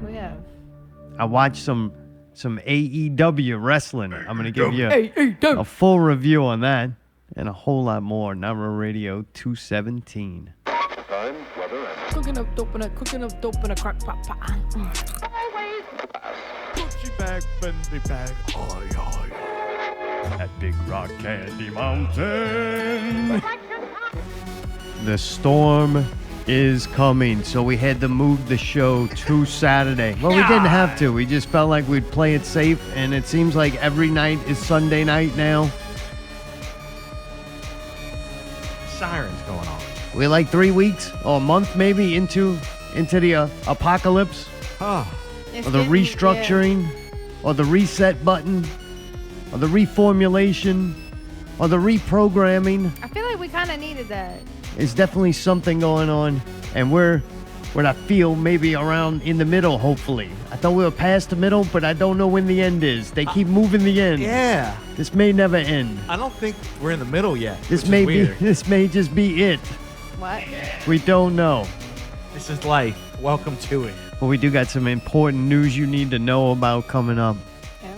we have? I watched some AEW wrestling. I'm going to give you a full review on that and a whole lot more. Number Radio 217. Time, weather, and Cooking up dope in a crock pot. Gucci bag, Fendi bag. At Big Rock Candy Mountain. The storm is coming, so we had to move the show to Saturday. Well, we didn't have to. We just felt like we'd play it safe, and it seems like every night is Sunday night now. Sirens going on. We're like 3 weeks or a month maybe into the apocalypse, or the restructuring, or the reset button, or the reformulation, or the reprogramming. I feel like we kind of needed that. There's definitely something going on, and we're I feel maybe around in the middle, hopefully. I thought we were past the middle, but I don't know when the end is. They keep moving the end. Yeah. This may never end. I don't think we're in the middle yet. This may just be it. What? We don't know. This is life. Welcome to it. But we do got some important news you need to know about coming up. Yeah.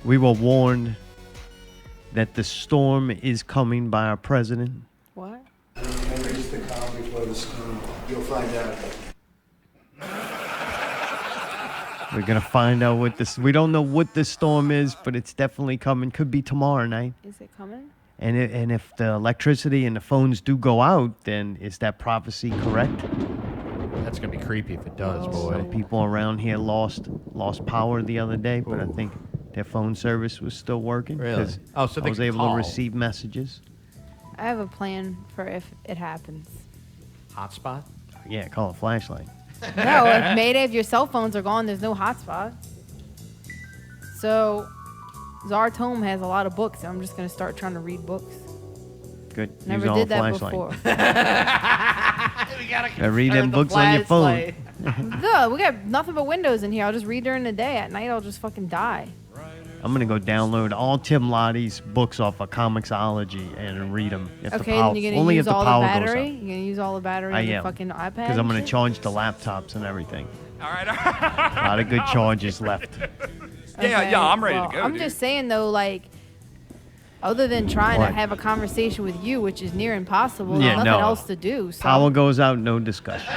We were warned that the storm is coming by our president. What? Just the calm before the storm. You'll find out. We're going to find out what this... We don't know what the storm is, but it's definitely coming. Could be tomorrow night. Is it coming? And if the electricity and the phones do go out, then is that prophecy correct? That's going to be creepy if it does, boy. Some people around here lost power the other day, but I think their phone service was still working. Really? 'Cause Oh, so they I was can able call. to receive messages. I have a plan for if it happens. Hotspot? Yeah, call a flashlight. No, if Mayday, if your cell phones are gone, there's no hotspot. So, Czar's home has a lot of books. I'm just going to start trying to read books. Good. Never Use all did that flashlight. before. Read them books on your phone. Duh, we got nothing but windows in here. I'll just read during the day. At night, I'll just fucking die. I'm going to go download all Tim Lottie's books off of Comixology and read them. Okay, and you're going to use all the battery? You're going to use all the battery I in the am. fucking iPad? Because I'm going and to shit? charge the laptops and everything. All right. A lot of good charges left. Yeah, I'm ready to go. I'm dude. just saying, though, like, other than trying What? to have a conversation with you, which is near impossible, Yeah, there's nothing no. else to do. So. Power goes out, no discussion.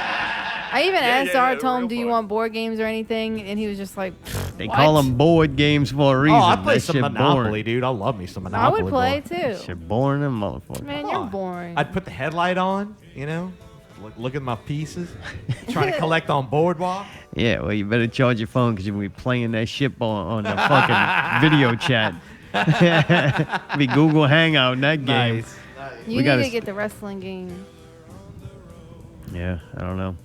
I even asked Czar, told him, real do you fun. want board games or anything? And he was just like, They what? call them board games for a reason. Oh, I play That some shit Monopoly, boring. dude. I love me some I Monopoly. would play boy. too. Shit boring and motherfucker. Man, Come you're on. boring. I'd put the headlight on, you know, look at my pieces, trying to collect on Boardwalk. Yeah, well, you better charge your phone because you'll be playing that shit on the fucking video chat. Be Google Hangout in that game. Nice. You we need gotta to s- get the wrestling game. Yeah, I don't know.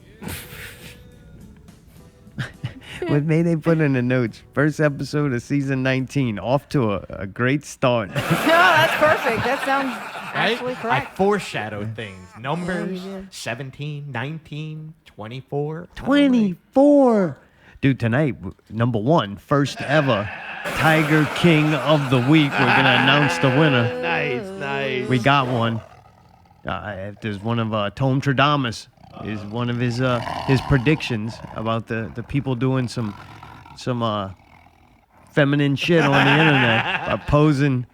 What made they put in the notes? First episode of season 19. Off to a great start. No, that's perfect. That sounds Right? actually I correct. foreshadowed things. Numbers, Yeah, you did. 17, 19, 24. 24. Dude, tonight, number one, first ever Tiger King of the Week. We're going to announce the winner. Nice. We got one. There's one of Tom Tradamus is one of his predictions about the people doing some feminine shit on the internet, posing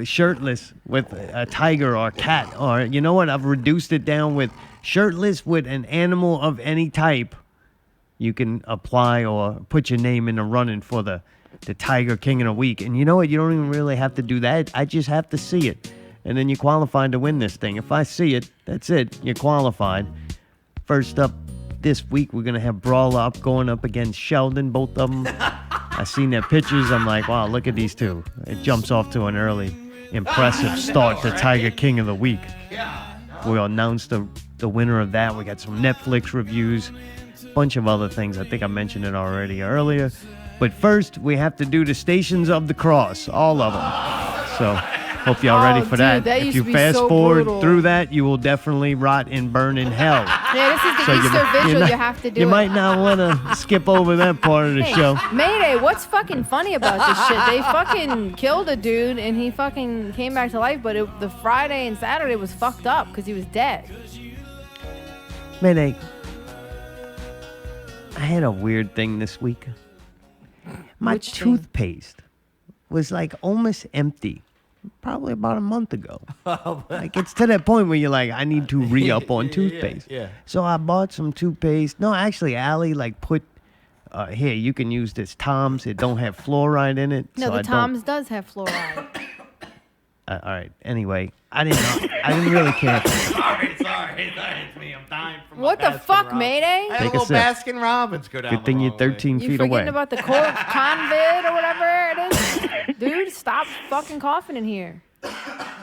shirtless with a tiger or a cat, or you know what? I've reduced it down with shirtless with an animal of any type. You can apply or put your name in the running for the Tiger King of the Week. And you know what? You don't even really have to do that. I just have to see it. And then you're qualified to win this thing. If I see it, that's it. You're qualified. First up this week, we're going to have Brawl Up going up against Sheldon, both of them. I seen their pictures. I'm like, wow, look at these two. It jumps off to an early, impressive start to Tiger King of the Week. We'll announce the winner of that. We got some Netflix reviews, a bunch of other things. I think I mentioned it already earlier. But first, we have to do the Stations of the Cross, all of them. So hope y'all ready for dude, that. that If used you to be fast so forward brutal. through that, you will definitely rot and burn in hell. Yeah, this is the So Easter visual. not- You have to do You it. might not want to skip over that part of the Hey, show. Mayday, what's fucking funny about this shit? They fucking killed a dude and he fucking came back to life, but the Friday and Saturday was fucked up because he was dead. Mayday. I had a weird thing this week. My Which thing? toothpaste was like almost empty. Probably about a month ago. Like it's to that point where you're like, I need to re-up on toothpaste. Yeah. So I bought some toothpaste. No, actually, Allie like put, here, you can use this Tom's. It don't have fluoride in it. No, so the I don't- Tom's does have fluoride. all right. Anyway, I didn't really care. Sorry, it's me. I'm dying from What the fuck, Mayday? I had Take a a little sip. Baskin Robbins go down Good the thing you're wrong way. 13 You feet forgetting away. about the convid or whatever it is? Dude, stop fucking coughing in here.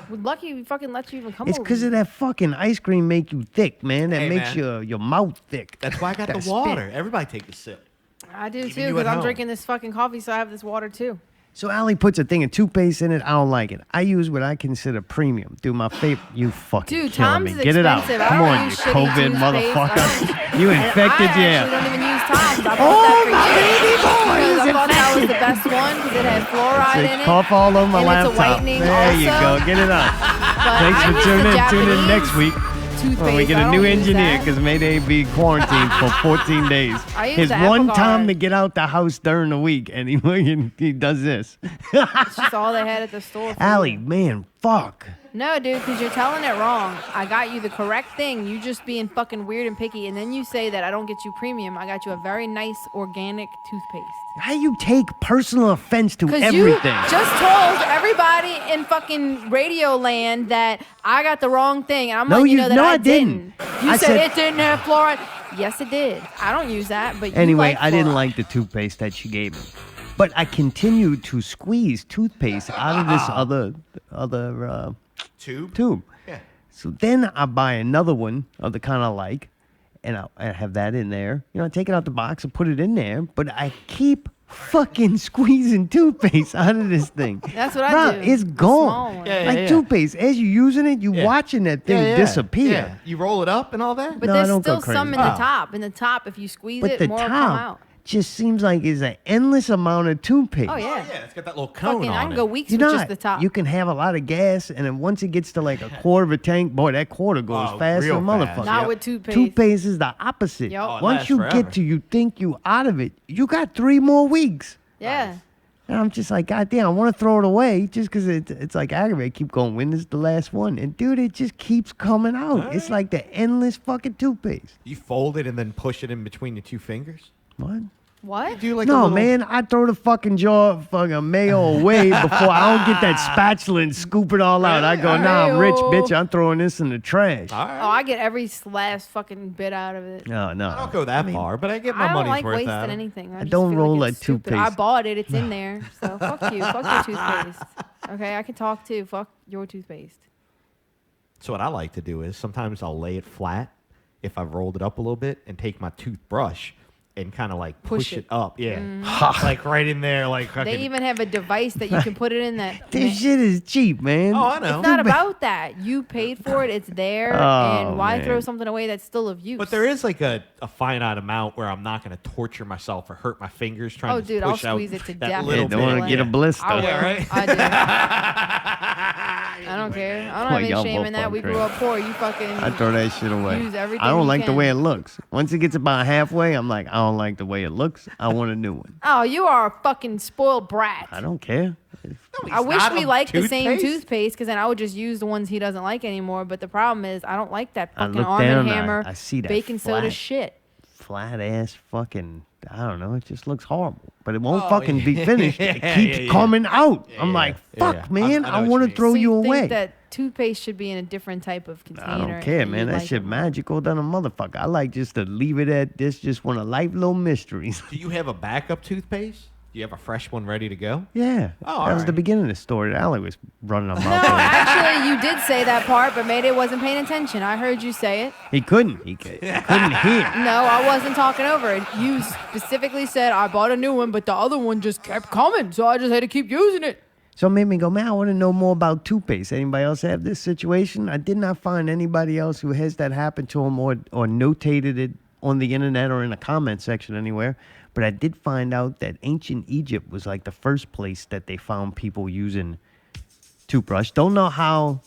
We're lucky we fucking let you even come It's over. because of that fucking ice cream make you thick, man. That Hey, makes man. your mouth thick. That's why I got That the spit. water. Everybody take a sip. I do Even too, you because at I'm home. drinking this fucking coffee, so I have this water too. So Allie puts a thing of toothpaste in it. I don't like it. I use what I consider premium. Dude, my favorite. You fucking Dude, killing Tom's me. is Get it out. expensive. I Come don't on, you use shitty COVID toothpaste. motherfucker. You And infected, I actually yeah. don't even use Tom's. I bought Oh, that my for years baby boy because is I thought that was the infected. best one because it had fluoride in Say it. cough all over my and laptop. It's a whitening There you also, go. Get it out. but Thanks I for use tuning the in. Tune in Japanese next week. Toothpaste. When we get I a don't new use engineer that. because Mayday be quarantined for 14 days. I use His the one Apple time Guard. to get out the house during the week, and he does this. It's just all they had at the store. for Allie, you. man, fuck. No, dude, because you're telling it wrong. I got you the correct thing. You just being fucking weird and picky, and then you say that I don't get you premium. I got you a very nice organic toothpaste. How you take personal offense to Because you everything? just told everybody in fucking Radio Land that I got the wrong thing, and I'm No, letting you you- know that no, I I didn't. You I said said- it didn't have fluoride. Yes, it did. I don't use that, but you Anyway, like I didn't fluoride. like the toothpaste that she gave me. But I continued to squeeze toothpaste out of this other Tube? tube. Yeah. So then I buy another one of the kind I like, and I have that in there. You know, I take it out the box and put it in there, but I keep fucking squeezing toothpaste out of this thing. That's what I Bruh, do. it's The gone. small one. Yeah, Like toothpaste, as you're using it, you Yeah. watching that thing disappear. Yeah. You roll it up and all that? But No, I there's don't go still some in crazy. the top. In the top, if you squeeze But it, the more will come top out. just seems like it's an endless amount of toothpaste. Oh, yeah. Yeah, it's got that little cone Fucking, on I can it. go weeks You with know, just the top. you can have a lot of gas, and then once it gets to like a quarter of a tank, boy, that quarter goes Oh, fast as a real fast. motherfucker. Not Yep. with toothpaste. Toothpaste is the opposite. Yup. Oh, it Once lasts you forever. get to, you think you out of it, you got 3 more weeks. Yeah. And I'm just like, God damn, I want to throw it away just because it's like aggravating. Keep going, when is the last one? And dude, it just keeps coming out. It's like the endless fucking toothpaste. You fold it and then push it in between your two fingers? What? What? Do you like a No, little... man, I throw the fucking jar of fucking mayo away before I don't get that spatula and scoop it all out. I go, nah, I'm rich, Mayo. bitch. I'm throwing this in the trash. All right. Oh, I get every last fucking bit out of it. No, no. I don't go that far, but I get my I don't money's like worth wasting out of it. anything. I just don't feel roll like it's that stupid. I toothpaste. bought it. It's in there. So fuck you. Fuck your toothpaste. Okay, I can talk too. Fuck your toothpaste. So what I like to do is sometimes I'll lay it flat if I've rolled it up a little bit and take my toothbrush and kind of like push Push it it. up. Yeah. Like right in there. Like They fucking... even have a device that you can put it in that. This shit is cheap, man. Oh, I know. It's not about that. You paid for it. It's there. Oh, and why man. throw something away that's still of use? But there is like a finite amount where I'm not going to torture myself or hurt my fingers trying Oh, to dude, I'll push out squeeze it to that death. little Yeah, don't bit. want to get a blister. I will. Yeah, right? I do. I don't care. I don't Boy, have y'all any shame both in that. on We grew crack. up poor. You fucking. I throw that shit away. Use everything I don't you like the can. way it looks. Once it gets about halfway, I'm like, I don't like the way it looks. I want a new one. Oh, you are a fucking spoiled brat. I don't care. I wish not we a liked the same toothpaste? toothpaste because then I would just use the ones he doesn't like anymore. But the problem is I don't like that I fucking look Arm down, & Hammer I see that baking soda flat- shit. Flat ass fucking, I don't know. It just looks horrible. But it won't Oh, fucking be yeah. finished. It Yeah, keeps yeah, yeah. coming out. I'm Yeah, like, yeah, fuck, yeah. man. I I, know what want you to mean. throw So you think away. that toothpaste should be in a different type of container. I don't care, and man. you That like shit it. magical than a motherfucker. I like just to leave it at this. Just one of life little mysteries. Do you have a backup toothpaste? Do you have a fresh one ready to go? Yeah. Oh, that was the alright. beginning of the story. Allie was running them No, out. actually, you did say that part, but Mayday wasn't paying attention. I heard you say it. He couldn't. He couldn't hear. No, I wasn't talking over it. You specifically said, I bought a new one, but the other one just kept coming, so I just had to keep using it. So it made me go, man, I want to know more about toothpaste. Anybody else have this situation? I did not find anybody else who has that happen to them or notated it on the internet or in a comment section anywhere. But I did find out that ancient Egypt was like the first place that they found people using toothbrush. Don't know how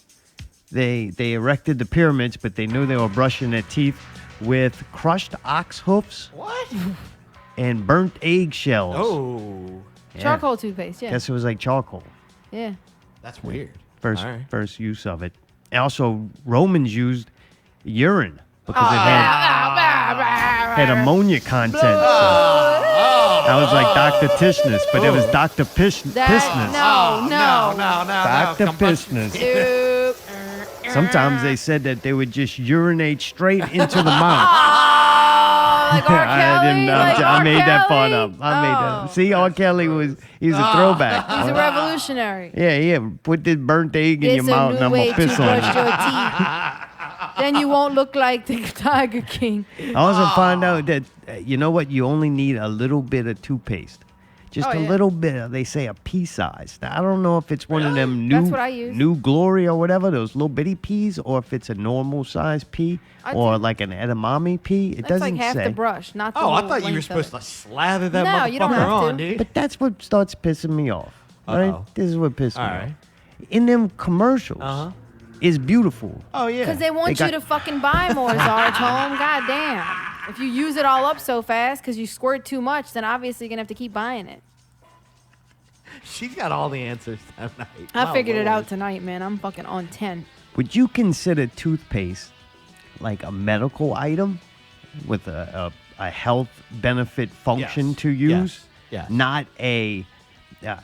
they erected the pyramids, but they knew they were brushing their teeth with crushed ox hoofs. What? and burnt eggshells. Oh, Yeah. Charcoal toothpaste, yeah. Guess it was like charcoal. Yeah. that's weird. First All right. first use of it. And also, Romans used urine because Oh, it had ammonia content. That was like Dr. Tishness, but it was Dr. Pissness. No. Dr. Pissness. Oop. Sometimes they said that they would just urinate straight into the mouth. Like R. Kelly? I made that part up. Oh. I made that. See, R. Kelly he's a throwback. He's a revolutionary. Yeah. Put this burnt egg in your It's mouth a and I'm new way going to to piss on brush you. your teeth. Then you won't look like the Tiger King. I also find out that, you know what? You only need a little bit of toothpaste. Just a yeah. little bit. They say a pea size. Now, I don't know if it's one of them That's what I use. New Glory or whatever, those little bitty peas, or if it's a normal size pea, or like an edamame pea. It That's doesn't like half say. the brush, not the Oh, I whole thought you were length of supposed it. to slather that No, you don't motherfucker have to. on, dude. But that's what starts pissing me off. Right? Uh-oh. This is what pisses All me right. off. In them commercials, is beautiful. Oh yeah. Because they want They you got- to fucking buy more Zartone. God damn. If you use it all up so fast because you squirt too much, then obviously you're going to have to keep buying it. She's got all the answers tonight. I My figured it lord. out tonight, man. I'm fucking on 10. Would you consider toothpaste like a medical item with a health benefit function Yes. to use? Yes. Not a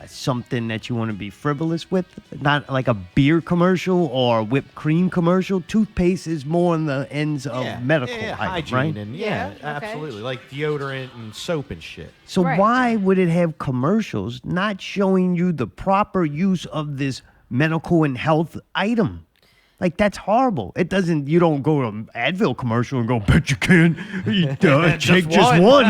something that you want to be frivolous with? Not like a beer commercial or whipped cream commercial? Toothpaste is more on the ends of medical item, hygiene right? and Yeah, okay. absolutely, like deodorant and soap and shit. So Right. why would it have commercials not showing you the proper use of this medical and health item? Like, that's horrible. It doesn't, you don't go to an Advil commercial and go, bet you can take just one.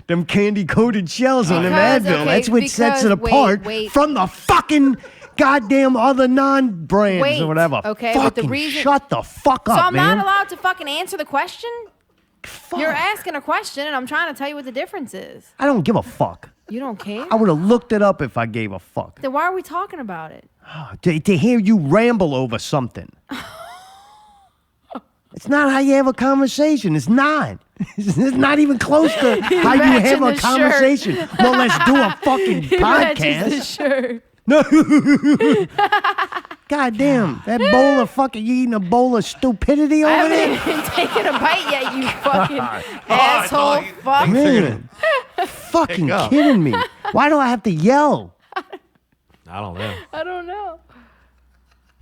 them candy-coated shells on them Because, Advil. okay, That's what sets it because- apart wait. from the fucking goddamn other non-brands Wait, or whatever. okay, but the Fucking reason- shut the fuck up, So I'm man. not allowed to fucking answer the question? Fuck. You're asking a question, and I'm trying to tell you what the difference is. I don't give a fuck. You don't care? I would have looked it up if I gave a fuck. Then why are we talking about it? To hear you ramble over something. It's not how you have a conversation. It's not. It's not even close to how you have matching a the conversation. Well, let's do a fucking He matches the podcast. shirt. God damn. That bowl of fucking, you eating a bowl of stupidity I over haven't there? even taken a bite yet, you fucking asshole fuck. Man, fucking up. kidding me. Why do I have to yell? I don't know. I don't know.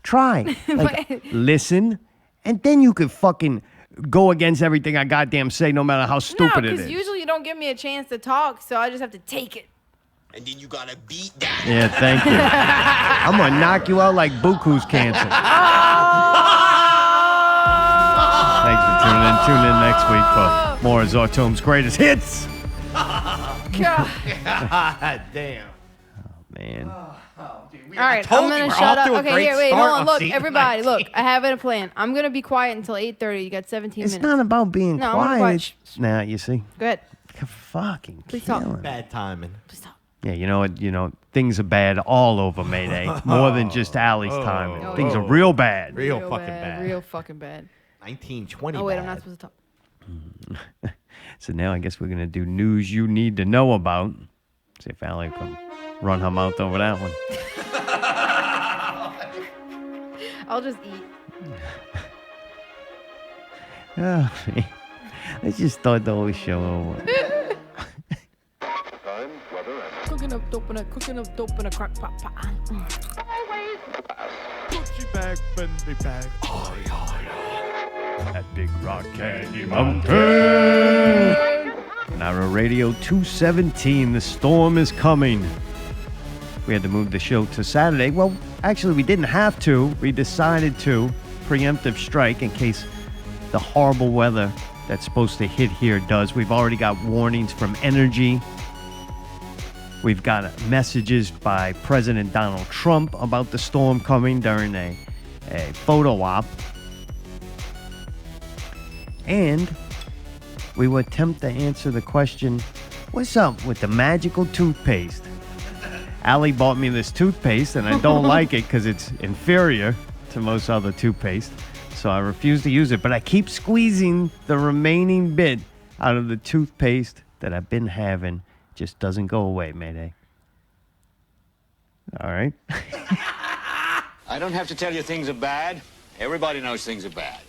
Try. Like, But- listen, and then you could fucking go against everything I goddamn say, no matter how No, stupid it because is. usually you don't give me a chance to talk, so I just have to take it. And then you gotta beat that. Yeah, thank you. I'm gonna knock you out like Buku's cancer. Thanks for tuning in. Tune in next week for more of Zartome's greatest hits. God. God damn. Man. All right, told I'm you, gonna we're shut off to up. a Okay, great here, wait, start hold on. on Look, season everybody, 19. look. I have a plan. I'm gonna be quiet until 8:30. You got 17 It's minutes. not about being No, I wanna quiet. watch. Nah, you see. Go ahead. You're fucking Please talk. killing. Bad timing. Please talk. Yeah, you know what? Things are bad all over Mayday. More than just Allie's timing. Oh. Things are real bad. Real fucking bad. Real fucking bad. 1920. Oh wait, bad. I'm not supposed to talk. So now I guess we're gonna do news you need to know about. See if Allie can run her mouth over that one. I'll just eat. Oh, man. I just start the whole show over. Time, weather, and Cooking up dope in a crock pot. Gucci bag, Fendi bag. At Big Rock Candy Mountain. Nara Radio 217, the storm is coming. We had to move the show to Saturday. Well, actually, we didn't have to. We decided to. Preemptive strike in case the horrible weather that's supposed to hit here does. We've already got warnings from Energy. We've got messages by President Donald Trump about the storm coming during a photo op. And we will attempt to answer the question, what's up with the magical toothpaste? Allie bought me this toothpaste, and I don't like it because it's inferior to most other toothpaste. So I refuse to use it, but I keep squeezing the remaining bit out of the toothpaste that I've been having just doesn't go away, Mayday. All right. I don't have to tell you things are bad. Everybody knows things are bad.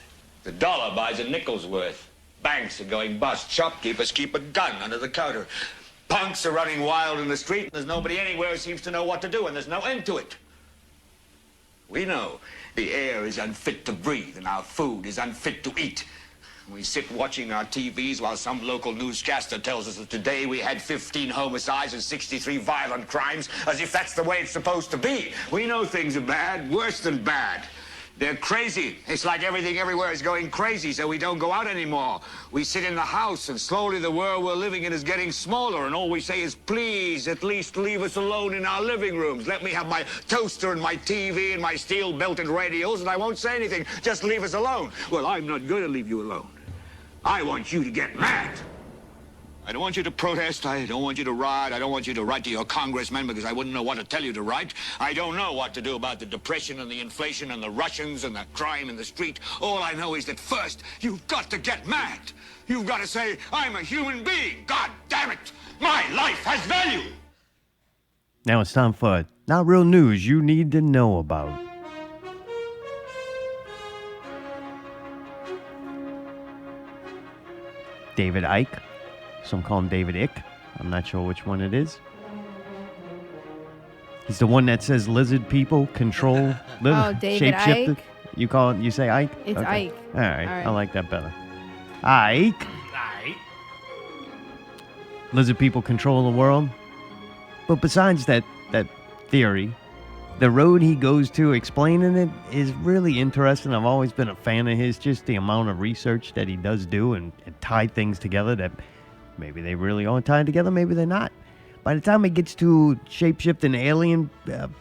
The dollar buys a nickel's worth. Banks are going bust. Shopkeepers keep a gun under the counter. Punks are running wild in the street, and there's nobody anywhere who seems to know what to do, and there's no end to it. We know the air is unfit to breathe, and our food is unfit to eat. We sit watching our TVs while some local newscaster tells us that today we had 15 homicides and 63 violent crimes, as if that's the way it's supposed to be. We know things are bad, worse than bad. They're crazy. It's like everything everywhere is going crazy, so we don't go out anymore. We sit in the house, and slowly the world we're living in is getting smaller, and all we say is, please, at least leave us alone in our living rooms. Let me have my toaster and my TV and my steel-belted radios, and I won't say anything. Just leave us alone. Well, I'm not going to leave you alone. I want you to get mad. I don't want you to protest. I don't want you to riot. I don't want you to write to your congressman because I wouldn't know what to tell you to write. I don't know what to do about the depression and the inflation and the Russians and the crime in the street. All I know is that first, you've got to get mad. You've got to say, I'm a human being. God damn it. My life has value. Now it's time for Not Real News You Need to Know About. David Icke. Some call him David Ick. I'm not sure which one it is. He's the one that says lizard people control David shapeshifter. Icke? You call it? You say Ike? It's Ike. All right. All right. I like that better. Ike. Lizard people control the world. But besides that theory, the road he goes to explaining it is really interesting. I've always been a fan of his, just the amount of research that he does do and tie things together that maybe they really are tied together, maybe they're not. By the time it gets to shapeshifting alien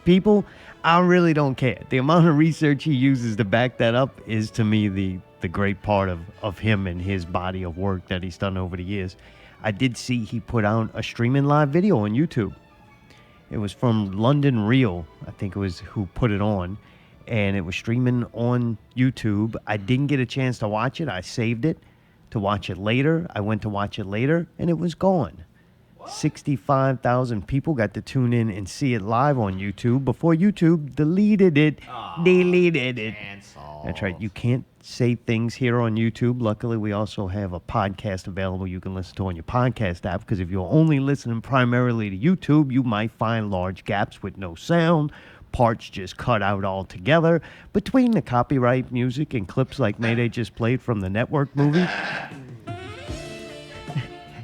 people, I really don't care. The amount of research he uses to back that up is, to me, the great part of him and his body of work that he's done over the years. I did see he put out a streaming live video on YouTube. It was from London Real, I think it was who put it on, and it was streaming on YouTube. I didn't get a chance to watch it. I saved it to watch it later. I went to watch it later, and it was gone. 65,000 people got to tune in and see it live on YouTube before YouTube deleted it. Deleted it. Cancel. That's right. You can't say things here on YouTube. Luckily, we also have a podcast available you can listen to on your podcast app, because if you're only listening primarily to YouTube, you might find large gaps with no sound, parts just cut out altogether. Between the copyright music and clips like Mayday just played from the network movie,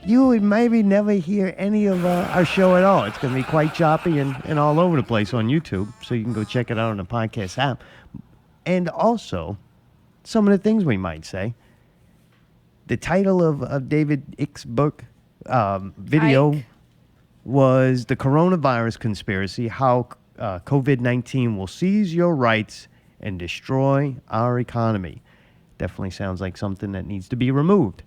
you would maybe never hear any of our show at all. It's going to be quite choppy and all over the place on YouTube, so you can go check it out on the podcast app. And also, some of the things we might say. The title of David Icke's book video Ike. was The Coronavirus Conspiracy, How COVID-19 Will Seize Your Rights and Destroy Our Economy. Definitely sounds like something that needs to be removed.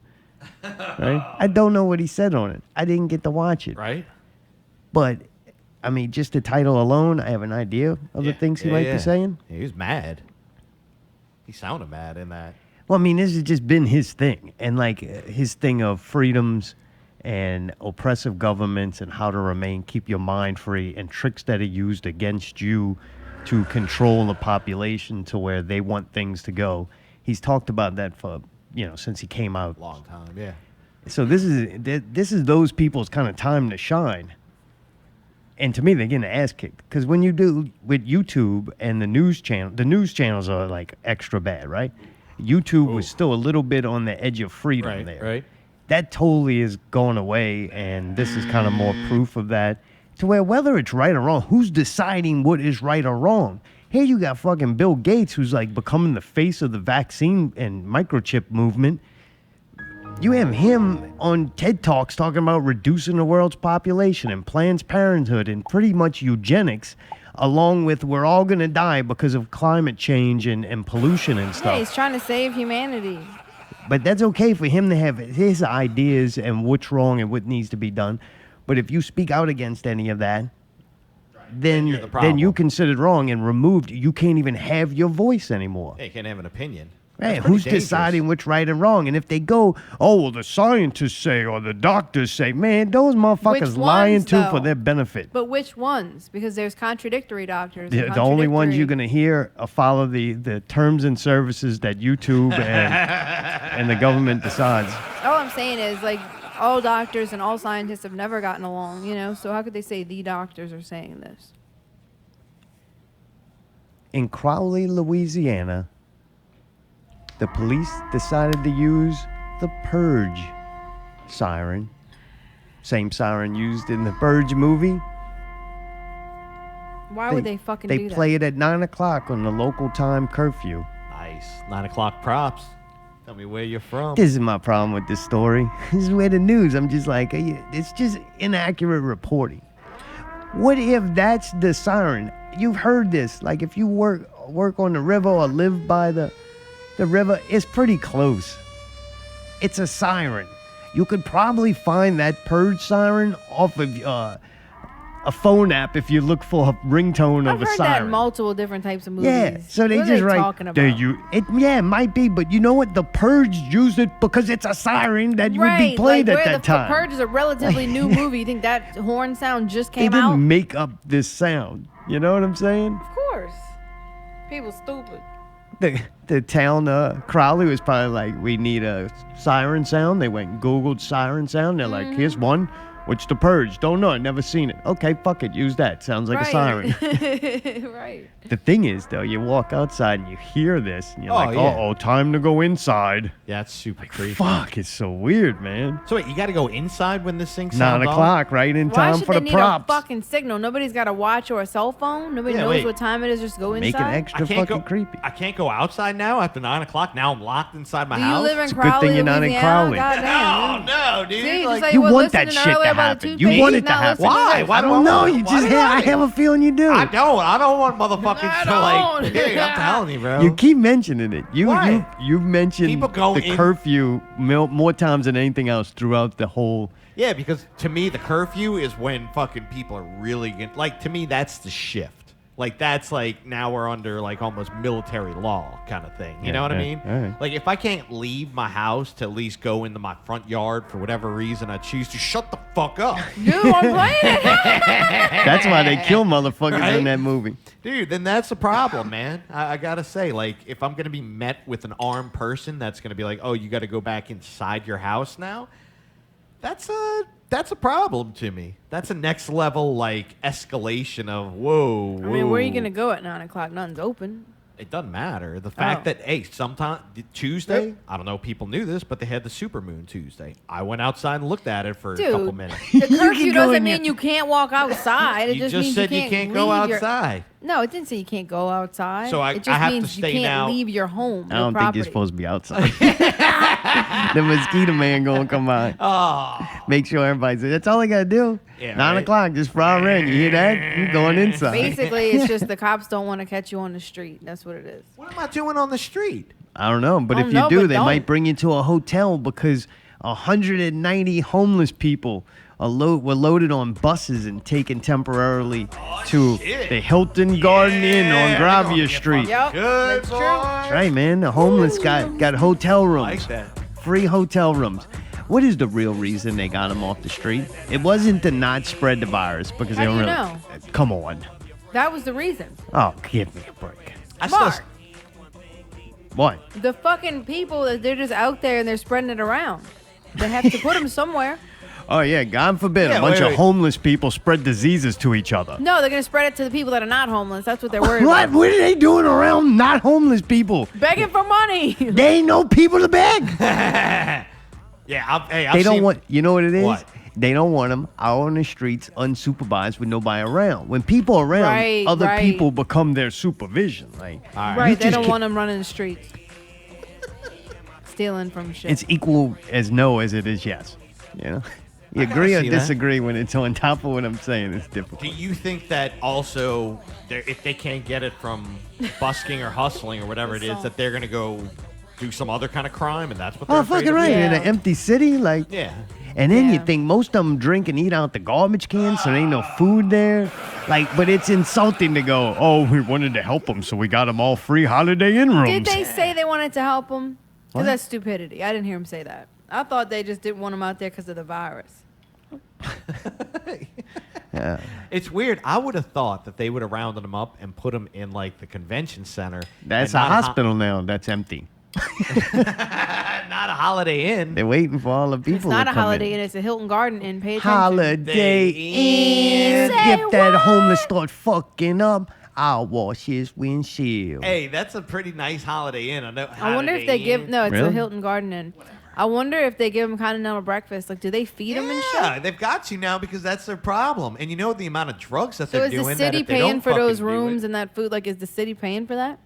Right? I don't know what he said on it. I didn't get to watch it. Right? But, I mean, just the title alone, I have an idea of the things he might be saying. Yeah, he was mad. He sounded mad in that. Well, I mean, this has just been his thing. And, like, his thing of freedoms and oppressive governments and how to keep your mind free, and tricks that are used against you to control the population to where they want things to go. He's talked about that for, since he came out. Long time, yeah. So this is those people's kind of time to shine. And to me, they're getting ass kicked. Because when you do with YouTube and the news channels are like extra bad, right? YouTube was still a little bit on the edge of freedom there. Right. That totally is going away, and this is kind of more proof of that. To where whether it's right or wrong, who's deciding what is right or wrong? Here you got fucking Bill Gates, who's like becoming the face of the vaccine and microchip movement. You have him on TED Talks talking about reducing the world's population and Planned Parenthood and pretty much eugenics, along with we're all going to die because of climate change and pollution and Yeah, stuff. he's trying to save humanity. But that's okay for him to have his ideas and what's wrong and what needs to be done. But if you speak out against any of that, then you're the problem. you considered wrong and removed. You can't even have your voice anymore. Yeah, you can't have an opinion. Right, pretty who's dangerous. deciding what's right and wrong? And if they go, oh, well, the scientists say or the doctors say, man, those motherfuckers Which lying ones, too for though? their benefit. But which ones? Because there's contradictory doctors. and The only ones you're contradictory- going to hear follow the terms and services that YouTube and the government decides. All I'm saying is, like, all doctors and all scientists have never gotten along, you know? So how could they say the doctors are saying this? In Crowley, Louisiana, the police decided to use the Purge siren. Same siren used in the Purge movie. Why would they fucking They do that? play it at 9 o'clock on the local time curfew. Nice. 9 o'clock props. Tell me where you're from. This is my problem with this story. This is where the news, I'm just like, it's just inaccurate reporting. What if that's the siren? You've heard this. Like if you work on the river or live by the river, it's pretty close. It's a siren. You could probably find that Purge siren off of a phone app if you look for a ringtone I've of a heard siren. that in multiple different types of movies. Yeah, so they What just are write. talking about? It might be, but you know what? The Purge used it because it's a siren that would be played like, at where that the time. Purge is a relatively new movie. You think that horn sound just They came didn't out? make up this sound. You know what I'm saying? Of course. People stupid. The town Crowley was probably like, we need a siren sound. They went and Googled siren sound. They're like, here's one. What's the Purge? Don't know. Never seen it. Okay, fuck it. Use that. Sounds like a siren. Right. The thing is, though, you walk outside and you hear this, and you're Oh, like, yeah. uh-oh, time to go inside. Yeah, it's super creepy. Fuck, it's so weird, man. So wait, you got to go inside when this thing 9 sounds off? o'clock, right in Why time should for they the need props. a fucking signal? Nobody's got a watch or a cell phone. Nobody Yeah, knows wait. what time it is. Just go Make it inside. extra fucking creepy. I can't go outside now after 9 o'clock. Now I'm locked inside my Do house. you live in It's a good Crowley, thing you're not in Louisiana? Crowley. Goddamn. no, dude. See, like, just like You were want that listening shit to earlier about happen. the You toothpaste, want it to now happen. listen to Why? this. Why I do don't know. You why just do I have a feeling you do. I don't want motherfuckers I to like. don't. Hey, I'm telling you, bro. You keep mentioning it. Why? You've mentioned People go the in- curfew more times than anything else throughout the whole. Yeah, because to me, the curfew is when fucking people are really like. To me, that's the shift. Like that's like now we're under like almost military law kind of thing. You Yeah, know what I yeah, mean? all right. Like if I can't leave my house to at least go into my front yard for whatever reason I choose to, shut the fuck up, Dude, I'm playing it. That's why they kill motherfuckers Right? in that movie. dude. Then that's a problem, man. I gotta say, like, if I'm gonna be met with an armed person that's gonna be like, oh, you got to go back inside your house now. That's a problem to me. That's a next level like escalation of whoa. I mean, where are you whoa. gonna go at 9 o'clock? Nothing's open. It doesn't matter. The fact Oh. that, hey, sometime Tuesday, I don't know if people knew this, but they had the supermoon Tuesday. I went outside and looked at it for a couple Dude, minutes. the can curfew go doesn't in mean you can't walk outside. It You just just means said you can't go leave your- outside. No, it didn't say you can't go outside. So I it just have to means stay you can't now. leave your home. I your don't think property. you're supposed to be outside. The mosquito man gonna come by. Oh, Make sure everybody's. That's all I gotta do. Yeah, 9 right. o'clock, just fire in. You hear that? You going inside? Basically, it's just the cops don't want to catch you on the street. That's what it is. what am I doing on the street? I don't know, but I if don't you know, do, but they don't. might bring you to a hotel because 190 homeless people were loaded on buses and taken temporarily to the Hilton Garden Inn on Gravia Street. Yep, Good that's boy. true. That's right, man. The homeless got hotel rooms. Like that. Free hotel rooms. What is the real reason they got them off the street? It wasn't to not spread the virus because How they don't do you really. know? Come on. That was the reason. Oh, give me a break. I still, Mark, What? the fucking people that they're just out there and they're spreading it around. They have to put them somewhere. Oh yeah, God forbid Yeah, a bunch wait, of wait. homeless people spread diseases to each other. No, they're gonna spread it to the people that are not homeless. That's what they're worried What? about. What are they doing around not homeless people? Begging for money. They ain't no people to beg. yeah, I've They don't seen, want. You know what it is? What? They don't want them out on the streets unsupervised with nobody around. When people are around, Right, other right. people become their supervision. Like All right. Right, they just don't can't- want them running the streets. Stealing from shit. it's equal as no as it is yes. You know. You gotta agree or see that. disagree when it's on top of what I'm saying. It's difficult. Do you think that also, if they can't get it from busking or hustling or whatever it is, that they're gonna go do some other kind of crime, and that's what they're Oh, afraid fucking of? right. In Yeah. an empty city, like Yeah. And then you Yeah. think most of them drink and eat out the garbage can, so there ain't no food there. Like, but it's insulting to go, oh, we wanted to help them, so we got them all free Holiday Inn rooms. Did they say they wanted to help them? What? Because that's stupidity. I didn't hear him say that. I thought they just didn't want him out there because of the virus. Yeah. It's weird. I would have thought that they would have rounded them up and put them in like the convention center. That's and a not hospital now. That's empty. not a Holiday Inn. They're waiting for all the people It's not to a come Holiday in. Inn. It's a Hilton Garden Inn. Pay attention. Holiday Inn. Say If that what? homeless start fucking up, I'll wash his windshield. Hey, that's a pretty nice Holiday Inn. I wonder if they give. No, it's a Really? Hilton Garden Inn. I wonder if they give them continental breakfast. Like, do they feed them and Yeah, shit? they've got you now because that's their problem. And you know the amount of drugs that So they're is doing. the that city if they paying don't for those fucking do rooms it- and that food? Like, is the city paying for that?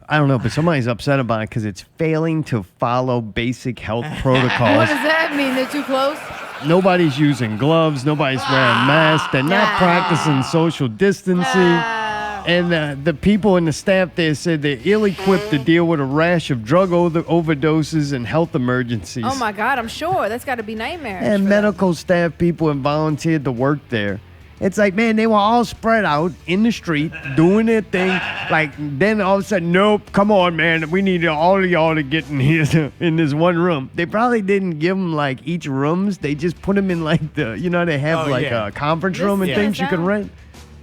I don't know, but somebody's upset about it because it's failing to follow basic health What protocols. does that mean? They're too close? Nobody's using gloves. Nobody's wearing masks. They're not Ah. practicing social distancing. Ah. And the people and the staff there said they're ill-equipped to deal with a rash of drug overdoses and health emergencies. Oh my God, I'm sure. That's got to be nightmarish. And for them. medical staff people have volunteered to work there. It's like, man, they were all spread out in the street doing their thing. Like, then all of a sudden, nope, come on, man. We need all of y'all to get in here in this one room. They probably didn't give them, like, each rooms. They just put them in, like, they have, Oh, like, yeah. a conference This room and is things you gonna can sound- rent.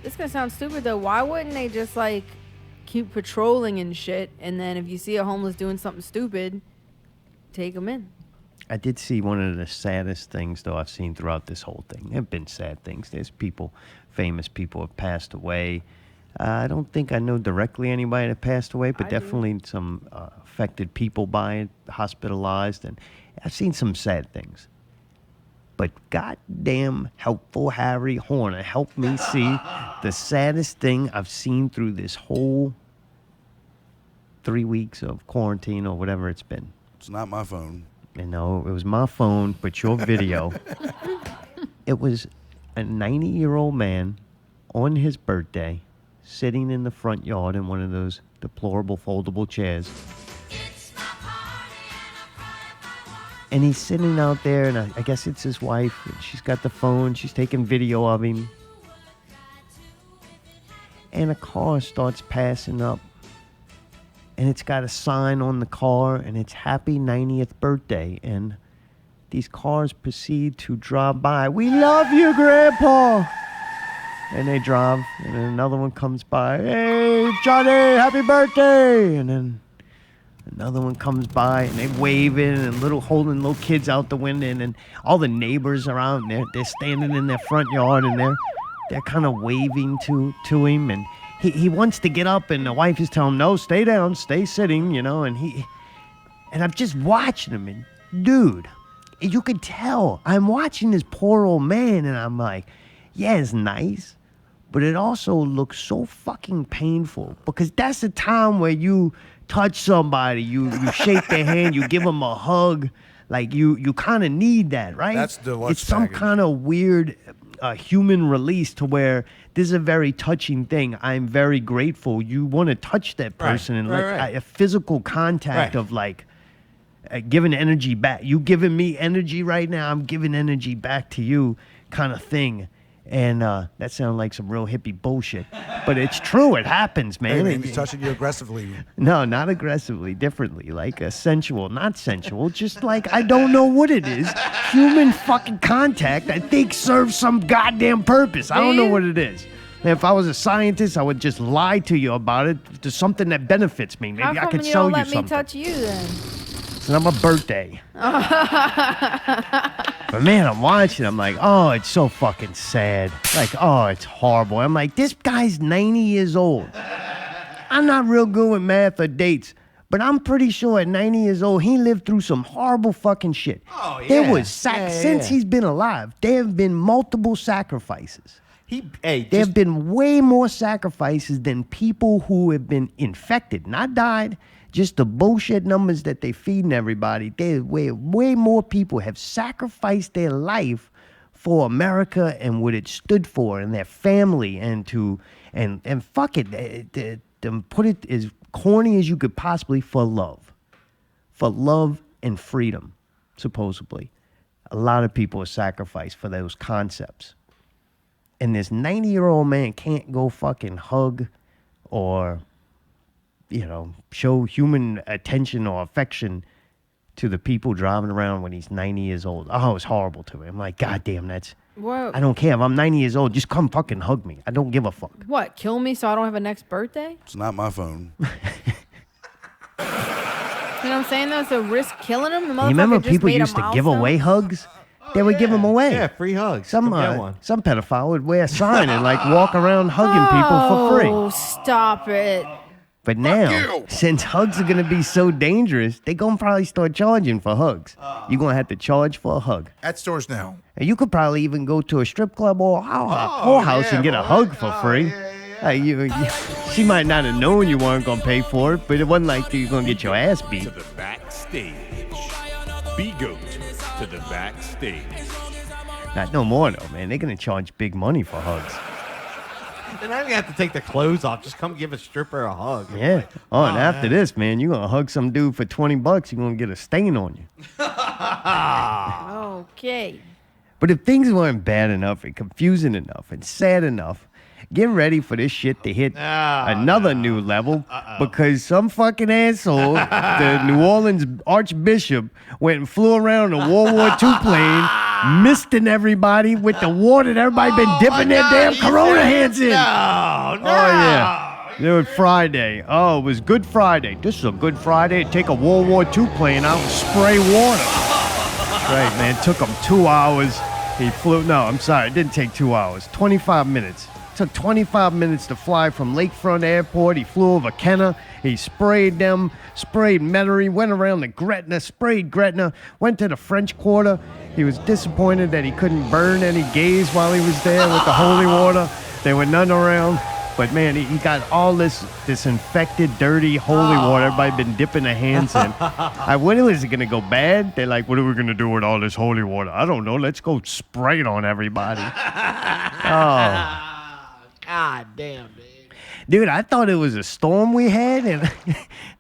This gonna sound stupid though. Why wouldn't they just like keep patrolling and shit? And then if you see a homeless doing something stupid, take them in. I did see one of the saddest things, though, I've seen throughout this whole thing. There have been sad things. There's people, famous people have passed away. I don't think I know directly anybody that passed away, but I do. definitely some affected people by it, hospitalized. And I've seen some sad things. But goddamn helpful Harry Horner helped me see the saddest thing I've seen through this whole 3 weeks of quarantine or whatever it's been. It's not my phone. You know, it was my phone, but your video. It was a 90-year-old man on his birthday sitting in the front yard in one of those deplorable foldable chairs. And he's sitting out there, and I guess it's his wife. And she's got the phone. She's taking video of him. And a car starts passing up. And it's got a sign on the car, and it's Happy 90th Birthday. And these cars proceed to drive by. We love you, Grandpa! And they drive, and then another one comes by. Hey, Johnny, happy birthday! And then another one comes by, and they waving and holding little kids out the window, and then all the neighbors around there, they're standing in their front yard, and they're kind of waving to him, and he wants to get up, and the wife is telling him, no, stay down, stay sitting, and I'm just watching him, and dude, you could tell I'm watching this poor old man, and I'm like, yeah, it's nice, but it also looks so fucking painful, because that's the time where you touch somebody, you shake their hand, you give them a hug, like you kind of need that, right? That's deluxe It's some package. kind of weird human release to where this is a very touching thing. I'm very grateful. You want to touch that person and right. a physical contact Right. of like giving energy back. You giving me energy right now, I'm giving energy back to you kind of thing. And that sounded like some real hippie bullshit. But it's true. It happens, Hey, man. man, he's touching you aggressively. No, not aggressively, differently. Like sensual, not sensual. Just like, I don't know what it is. Human fucking contact, I think, serves some goddamn purpose. I don't know what it is. And if I was a scientist, I would just lie to you about it. To something that benefits me. Maybe How I come could you sell don't you let me something. touch you then? It's not my birthday. But man, I'm watching. I'm like, oh, it's so fucking sad. Like, oh, it's horrible. I'm like, this guy's 90 years old. I'm not real good with math or dates, but I'm pretty sure at 90 years old, he lived through some horrible fucking shit. Oh, yeah. There was since Yeah. he's been alive, there have been multiple sacrifices. There Just, have been way more sacrifices than people who have been infected, not died. Just the bullshit numbers that they feeding everybody. Way more people have sacrificed their life for America and what it stood for, and their family, and fuck it, to put it as corny as you could possibly, for love and freedom, supposedly. a lot of people are sacrificed for those concepts. And this 90-year-old man can't go fucking hug or, show human attention or affection to the people driving around when he's 90 years old. Oh, it's horrible to me. I'm like, God damn, Whoa. I don't care. If I'm 90 years old, just come fucking hug me. I don't give a fuck. What, kill me so I don't have a next birthday? It's not my phone. You know what I'm saying, though? It's a risk killing him. The You remember just people made a used to give milestone? away hugs? They would give them away. Yeah, free hugs. Some Come get one. some pedophile would wear a sign and like walk around hugging people for free. Oh, stop it. But now, since hugs are going to be so dangerous, they're going to probably start charging for hugs. You're going to have to charge for a hug. At stores now. And you could probably even go to a strip club or a whorehouse and get a hug for free. She might not have known you weren't going to pay for it, but it wasn't like you're going to get your ass beat. To the backstage. Be-goat to the backstage. Not no more, though, man. They're going to charge big money for hugs. And now you have to take the clothes off. Just come give a stripper a hug. Yeah. And after this, man, you're going to hug some dude for $20, you're going to get a stain on you. Okay. But if things weren't bad enough and confusing enough and sad enough, get ready for this shit to hit another new level because some fucking asshole, the New Orleans Archbishop, went and flew around a World War II plane, misting everybody with the water that everybody been dipping their damn Corona hands in. No. Oh, yeah. It was Friday. Oh, it was Good Friday. This is a Good Friday. Take a World War II plane out and spray water. That's right, man. It took him 2 hours. He flew. No, I'm sorry. It didn't take 2 hours. 25 minutes. It took 25 minutes to fly from Lakefront Airport. He flew over Kenner. He sprayed them, sprayed Metairie, went around the Gretna, sprayed Gretna, went to the French Quarter. He was disappointed that he couldn't burn any gays while he was there with the holy water. There were none around. But, man, he got all this infected, dirty, holy water everybody been dipping their hands in. When was it going to go bad? They're like, what are we going to do with all this holy water? I don't know. Let's go spray it on everybody. God damn, dude. Dude, I thought it was a storm we had and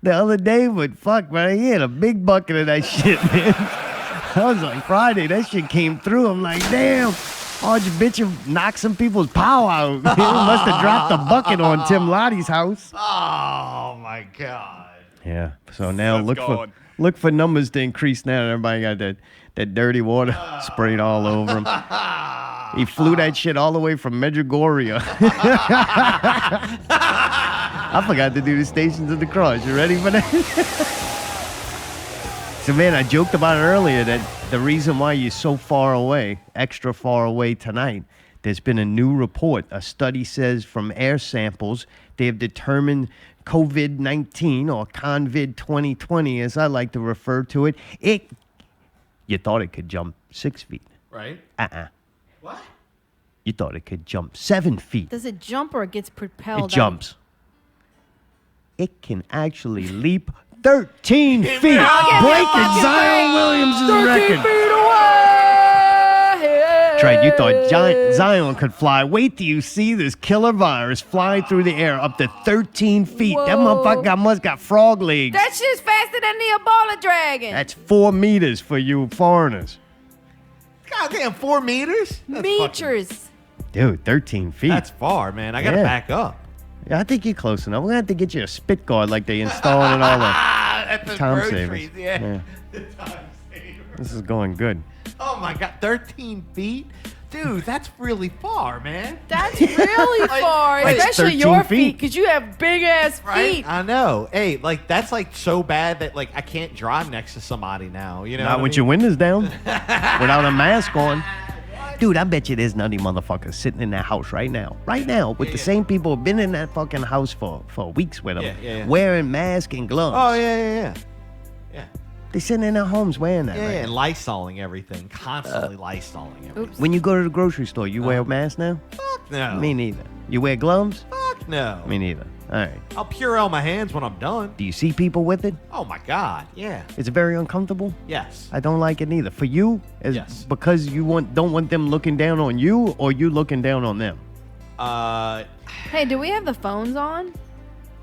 the other day, but fuck, man, he had a big bucket of that shit, man. I was like, Friday, that shit came through. I'm like, damn. Archbishop knocked some people's power out. He must have dropped the bucket on Tim Lottie's house. Oh, my God. Yeah. So now look for numbers to increase now. Everybody got that dirty water sprayed all over him. He flew that shit all the way from Medjugorje. I forgot to do the Stations of the Cross. You ready for that? So, man, I joked about it earlier that the reason why you're so far away, extra far away tonight, there's been a new report. A study says from air samples, they have determined COVID-19 or Convid 2020, as I like to refer to it. You thought it could jump 6 feet. Right? What? You thought it could jump 7 feet. Does it jump or it gets propelled? It jumps. It can actually leap 13 feet, breaking Zion Williams' record. 13 feet away! That's right, you thought Zion could fly. Wait till you see this killer virus fly through the air up to 13 feet. Whoa. That motherfucker must got frog legs. That shit's faster than the Ebola dragon. That's 4 meters for you foreigners. Goddamn, 4 meters? Meters. Dude, 13 feet. That's far, man. I got to back up. Yeah, I think you're close enough. We're going to have to get you a spit guard like they installed in all the At the time groceries, savers. yeah. The time savers. This is going good. Oh, my God. 13 feet? Dude, that's really far, man. That's really far, Like especially 13 your feet. feet, because you have big-ass Right? feet. I know. Hey, like, that's, like, so bad that, like, I can't drive next to somebody now. You know Not what with I your mean? windows down, without a mask on. Dude, I bet you there's nutty motherfuckers sitting in that house right now. Right now, with the same people who've been in that fucking house for weeks with them, Yeah. wearing masks and gloves. Oh, yeah. They're sitting in their homes wearing that Yeah, right and now. Lysoling everything. Constantly Lysoling everything. When you go to the grocery store, you wear a mask now? Fuck no. Me neither. You wear gloves? Fuck no. Me neither. All right. I'll Purell my hands when I'm done. Do you see people with it? Oh, my God. Yeah. Is it very uncomfortable? Yes. I don't like it neither. For you, Yes. because you don't want them looking down on you, or you looking down on them? Hey, do we have the phones on?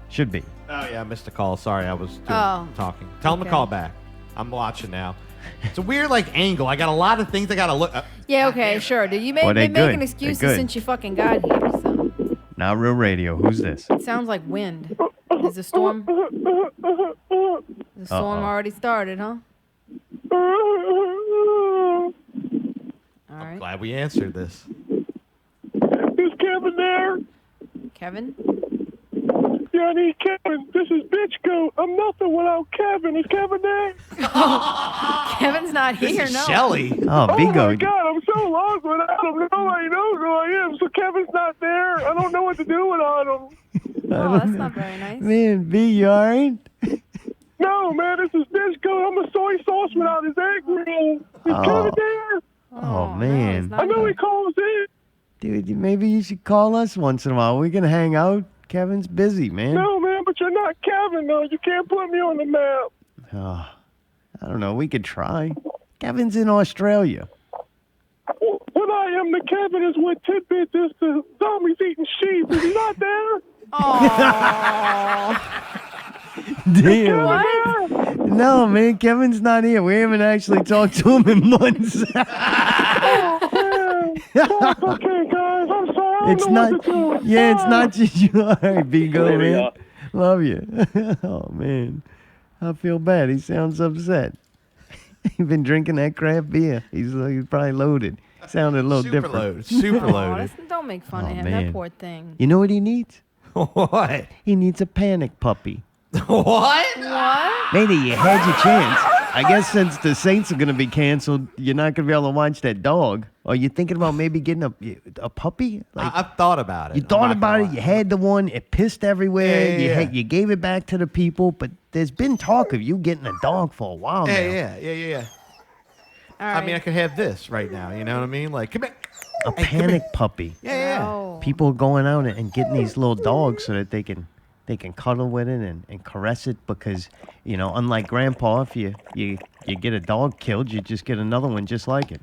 Should be. Oh, yeah, I missed a call. Sorry, I was Oh, talking. Tell him to okay. call back. I'm watching now. It's a weird like angle. I got a lot of things I gotta look. Yeah, okay, sure. Dude, you Well, made they make good. an They excuse good. since you fucking got here. So Not real radio. Who's this? it sounds like wind. Is the storm? The storm already started, huh? All right, Glad we answered this. Is Kevin there? Kevin. Yeah, I need Kevin. This is Bitch Goat. I'm nothing without Kevin. Is Kevin there? Kevin's not This here. is No. Shelly. Oh, Oh my Bigo. God, I'm so lost without him. Nobody knows who I am. So Kevin's not there. I don't know what to do without him. Oh, that's not very nice. Man, B, you all right? No, man, this is Bitch Goat. I'm a soy sauce without his egg roll. Is Kevin there? Oh, no, man. it's not I know he good. calls in. Dude, maybe you should call us once in a while. We can hang out. Kevin's busy, man. No, man, but you're not Kevin, though. You can't put me on the map. Oh, I don't know. We could try. Kevin's in Australia. What I am to Kevin is what Tidbit is to zombies eating sheep. Is he not there? Damn. What? No, man, Kevin's not here. We haven't actually talked to him in months. Okay, guys, I'm sorry. I don't It's know not. what to do. Yeah, it's not just you. All right, Bigo, man. Love you. Oh man, I feel bad. He sounds upset. He's been drinking that craft beer. He's probably loaded. Sounded a little Super different. loaded. Super Oh, loaded. don't make fun Oh, of him. man. That poor thing. You know what he needs? What? He needs a panic puppy. What? What? Matey, you had your chance. I guess since the Saints are going to be canceled, you're not going to be able to watch that dog. Are you thinking about maybe getting a puppy? Like, I've thought about it. you I'm thought not about gonna it. lie. You had the one. It pissed everywhere. Yeah. You gave it back to the people. But there's been talk of you getting a dog for a while now. Yeah. All right. I mean, I could have this right now. You know what I mean? Like, come here. A Hey, come here. panic puppy. Yeah. No. People are going out and getting these little dogs so that they can cuddle with it and caress it because, you know, unlike Grandpa, if you get a dog killed, you just get another one just like it.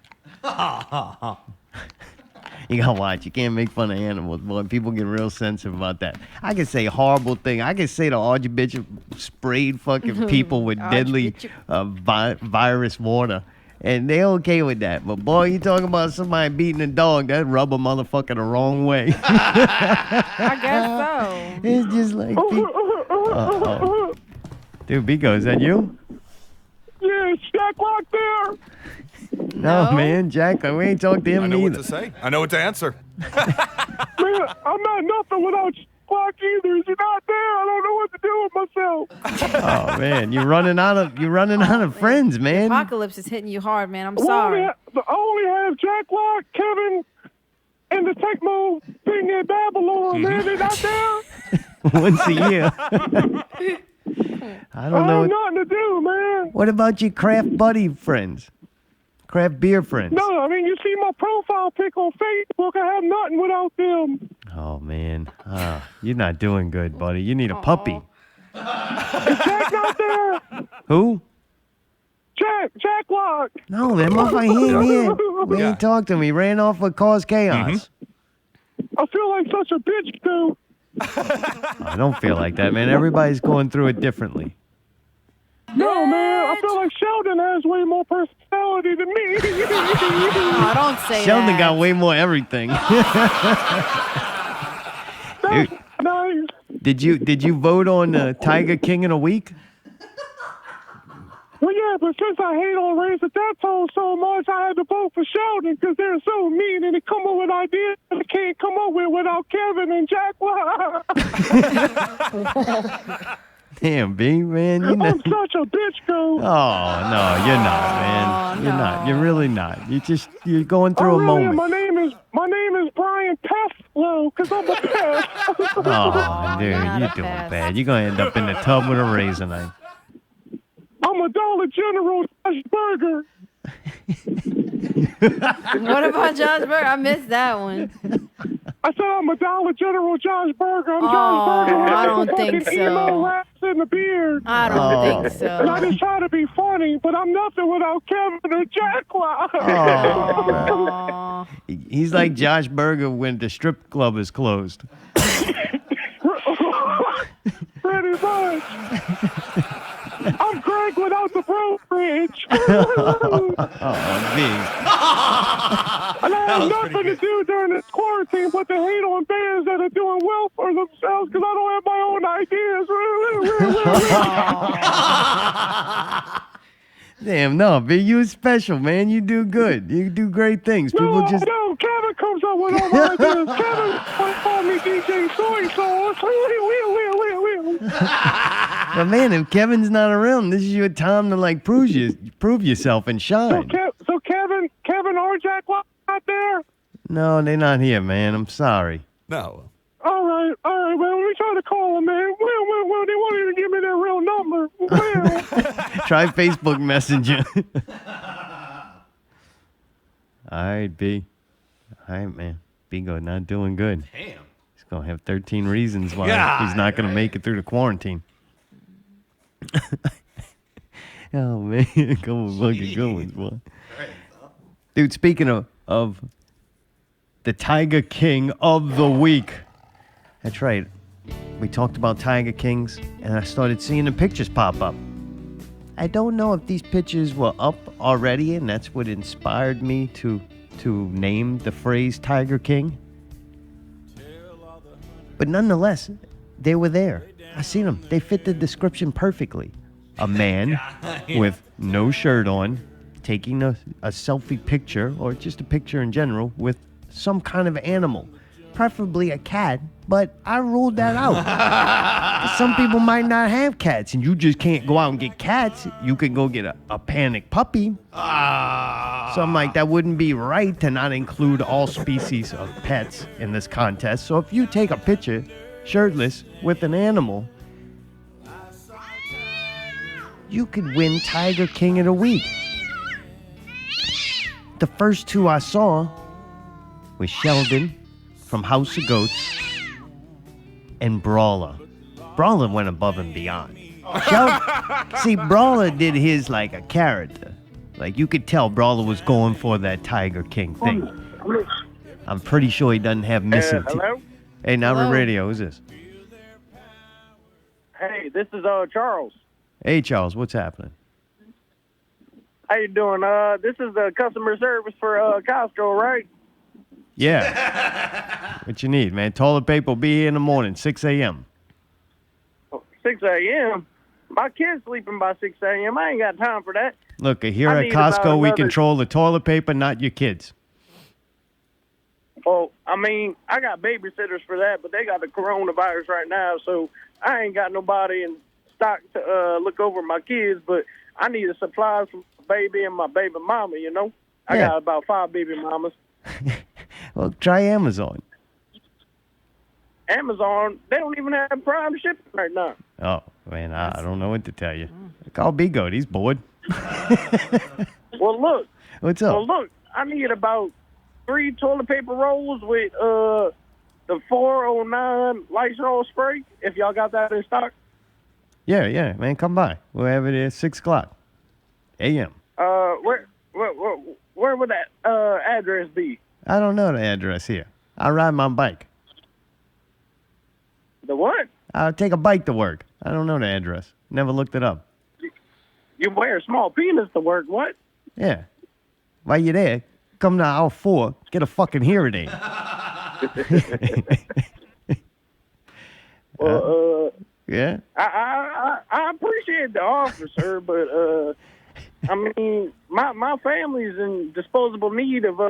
You gotta watch. You can't make fun of animals, boy. People get real sensitive about that. I can say horrible thing. I can say the Archbishop sprayed fucking people with deadly virus water. And they okay with that. But boy, you talking about somebody beating a dog, that rub a motherfucker the wrong way. I guess so. It's just like uh-oh. Dude, Bigo, is that you? Yeah, is Shaq locked there? No, man, Jack, we ain't talked to him I know what neither. to say. I know what to answer. Man, I'm not nothing without Shaq either. Is he not there? I don't know what to do with myself. Oh man, you're running out of friends, man. Apocalypse is hitting you hard, man. I'm I sorry. only have Jack Lock, Kevin, and the Tecmo thing in Babylon, man. They not there? Once a year. I don't know. have nothing to do, man. What about your craft buddy friends? Craft beer friends? No, I mean, you see my profile pic on Facebook. I have nothing without them. Oh man, you're not doing good, buddy. You need a puppy. Jack not there. Who? Jack Lock. No, that motherfucker he ain't here. We ain't talked to him. He ran off with cause chaos. I feel like such a bitch, too. I don't feel like that, man. Everybody's going through it differently. No, man, I feel like Sheldon has way more personality than me. Oh, don't say Sheldon that. got way more everything. Dude, Nice. did you vote on Tiger King in a week? Well, yeah, but since I hate on Raise the Death Toll so much, I had to vote for Sheldon because they're so mean and they come up with ideas I can't come up with without Kevin and Jack Lock. Damn, B, man, you know. I'm such a bitch, Oh though. no, you're not, man. You're not. You're really not. You're going through a Really, moment. my name is Brian Pestlow because I'm a pest. Oh, dude, not you're a doing pest. bad. You're gonna end up in the tub with a razor knife. I'm a Dollar General Burger. What about Josh Burger? I missed that one. I said I'm a Dollar General Josh Burger. I'm Oh, Josh Burger. I don't with the think fucking so. emo raps in the beard. I don't think And I so. just try to be funny, but I'm nothing without Kevin or Jack Lock. Aw. He's like Josh Berger when the strip club is closed. Pretty much. I'm Greg without the brokerage. Oh, big. And I have nothing to do during this quarantine but to hate on bands that are doing well for themselves because I don't have my own ideas. Damn, no, B, you special, man. You do good. You do great things. People just... No, Kevin comes up with all my ideas. Kevin called me DJ Soy Sauce. But man, if Kevin's not around, this is your time to like prove yourself and shine. So Kevin or Jack not there? No, they're not here, man. I'm sorry. No. All right. Well, we try to call them, man. Well, they won't even give me their real number. Well. Try Facebook Messenger. All right, B. All right, man. B-Go not doing good. Damn. He's going to have 13 reasons why he's not going to make it through the quarantine. Oh, man. Come on, fucking good ones, boy. Dude, speaking of the Tiger King of the Week. That's right. We talked about Tiger Kings, and I started seeing the pictures pop up. I don't know if these pictures were up already, and that's what inspired me to name the phrase Tiger King. But nonetheless, they were there. I seen them. They fit the description perfectly. A man with no shirt on, taking a selfie picture, or just a picture in general, with some kind of animal. Preferably a cat, but I ruled that out. Some people might not have cats, and you just can't go out and get cats. You can go get a panic puppy. So I'm like, that wouldn't be right to not include all species of pets in this contest. So if you take a picture, shirtless, with an animal, you could win Tiger King of the Week. The first two I saw was Sheldon from House of Goats and Brawler. Brawler went above and beyond. See, Brawler did his like a character. Like you could tell Brawler was going for that Tiger King thing. I'm pretty sure he doesn't have missing teeth. Hello? Hey, now Hello? we're radio. Who's this? Hey, this is Charles. Hey, Charles, what's happening? How you doing? This is the customer service for Costco, right? Yeah. What you need, man? Toilet paper will be here in the morning, 6 a.m. 6 a.m.? My kid's sleeping by 6 a.m. I ain't got time for that. Look, here I at need about Costco, we another- control the toilet paper, not your kids. Well, I mean, I got babysitters for that, but they got the coronavirus right now, so I ain't got nobody in stock to look over my kids, but I need the supplies for my baby and my baby mama, you know? I Yeah. got about 5 baby mamas. Well, try Amazon. Amazon, they don't even have Prime shipping right now. Oh, man, I don't know what to tell you. Call B-Goat. He's bored. Well, look. What's up? Well, look, I need about 3 toilet paper rolls with the 409 Lysol spray, if y'all got that in stock. Yeah, man, come by. We'll have it at 6 o'clock a.m. Where would that address be? I don't know the address here. I ride my bike. The what? I'll take a bike to work. I don't know the address. Never looked it up. You wear a small penis to work, what? Yeah. While you're there, come to aisle 4, get a fucking hearing aid. Well, Yeah? I appreciate the offer, sir, but I mean, my family's in disposable need of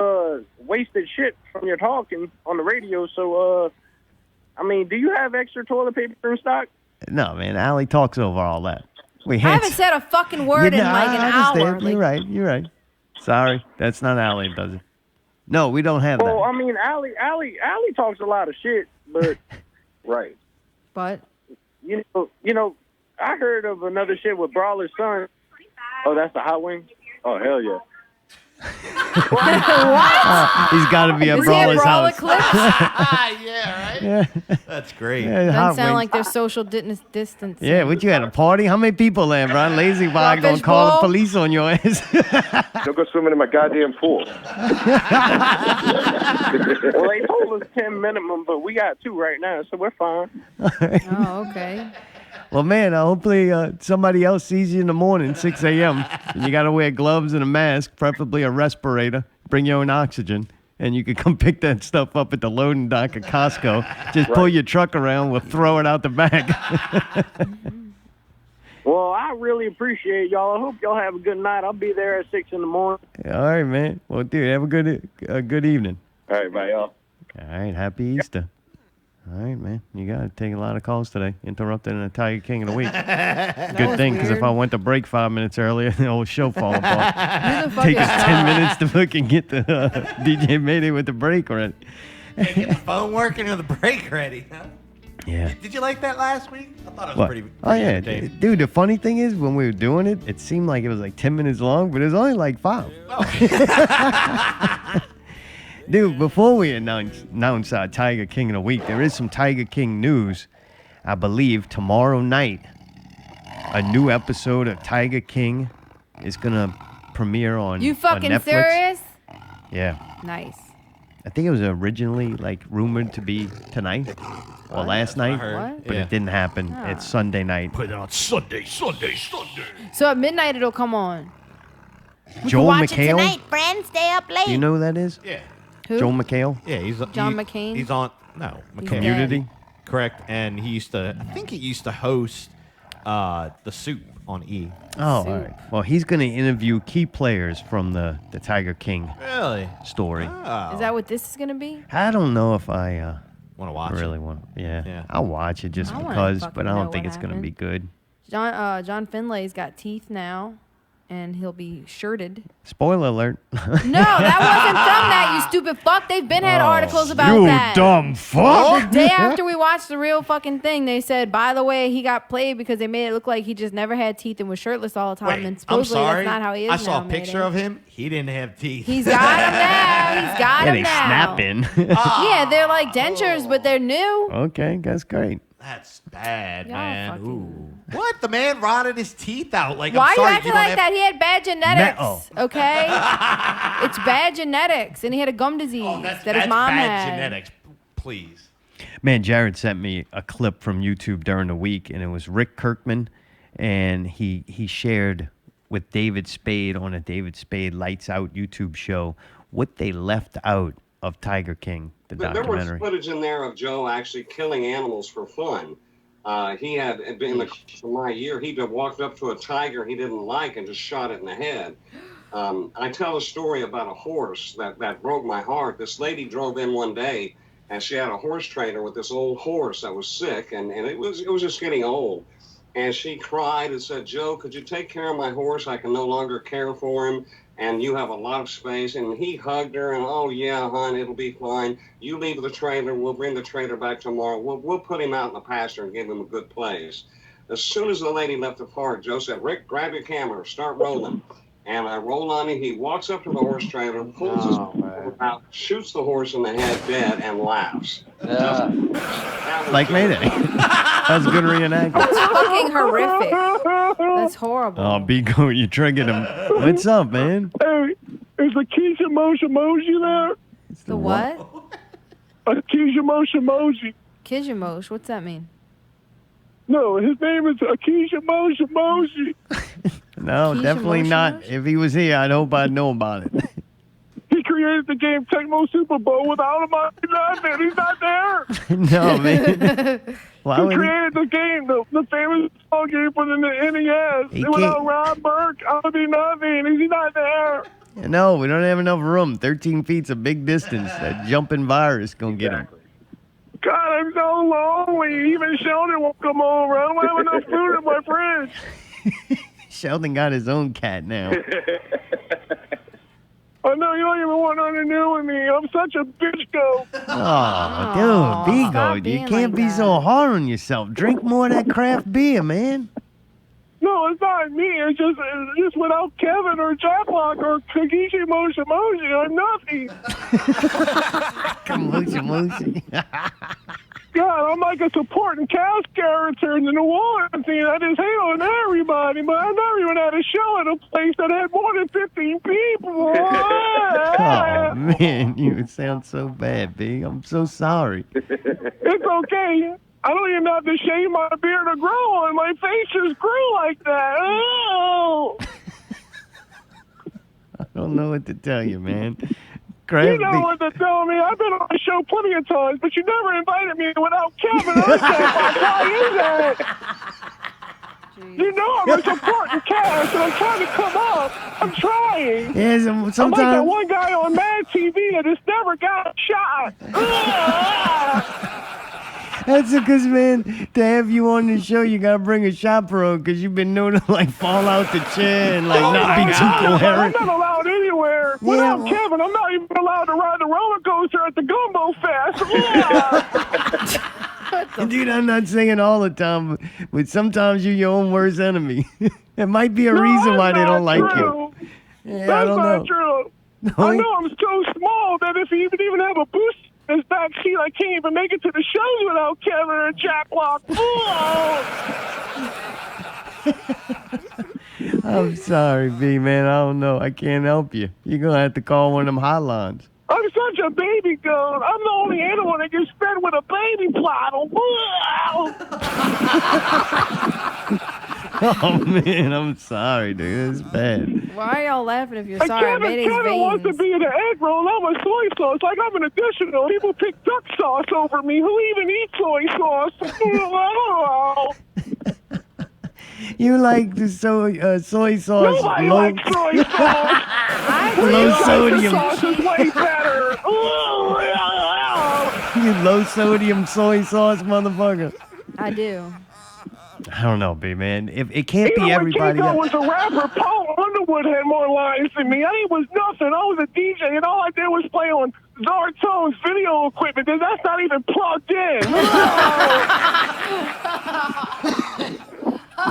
wasted shit from your talking on the radio. So, I mean, do you have extra toilet paper in stock? No, man, Allie talks over all that. We I haven't said a fucking word in like an I hour. understand. You're right. Sorry, that's not Allie, does it? No, we don't have Well, that. I mean, Allie talks a lot of shit, but right. But You know, I heard of another shit with Brawler's son. Oh, that's the hot wing? Oh, hell yeah. what? He's got to be at Is he at Brawler's Brawler house. Clips? Yeah, right? Yeah. That's great. Yeah, Doesn't hot sound wings. like they're social distance. Yeah, what you had, a party? How many people there, Brian? Lazy Bog gonna Crawfish call the bowl? police on your ass. Don't go swimming in my goddamn pool. Well, they told us 10 minimum, but we got 2 right now, so we're fine. Oh, okay. Well, man, hopefully somebody else sees you in the morning, 6 a.m. And you got to wear gloves and a mask, preferably a respirator. Bring your own oxygen. And you could come pick that stuff up at the loading dock at Costco. Just pull your truck around. We'll throw it out the back. Well, I really appreciate y'all. I hope y'all have a good night. I'll be there at 6 in the morning. All right, man. Well, dude, have a good evening. All right, bye, y'all. All right, happy Easter. All right, man. You got to take a lot of calls today. Interrupted in the Tiger King of the Week. Good thing, because if I went to break 5 minutes earlier, the whole show fall apart. Take us 10 minutes to fucking get the DJ Mayday with the break ready. Get the phone working and the break ready. Huh? Yeah. Did you like that last week? I thought it was pretty Oh, yeah. entertaining. Dude, the funny thing is, when we were doing it, it seemed like it was like 10 minutes long, but it was only like 5. Oh. Dude, before we announce our Tiger King of the Week, there is some Tiger King news. I believe tomorrow night, a new episode of Tiger King is going to premiere on You fucking on Netflix. serious? Yeah. Nice. I think it was originally like rumored to be tonight or last night, What? but it didn't happen. Ah. It's Sunday night. Put it on Sunday. So at midnight it'll come on. Joel Watch it McHale. tonight, friends. Stay up late. Do you know who that is? Yeah. Who? Joel McHale. Yeah, he's John McCain? He's on McCain. Community. Correct. And he used to host The Soup on E. Oh, all right. Well, he's going to interview key players from the Tiger King Really? story. Oh. Is that what this is gonna be? I don't know if I Want to watch really it? want. Yeah. Yeah. I'll watch it just I wanna because, fucking but I know don't think what it's going to be good. John Finlay's got teeth now, and he'll be shirted. Spoiler alert. No, that wasn't from that, you stupid fuck. They've been had articles about you that. dumb fuck. The day after we watched the real fucking thing, they said, by the way, he got played because they made it look like he just never had teeth and was shirtless all the time. Wait, and I'm supposedly sorry. that's not how he is I saw now, a picture Mayday. of him. He didn't have teeth. He's got them now. He's got Yeah, them they now. snap in. Yeah, they're like dentures, but they're new. Okay, that's great. That's bad, Y'all man. fucking- Ooh. What? The man rotted his teeth out. Like, Why I'm sorry, you acting don't like have- that? He had bad genetics, Oh. okay? It's bad genetics, and he had a gum disease Oh, that's that his mom bad had. genetics. Please. Man, Jared sent me a clip from YouTube during the week, and it was Rick Kirkman, and he shared with David Spade on a David Spade Lights Out YouTube show what they left out of Tiger King, the There documentary. was footage in there of Joe actually killing animals for fun. He had been in the course of my year. He'd have walked up to a tiger he didn't like and just shot it in the head. I tell a story about a horse that broke my heart. This lady drove in one day, and she had a horse trainer with this old horse that was sick, and it was just getting old. And she cried and said, "Joe, could you take care of my horse? I can no longer care for him, and you have a lot of space." And he hugged her, and, "Oh, yeah, hon, it'll be fine. You leave the trailer. We'll bring the trailer back tomorrow. We'll put him out in the pasture and give him a good place." As soon as the lady left the park, Joe said, "Rick, grab your camera, start rolling." And I roll on him. He walks up to the horse trailer, pulls his revolver out, shoots the horse in the head dead, and laughs. That was Like Mayday. That was a good reenactment. That's fucking horrific. That's horrible. Oh, Bigo, you triggered him. What's up, man? Hey, is Akeisha Moshi there? The what? Akeisha Moshi. Kijimosh. What's that mean? No, his name is Akeisha Moshi. No, Keisha definitely Moshi not. Mosh? If he was here, I'd hope I'd know about it. He created the game Tecmo Super Bowl without him on nothing. He's not there. No, man. Why He would he? created the game, the famous ball game for the NES. He Without can't- Rob Burke, I would be nothing. He's not there. No, we don't have enough room. 13 feet's a big distance. That jumping virus gonna get him. God, I'm so lonely. Even Sheldon won't come over. I don't have enough food in my fridge. Sheldon got his own cat now. I know you don't even want nothing to do with me. I'm such a bitch goat. Oh, dude, Bigo, stop you being can't like be that. so hard on yourself. Drink more of that craft beer, man. No, it's not me. It's just without Kevin or Jacklock or Kagishi Moshi, I'm nothing. Kamushi. God, I'm like a supporting cast character in the New Orleans scene. I just hate on everybody, but I never even had a show at a place that had more than 15 people. Oh, man, you sound so bad, B. I'm so sorry. It's okay. I don't even have to shave my beard to grow on. My face just grew like that. Oh. I don't know what to tell you, man. You know what to tell me. I've been on the show plenty of times, but you never invited me without Kevin. Why is that? You know I'm a supporting cast, and I'm trying to come up. I'm trying. Yeah, sometimes. I'm like that one guy on Mad TV that just never got shot. That's because, man, to have you on the show, you gotta bring a chaperone because you've been known to like fall out the chair and like not be too coherent. I'm not allowed anywhere. Without Kevin, I'm not even allowed to ride the roller coaster at the Gumbo Fest. Dude, I'm not saying all the time, but sometimes you're your own worst enemy. It might be a reason why they don't like you. Yeah, That's I don't know. not true. I know I'm so small that if you even have a boost in his back seat, I can't even make it to the shows without Kevin and Jack Block. I'm sorry, B, man. I don't know. I can't help you. You're going to have to call one of them hotlines. I'm such a baby goat. I'm the only animal that gets fed with a baby bottle. Oh, man, I'm sorry, dude. It's bad. Why are y'all laughing if you're sorry? I made his Kevin wants to veins. be in an egg roll. I'm a soy sauce. Like I'm an additional. People pick duck sauce over me. Who even eats soy sauce? You like the soy sauce. Nobody likes soy sauce. Low sodium. Sauce is way better. You low sodium soy sauce motherfucker. I do. I don't know, B, man. If it can't be everybody. When Kingo was a rapper, Paul Underwood had more lines than me. I was nothing. I was a DJ, and all I did was play on Zartone's video equipment. That's not even plugged in.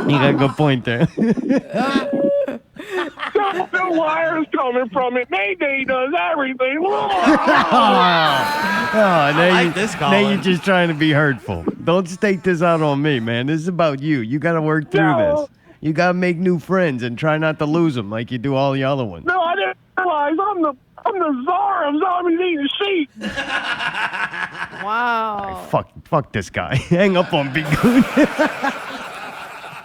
You got a good point there. No wires coming from it. Mayday does everything. Now you're just trying to be hurtful. Don't stake this out on me, man. This is about you. You got to work through this. You got to make new friends and try not to lose them like you do all the other ones. No, I didn't realize I'm the czar of zombies eating sheep. Wow. Fuck this guy. Hang up on Big Goon.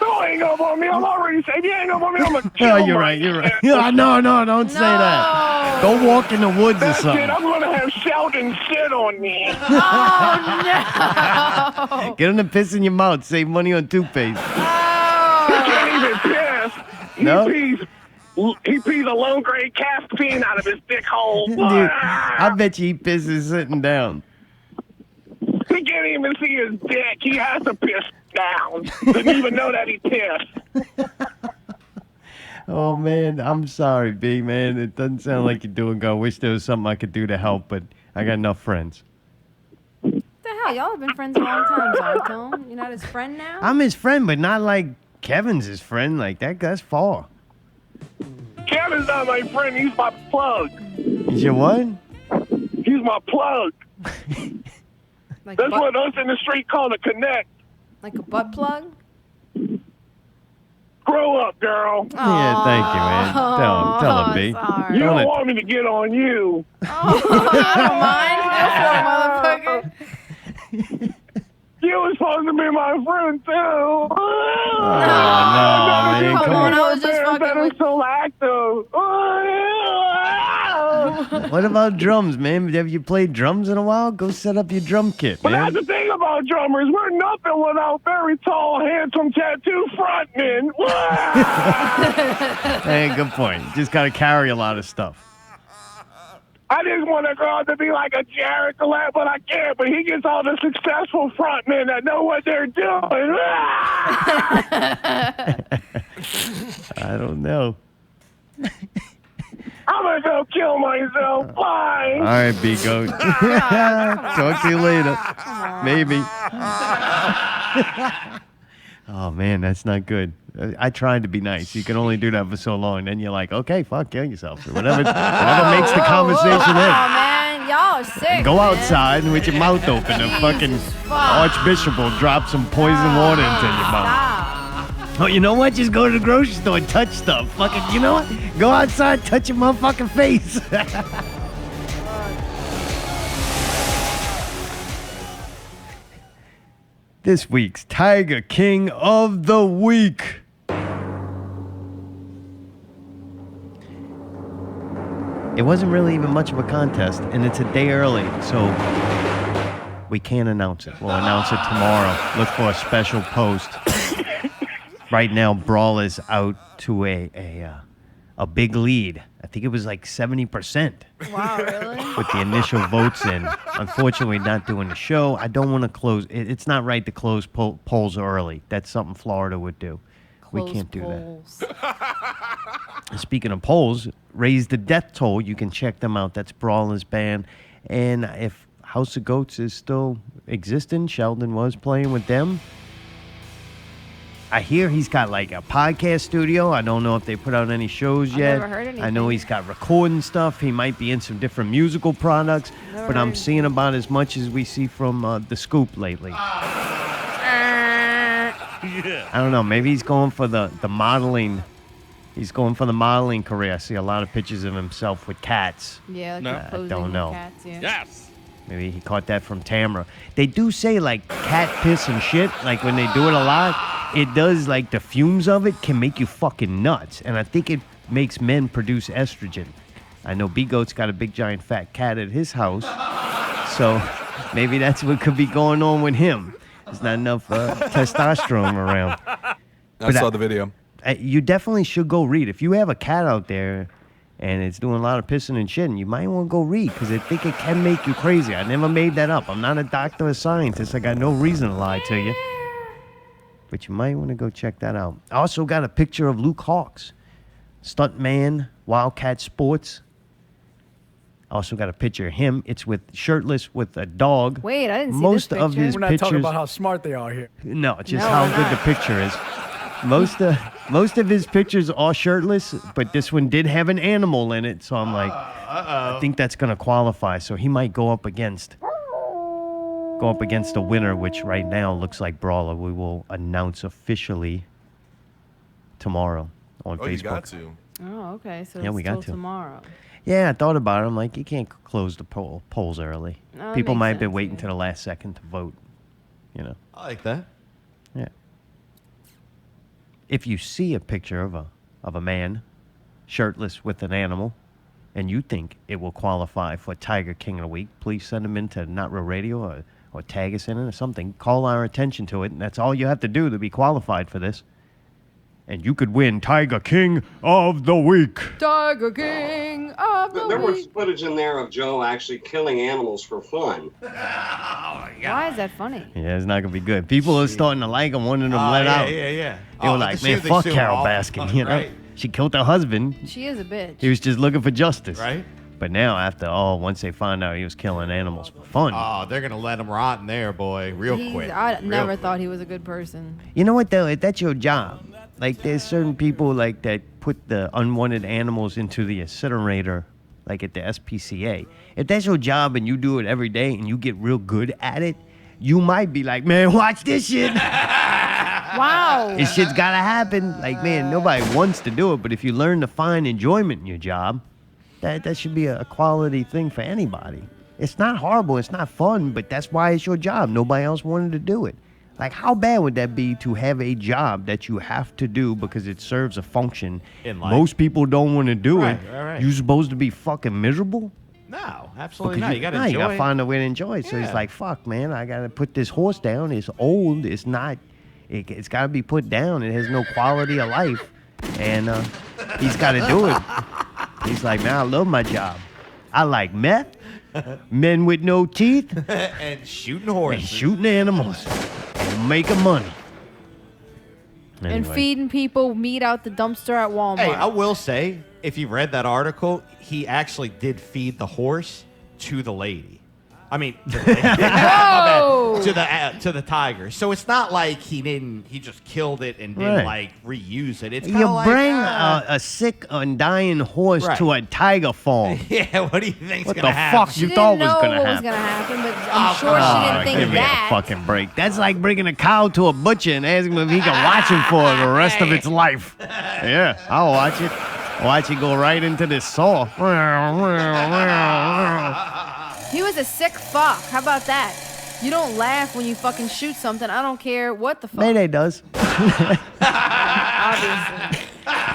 Don't hang up on me. I'm already saying, if you hang up on me, I'm going to kill Oh, you're right. Yeah, no, don't say that. Go walk in the woods or something. I'm going to have Sheldon sit on me. Oh, no. Get him to piss in your mouth. Save money on toothpaste. He can't even piss. No? He pees a low-grade caffeine out of his dick hole. Dude, I bet you he pisses sitting down. He can't even see his dick. He has to piss down. Didn't even know that he pissed. Oh, man, I'm sorry, B, man. It doesn't sound like you're doing good. I wish there was something I could do to help, but I got enough friends. What the hell? Y'all have been friends a long time, Zartone. You're not his friend now? I'm his friend, but not like Kevin's his friend. Like, that guy's far. Kevin's not my friend. He's my plug. Is your what? He's my plug. Like That's what us in the street call a connect. Like a butt plug? Grow up, girl. Yeah, thank you, man. Tell him, B. Sorry. You don't want me to get on you. I don't mind. Go for it, motherfucker. You were supposed to be my friend, too. Oh, no, man. Come on. I was just fucking with so active. What about drums, man? Have you played drums in a while? Go set up your drum kit, But man. that's the thing about drummers. We're nothing without very tall, handsome, tattoo frontmen. Hey, good point. Just got to carry a lot of stuff. I just want to grow up to be like a Jared Collette, but I can't. But he gets all the successful frontmen that know what they're doing. I don't know. I'm going to go kill myself. Bye. All right, B-Goat. Talk to you later. Maybe. Oh, man, that's not good. I tried to be nice. You can only do that for so long. Then you're like, okay, fuck, kill yourself. Whatever makes the conversation Oh, end. man. Y'all are sick. Go man. outside and with your mouth open, the fucking Archbishop will drop some poison water into your mouth. Stop. Oh, you know what? Just go to the grocery store and touch stuff. Fucking, you know what? Go outside, touch your motherfucking face. This week's Tiger King of the Week. It wasn't really even much of a contest, and it's a day early, so we can't announce it. We'll announce it tomorrow. Look for a special post. Right now, Brawl is out to a big lead. I think it was like 70%. Wow, really? With the initial votes in. Unfortunately, not doing the show. I don't want to close. It's not right to close polls early. That's something Florida would do. We can't do that. Speaking of polls, Raise the Death Toll. You can check them out. That's Brawler's band. And if House of Goats is still existing, Sheldon was playing with them. I hear he's got like a podcast studio. I don't know if they put out any shows yet. never heard anything. I know he's got recording stuff. He might be in some different musical products. But I'm seeing about as much as we see from The Scoop lately. I don't know. Maybe he's going for the modeling. He's going for the modeling career. I see a lot of pictures of himself with cats. Yeah, like No. posing I don't with know. Cats, yeah. Yes. Maybe he caught that from Tamra. They do say like cat piss and shit, like when they do it a lot, it does like the fumes of it can make you fucking nuts. And I think it makes men produce estrogen. I know B-Goat's got a big giant fat cat at his house. So maybe that's what could be going on with him. There's not enough testosterone around. I saw the video. You definitely should go read. If you have a cat out there and it's doing a lot of pissing and shitting, you might want to go read because I think it can make you crazy. I never made that up. I'm not a doctor or scientist. I got no reason to lie to you. But you might want to go check that out. I also got a picture of Luke Hawks, stuntman, Wildcat Sports. I also got a picture of him. It's with shirtless with a dog. Wait, I didn't see Most this of picture. his We're not pictures. talking about how smart they are here. No, just No, how we're good not. the picture is. Most of his pictures are shirtless, but this one did have an animal in it, so I'm like, I think that's gonna qualify. So he might go up against the winner, which right now looks like Brawler. We will announce officially tomorrow on Oh, Facebook. you got to. Oh, okay. So Yeah, it's we got till to. tomorrow. Yeah, I thought about it. I'm like, you can't close the polls early. No, that People makes might have been sense, waiting yeah. to the last second to vote. You know. I like that. Yeah. If you see a picture of a man shirtless with an animal and you think it will qualify for Tiger King of the Week, please send them into Not Real Radio or tag us in it or something. Call our attention to it, and that's all you have to do to be qualified for this. And you could win Tiger King of the Week. Tiger King of the There was Week. footage in there of Joe actually killing animals for fun. Why is that funny? Yeah, it's not going to be good. People are starting to like him, wanting them let out. Yeah. They were like, man, fuck Carol Baskin. You know? Right. She killed her husband. She is a bitch. He was just looking for justice. Right. But now, once they find out he was killing animals for fun. Oh, they're gonna let him rot in there, boy, real quick. I Real never quick. thought he was a good person. You know what, though? If that's your job. Like, there's certain people, like, that put the unwanted animals into the incinerator, like at the SPCA. If that's your job and you do it every day and you get real good at it, you might be like, man, watch this shit. Wow. This shit's gotta happen. Like, man, nobody wants to do it, but if you learn to find enjoyment in your job, that should be a quality thing for anybody. It's not horrible, it's not fun, but that's why it's your job. Nobody else wanted to do it. Like, how bad would that be to have a job that you have to do because it serves a function? In life. Most people don't want to do Right, it. right. You supposed to be fucking miserable? No, absolutely Because not. You gotta you enjoy. gotta find a way to enjoy it. So he's Yeah. like, fuck, man, I gotta put this horse down. It's old. It's not. It's gotta be put down. It has no quality of life, and he's got to do it. He's like, man, I love my job. I like meth, men with no teeth, and shooting and horses. shooting animals, and making money. And Anyway. feeding people meat out the dumpster at Walmart. Hey, I will say, if you read that article, he actually did feed the horse to the lady. I mean, to the, lady. My bad. To the tiger. So it's not like he just killed it and didn't Right. like reuse it. It's You kind of like bring a sick and dying horse Right. to a tiger farm. yeah. What do you think's What gonna the happen? fuck she you didn't thought know was gonna what happen? was gonna happen, but I'm sure she Oh, didn't think give me that. a fucking break. That's like bringing a cow to a butcher and asking him if he can watch him for the rest of its life. Yeah, I'll watch it. Watch it go right into this saw. He was a sick fuck. How about that? You don't laugh when you fucking shoot something. I don't care what the fuck. Mayday does. Obviously.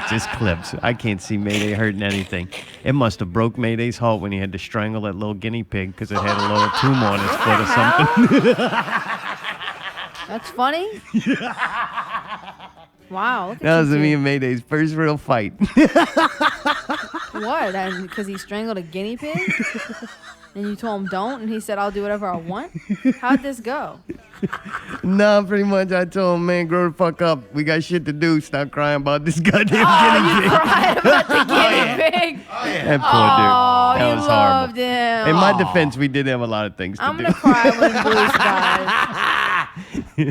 Just clips. I can't see Mayday hurting anything. It must have broke Mayday's heart when he had to strangle that little guinea pig because it had a little tumor on its foot or something. That's funny. Wow. Look at That was you me two. and Mayday's first real fight. What? Because he strangled a guinea pig? And you told him don't, and he said, I'll do whatever I want? How'd this go? Nah, pretty much I told him, man, grow the fuck up. We got shit to do. Stop crying about this goddamn guinea pig. Cried about the guinea pig? That poor Oh, dude. That you was loved horrible. him. In my defense, we did have a lot of things to I'm do. going to cry when Blue skies.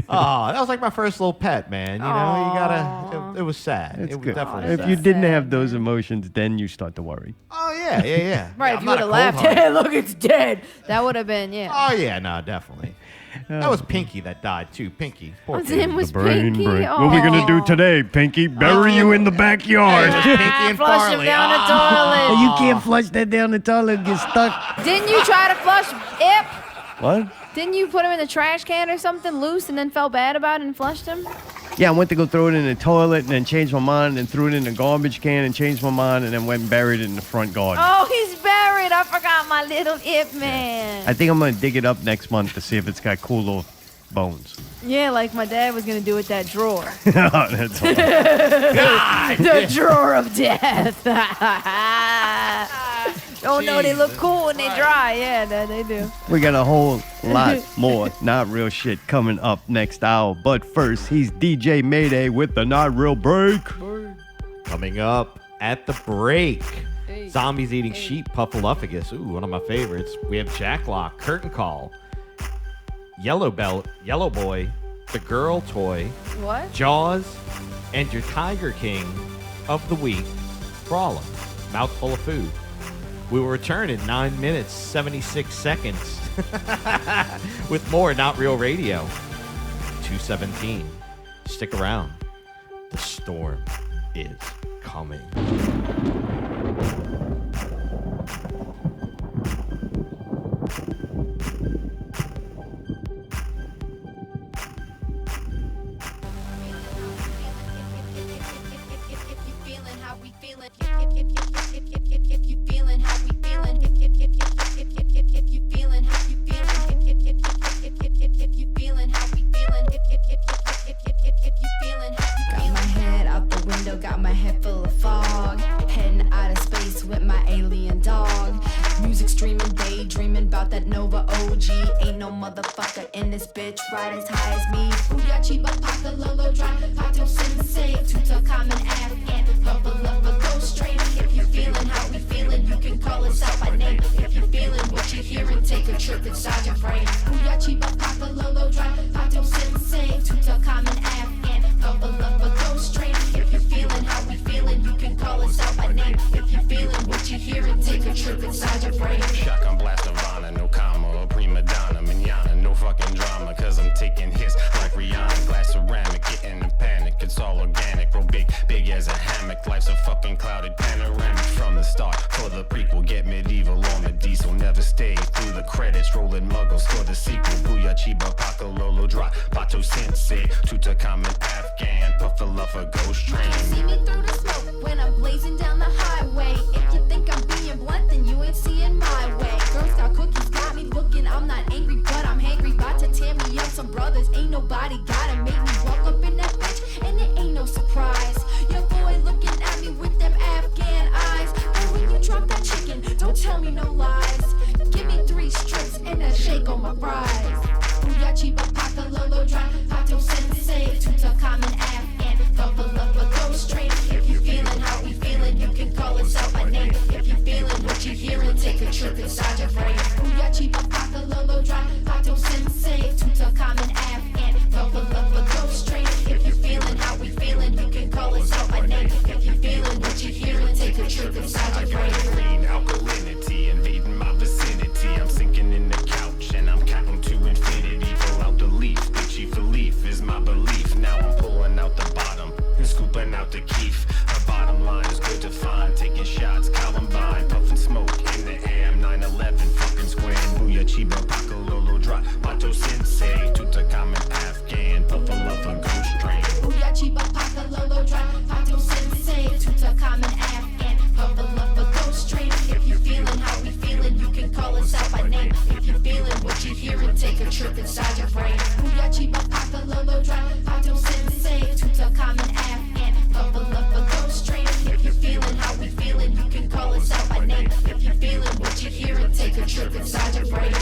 Oh, that was like my first little pet, man. You know, you gotta. It was sad. It's It was good. definitely If sad. you didn't have those emotions, then you start to worry. Oh yeah. Right, Yeah, if I'm you not would a have laughed, cold-hearted- hey, look, it's dead. That would have been, yeah. Oh yeah, no, definitely. That was Pinky that died too. Pinky. Poor What's thing. him was Brain Pinky? break. What are we gonna do today, Pinky? Bury you in the backyard. Pinky and Flush him Farley. down the Oh, toilet. you can't flush that down the toilet and get stuck. Didn't you try to flush Ip? What? Didn't you put him in the trash can or something loose and then felt bad about it and flushed him? Yeah, I went to go throw it in the toilet and then changed my mind and threw it in the garbage can and changed my mind and then went and buried it in the front garden. Oh, he's buried. I forgot my little Ip man. I think I'm gonna dig it up next month to see if it's got cool little bones. Yeah, like my dad was going to do with that drawer. That's all. The drawer of death. Oh, no, they look cool when they dry. Yeah, they do. We got a whole lot more not real shit coming up next hour. But first, he's DJ Mayday with the Not Real Break. Coming up at the break. Zombies eating sheep, Puffaluffagus. Ooh, one of my favorites. We have Jacklock, Curtain Call, Yellow Belt, Yellow Boy, The Girl Toy, What? Jaws, and your Tiger King of the Week, Brawler, Mouthful of Food. We will return in 9 minutes, 76 seconds with more Not Real Radio. 217. Stick around. The storm is coming. Got my head out the window, got my head full of fog. Heading out of space with my alien dog. Music streaming, daydreaming about that Nova OG. Ain't no motherfucker in this bitch right as high as me. Booyah, Chiba, Paka, Lolo, Dry, Pato, Sensei, Tutankhamun, Afghan, Bubba, Lover, go straight. If you feeling how we feeling, you can call us out by name. If you feeling what you're hearing, take a trip inside your brain. Booyah, Chiba, Paka, Lolo, Dry, Pato, Sensei, Tutankhamun, Afghan, Bubba, Lover, go straight. If you feeling how we feeling, you can call us out by name. If you feeling what you're hearing, take a trip inside your brain. Shotgun blast Nirvana, no comma, or prima donna, manana, no fucking drama, cause I'm taking hits like Rihanna, glass ceramic, getting in panic, it's all organic, bro, big as a hammock, life's a fucking clouded panoramic from the start, for the prequel, get medieval on the diesel, never stay through the credits, rolling muggles for the sequel, Booyah, Chiba, Paka, Lolo, Drop, Pato, Sensei, Tutankhamun, Afghan, Puffaluffa, Ghost Train. See me through the smoke when I'm blazing down the highway. If you think I'm being blunt, then you ain't seeing my way. Girl Scout cookies got me looking. I'm not angry, but I'm hangry. About to tear me up. Some brothers ain't nobody gotta make me walk up in that bitch, and it ain't no surprise. Your boy looking at me with them Afghan eyes. And when you drop that chicken, don't tell me no lies. Give me 3 strips and a shake on my fries. Booyah, Chiba, Paka, Lolo, Dry, Pato, Sensei, Tutankhamun, Afghan, Bubba, Lover, go straight. If you feeling how we feeling, you can call us out by name. If you feeling what you're hearing, take a trip inside your brain. Booyah, Chiba, Paka, Lolo, Dry, Pato, Sensei, Tutankhamun, Afghan, Bubba, Lover, go straight. If you feeling how we feeling, you can call us out by name. If you feeling what you're hearing, take a trip inside your brain. Green alkalinity invading my vicinity. I'm sinking in the couch and I'm counting to infinity. Pull out the leaf, the chief of leaf is my belief. Now I'm pulling out the bottom and scooping out the keef. Her bottom line is good to find. Taking shots, Columbine, puffing smoke in the air. I'm 9/11, fucking square. Booyah, Chiba, Paka, Lolo, Drop, Pato, Sin. trip inside your brain. Booyah, chiba, paka, lolo, dry, pato, sensei, tuta, common, af, and bubble up a ghost train. If you're feeling how we feeling, you can call us out by name. If you're feeling what you're hearing, take a trip inside your brain.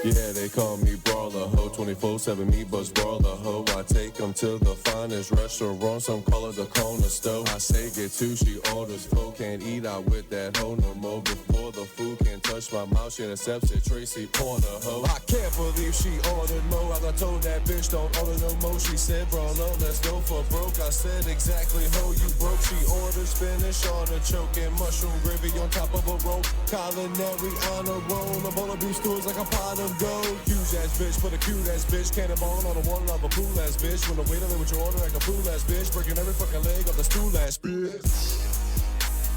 Yeah, they call me Brawler, ho, 24/7 me buzz Brawler, ho. I take them to the finest restaurant, some call it the corner store. I say get two, she orders four, can't eat out with that hoe no more. Before the food can touch my mouth, she accepts it, Tracy Porter, ho. I can't believe she ordered more, I told that bitch don't order no more. She said, Brawler, let's go for broke. I said, exactly, ho, you broke. She ordered spinach, artichoke, and mushroom gravy on top of a roll. Culinary honor roll, a bowl of beef stews like a pot of gold. Huge ass bitch, put a cute ass bitch, cannonball on the wall of a cool ass bitch. When the waiter there with your order like a fool ass bitch, breaking every fucking leg of the stool ass bitch.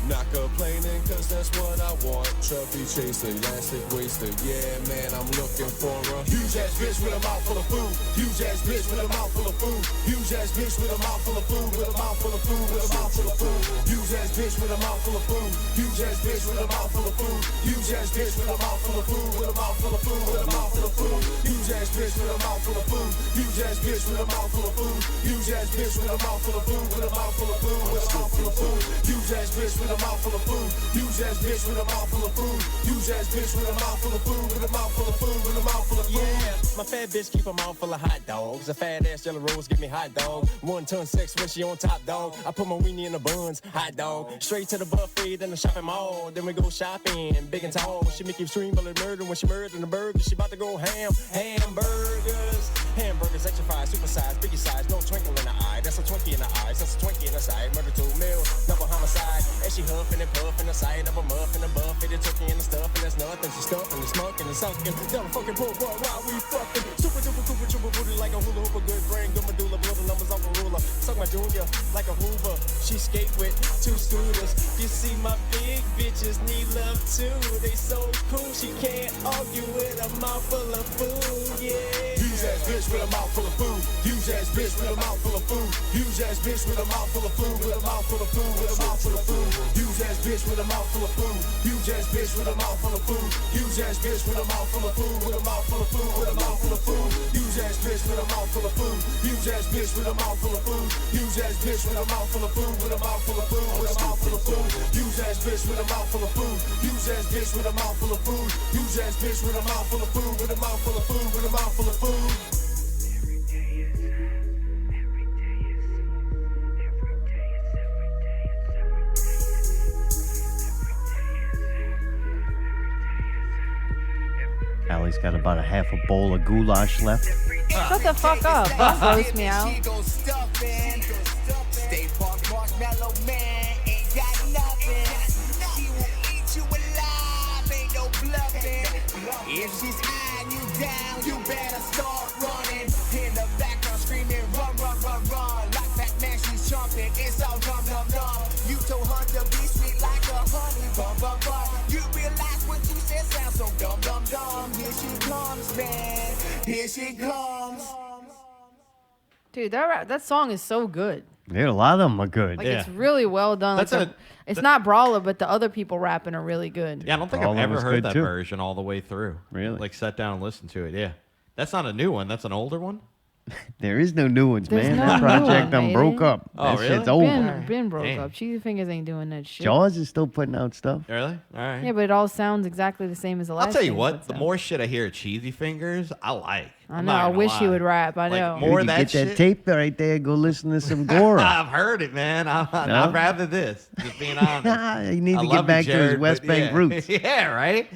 Not complaining, cause that's what I want. Trophy chaser, elastic waster. Yeah, man, I'm looking for a huge ass bitch with a mouth full of food. Huge ass bitch with a mouth full of food. Huge ass bitch with a mouth full of food. With a mouth full of food. With a mouth full of food. Huge ass bitch with a mouth full of food. Huge ass bitch with a mouth full of food. Huge ass bitch with a mouth full of food. With a mouth full of food. With a mouth full of food. Huge ass bitch with a mouth full of food. Huge ass bitch with a mouth full of food. Huge ass bitch with a mouth full of food. With a mouth full of food. With a mouth full of food. Huge ass bitch with a mouth full of food. Huge ass bitch with a mouth full of food. Huge ass bitch with a mouth full of food. With a mouth full of food. With a mouth full of food. Yeah, my fat bitch keep a mouth full of hot dogs. A fat ass yellow rose give me hot dog. 1 ton sex when she on top, dog. I put my weenie in the buns, hot dog. Straight to the buffet, then the shopping mall. Then we go shopping, big and tall. She make you scream bullet murder when she murdering the burger. She about to go ham, hamburgers. Hamburgers, extra fries, super size, biggie size, no twinkle in the eye. That's a Twinkie in the eyes, that's a Twinkie in the side. Murder 2 mil, double homicide. And she huffing and puffing the side of a muffin, a buffet, the turkey and the stuff, and that's nothing. She stuffing and smoking and sucking. Down the fucking pool, boy, while we fucking. Super duper cooper, triple booty like a hula hoop, a good brain, good medulla, blow the numbers off a ruler. Suck my junior like a Hoover. She skate with 2 scooters. You see my big bitches need love too. They so cool, she can't argue with a mouth full of food, yeah. Huge ass bitch with a mouth full of food. Huge ass bitch with a mouth full of food. Huge ass bitch with a mouth full of food. With a mouth full of food. With a mouth full of food. Huge ass bitch with a mouth full of food. Huge ass bitch with a mouth full of food. Huge ass bitch with a mouth full of food. With a mouth full of food. With a mouth full of food. Huge ass bitch with a mouth full of food. Huge ass bitch with a mouth full of food. Huge ass bitch with a mouth full of food. With a mouth full of food. With a mouth full of food. Huge ass bitch with a mouth full of food. Huge ass bitch with a mouth full of food. Huge ass bitch with a mouth full of food. With a mouth full of food. With a mouth full of food. Allie's got about a half a bowl of goulash left. Shut the fuck up. Don't gross me out. Stay Park Marshmallow Man ain't got nothing. She will eat you alive, ain't no bluffing. If she's eyeing you down, you better start running. In the background screaming, run, run, run, run. Like Batman, she's chomping, it's all dum, dum, dum. You told her to be sweet like a honey bun, bun, bun. You realize what you said sounds so dumb, dumb, dumb. Here she comes, man. Here she comes. Dude, that song is so good. Yeah, a lot of them are good. Like, it's really well done. Like it's not Brawler, but the other people rapping are really good. Yeah, I don't think I've ever heard that version all the way through. Really? Like, sat down and listened to it, yeah. That's not a new one. That's an older one? There is no new ones, There's man. no That new project one, done broke baby. up. Oh, That really? shit's over. Been broke Damn. up. Cheesy Fingers ain't doing that shit. Jaws is still putting out stuff. Really? All right. Yeah, but it all sounds exactly the same as the last I'll tell you thing what, puts the out. more shit I hear of Cheesy Fingers, I like. I I'm know. not I gonna wish lie. you would rap. I know. Like, more of Dude, you that get that shit. tape right there. Go listen to some Gora. I've heard it, man. I'd rather this, just being honest. He needs I to love get you, back to his Jared, West but Bank yeah. roots. Yeah, right?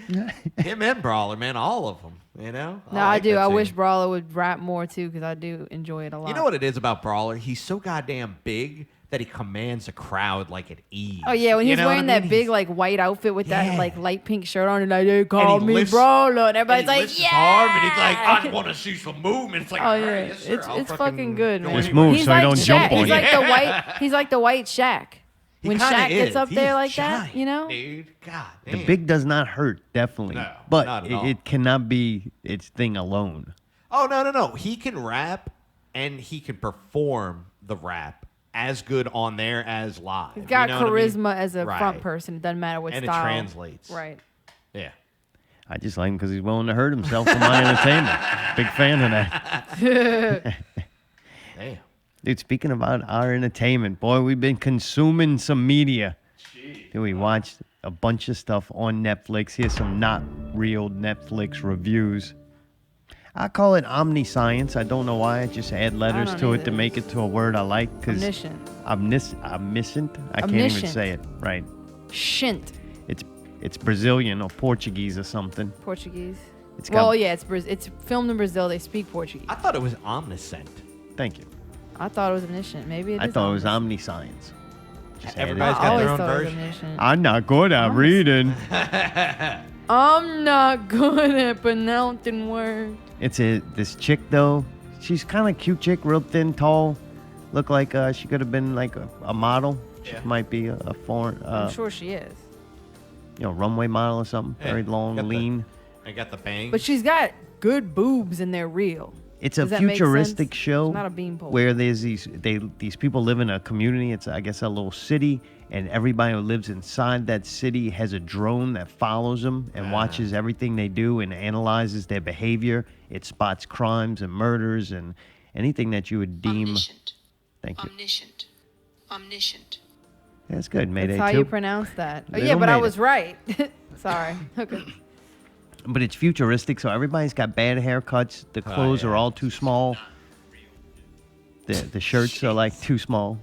Him and Brawler, man, all of them, you know? No, I like do. that I tune. wish Brawler would rap more too, because I do enjoy it a lot. You know what it is about Brawler? He's so goddamn big that he commands a crowd like at ease. Oh yeah, when You he's know what wearing I that mean? big like white outfit with that like light pink shirt on, and like they call he me lifts- Brawler, and everybody's and he like, lifts his yeah. arm and he's like, I want to see some movement. It's like, Oh all yeah, right, yes, sir, I'll it's fucking good, man. Just move He's so he like don't jump Shaq. on He's you. like the white. He's like the white Shaq. He When kinda Shaq gets is. up there He's like that, giant, you know. Dude, God The damn. big does not hurt, definitely. No, but not at all. it cannot be its thing alone. Oh, no. He can rap and he can perform the rap as good on there as live. He's got You know what I mean? charisma as a front Right. person. It doesn't matter what And it style. translates. Right. Yeah. I just like him because he's willing to hurt himself for my entertainment. Big fan of that. Damn. Dude, speaking about our entertainment, boy, we've been consuming some media. Dude, we watched a bunch of stuff on Netflix. Here's some not real Netflix reviews. I call it omniscience. I don't know why. I just add letters don't to it either. to make it to a word I like. Omniscient. Omniscient? I can't even Omniscient. say it right. Shint. It's Brazilian or Portuguese or something. Portuguese. It's Well, got- yeah, it's filmed in Brazil. They speak Portuguese. I thought it was omniscient. Thank you. I thought it was omniscient. Maybe it I is thought it was omniscient. omniscience. Just Everybody's add it. got I their always own thought it was version. omniscient. I'm not good at reading. I'm not good at pronouncing words. It's this chick though. She's kind of cute chick, real thin, tall. Look like she could have been like a model. She might be a foreign, I'm sure she is. runway model or something. Yeah, Very long, got the- lean. I got the bangs. But she's got good boobs and they're real. It's a Does that make futuristic sense? show It's not a beanpole. where there's these people live in a community. It's, I guess, a little city, and everybody who lives inside that city has a drone that follows them and watches everything they do and analyzes their behavior. It spots crimes and murders and anything that you would deem. Thank you. Omniscient. That's good. Mayday That's how 2. you pronounce that. Oh, yeah, Little but I Mayday. was right. Sorry. Okay. But it's futuristic, so everybody's got bad haircuts. The clothes are all too small. The shirts are like too small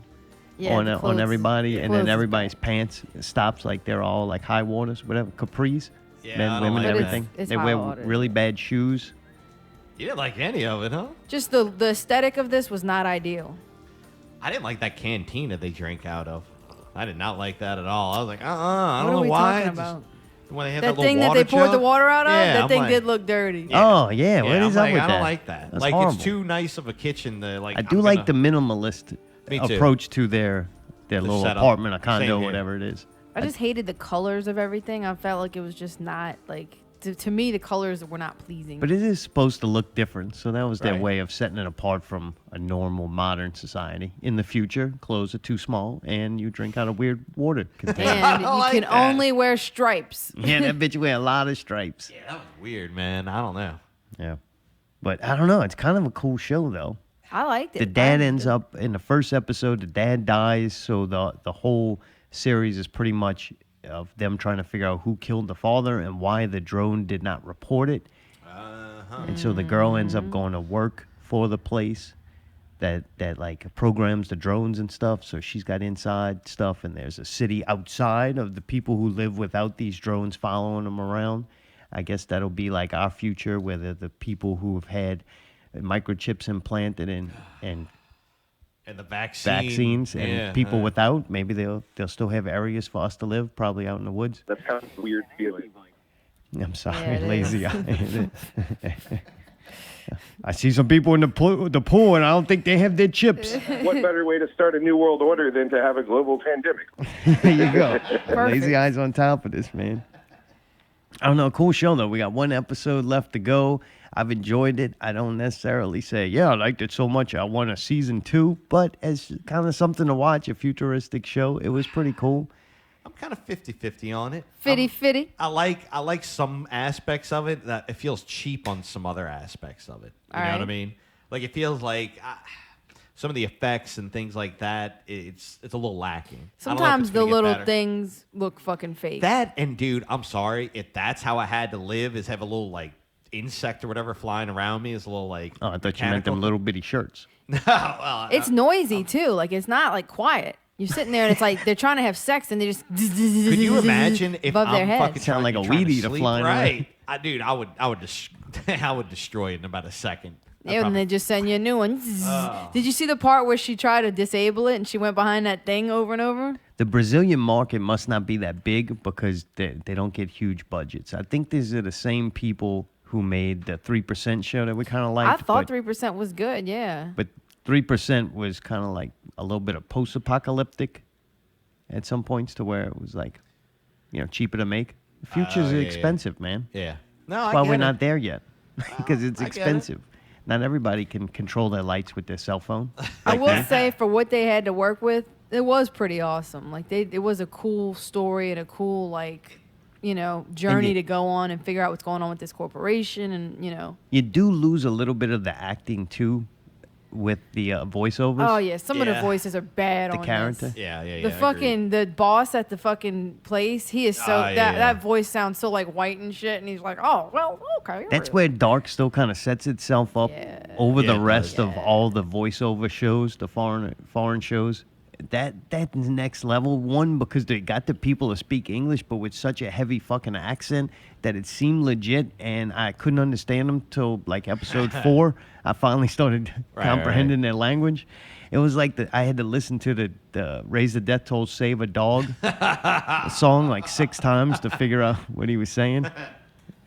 Yeah, the on clothes- everybody, the and clothes then is everybody's pants stops like they're all like high waters, whatever, capris, Yeah, I men, don't women, like that. everything. It's They high wear waters. really bad shoes. You didn't like any of it, huh? Just the aesthetic of this was not ideal. I didn't like that cantina they drank out of. I did not like that at all. I was like, I What don't are know we why. talking Just- about? when they had That little thing that water they poured the jug. water out of, Yeah, that I'm thing like- did look dirty. Oh yeah, what I'm is up like, with I that? don't like that. That's Like horrible. it's too nice of a kitchen to like. I do like the minimalist Me too. approach to their little setup. apartment or Same condo, here. whatever it is. I just hated the colors of everything. I felt like it was just not like to me the colors were not pleasing. But it is supposed to look different, so that was their Right. way of setting it apart from a normal modern society. In the future, clothes are too small, and you drink out of weird water containers. And you can only wear stripes. Yeah, that bitch wear a lot of stripes. Yeah, that was weird, man. I don't know. Yeah, but I don't know. It's kind of a cool show, though. I liked it. The dad ends up in the first episode. The dad dies, so the whole series is pretty much of them trying to figure out who killed the father and why the drone did not report it. And so the girl ends up going to work for the place that like programs the drones and stuff. So she's got inside stuff, and there's a city outside of the people who live without these drones following them around. I guess that'll be like our future, where the people who have had microchips implanted and And the vaccine. vaccines and Yeah, people without, maybe they'll still have areas for us to live, probably out in the woods. That's kind of a weird feeling. I'm sorry, Yeah, it lazy is. eye. I see some people in the pool, and I don't think they have their chips. What better way to start a new world order than to have a global pandemic? There you go. Perfect. Lazy eyes on top of this, man. I don't know. Cool show, though. We got one episode left to go. I've enjoyed it. I don't necessarily say, yeah, I liked it so much I want a season 2, but as kind of something to watch, a futuristic show, it was pretty cool. I'm kind of 50-50 on it. Fitty. I like some aspects of it that it feels cheap on some other aspects of it. You know what I Alright. mean? Like it feels like some of the effects and things like that. It's a little lacking. I don't know if Sometimes it's the gonna get little better. things look fucking fake. That and dude, I'm sorry if that's how I had to live is have a little like insect or whatever flying around me is a little like. Oh, I thought you meant them little bitty shirts. well, It's noisy too. Like it's not like quiet. You're sitting there and it's like they're trying to have sex and they just. Could you imagine if above their I'm head? fucking Sound like a trying weed to eater sleep? flying right? away. Dude, I would I would destroy it in about a second. Yeah, and they just send you a new one. Oh. Did you see the part where she tried to disable it and she went behind that thing over and over? The Brazilian market must not be that big because they don't get huge budgets. I think these are the same people who made the 3% show that we kind of liked. I thought but, 3% was good. Yeah. But 3% was kind of like a little bit of post-apocalyptic at some points to where it was like, cheaper to make. The future's yeah, expensive, man. Yeah. No, That's I why get we're it. not there yet because it's I get it. expensive. Not everybody can control their lights with their cell phone. I will say for what they had to work with, it was pretty awesome. Like it was a cool story and a cool journey to go on and figure out what's going on with this corporation and. You do lose a little bit of the acting too with the voiceovers. Oh yeah, some of the voices are bad The on character? this. Yeah. The fucking the boss at the fucking place, he is so that voice sounds so like white and shit, and he's like, oh well, okay. That's where Dark still kind of sets itself up over Yeah, the it rest of all the voiceover shows, the foreign shows. That's next level. One, because they got the people to speak English, but with such a heavy fucking accent that it seemed legit, and I couldn't understand them till like episode 4. I finally started comprehending their language. It was like I had to listen to the Raise the Death Toll, Save a Dog song like 6 times to figure out what he was saying.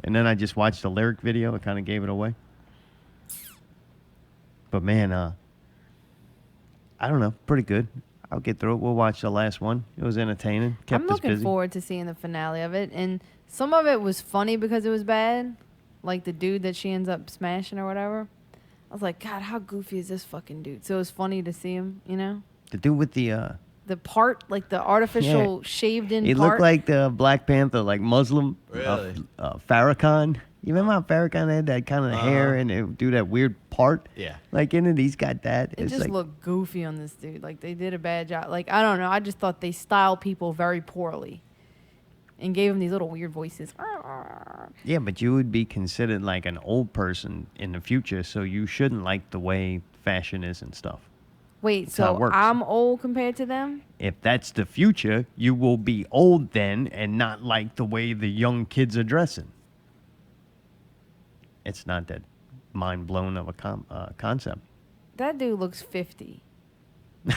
And then I just watched the lyric video. It kind of gave it away. But man, I don't know. Pretty good. I'll get through it. We'll watch the last one. It was entertaining. Kept I'm us looking busy. forward to seeing the finale of it, and some of it was funny because it was bad, like the dude that she ends up smashing or whatever. I was like, God, how goofy is this fucking dude? So it was funny to see him, you know? The dude with the part, like the artificial shaved-in he part. looked like the Black Panther, like Muslim. Really? Farrakhan. You remember how Farrakhan had that kind of hair and it would do that weird part? Yeah. Like in it, he's got that. It It's just like, looked goofy on this dude. Like they did a bad job. Like I don't know. I just thought they styled people very poorly, and gave them these little weird voices. yeah, but you would be considered like an old person in the future, so you shouldn't like the way fashion is and stuff. Wait, That's how it so works. I'm old compared to them? If that's the future, you will be old then and not like the way the young kids are dressing. It's not that mind blown of a concept. That dude looks 50.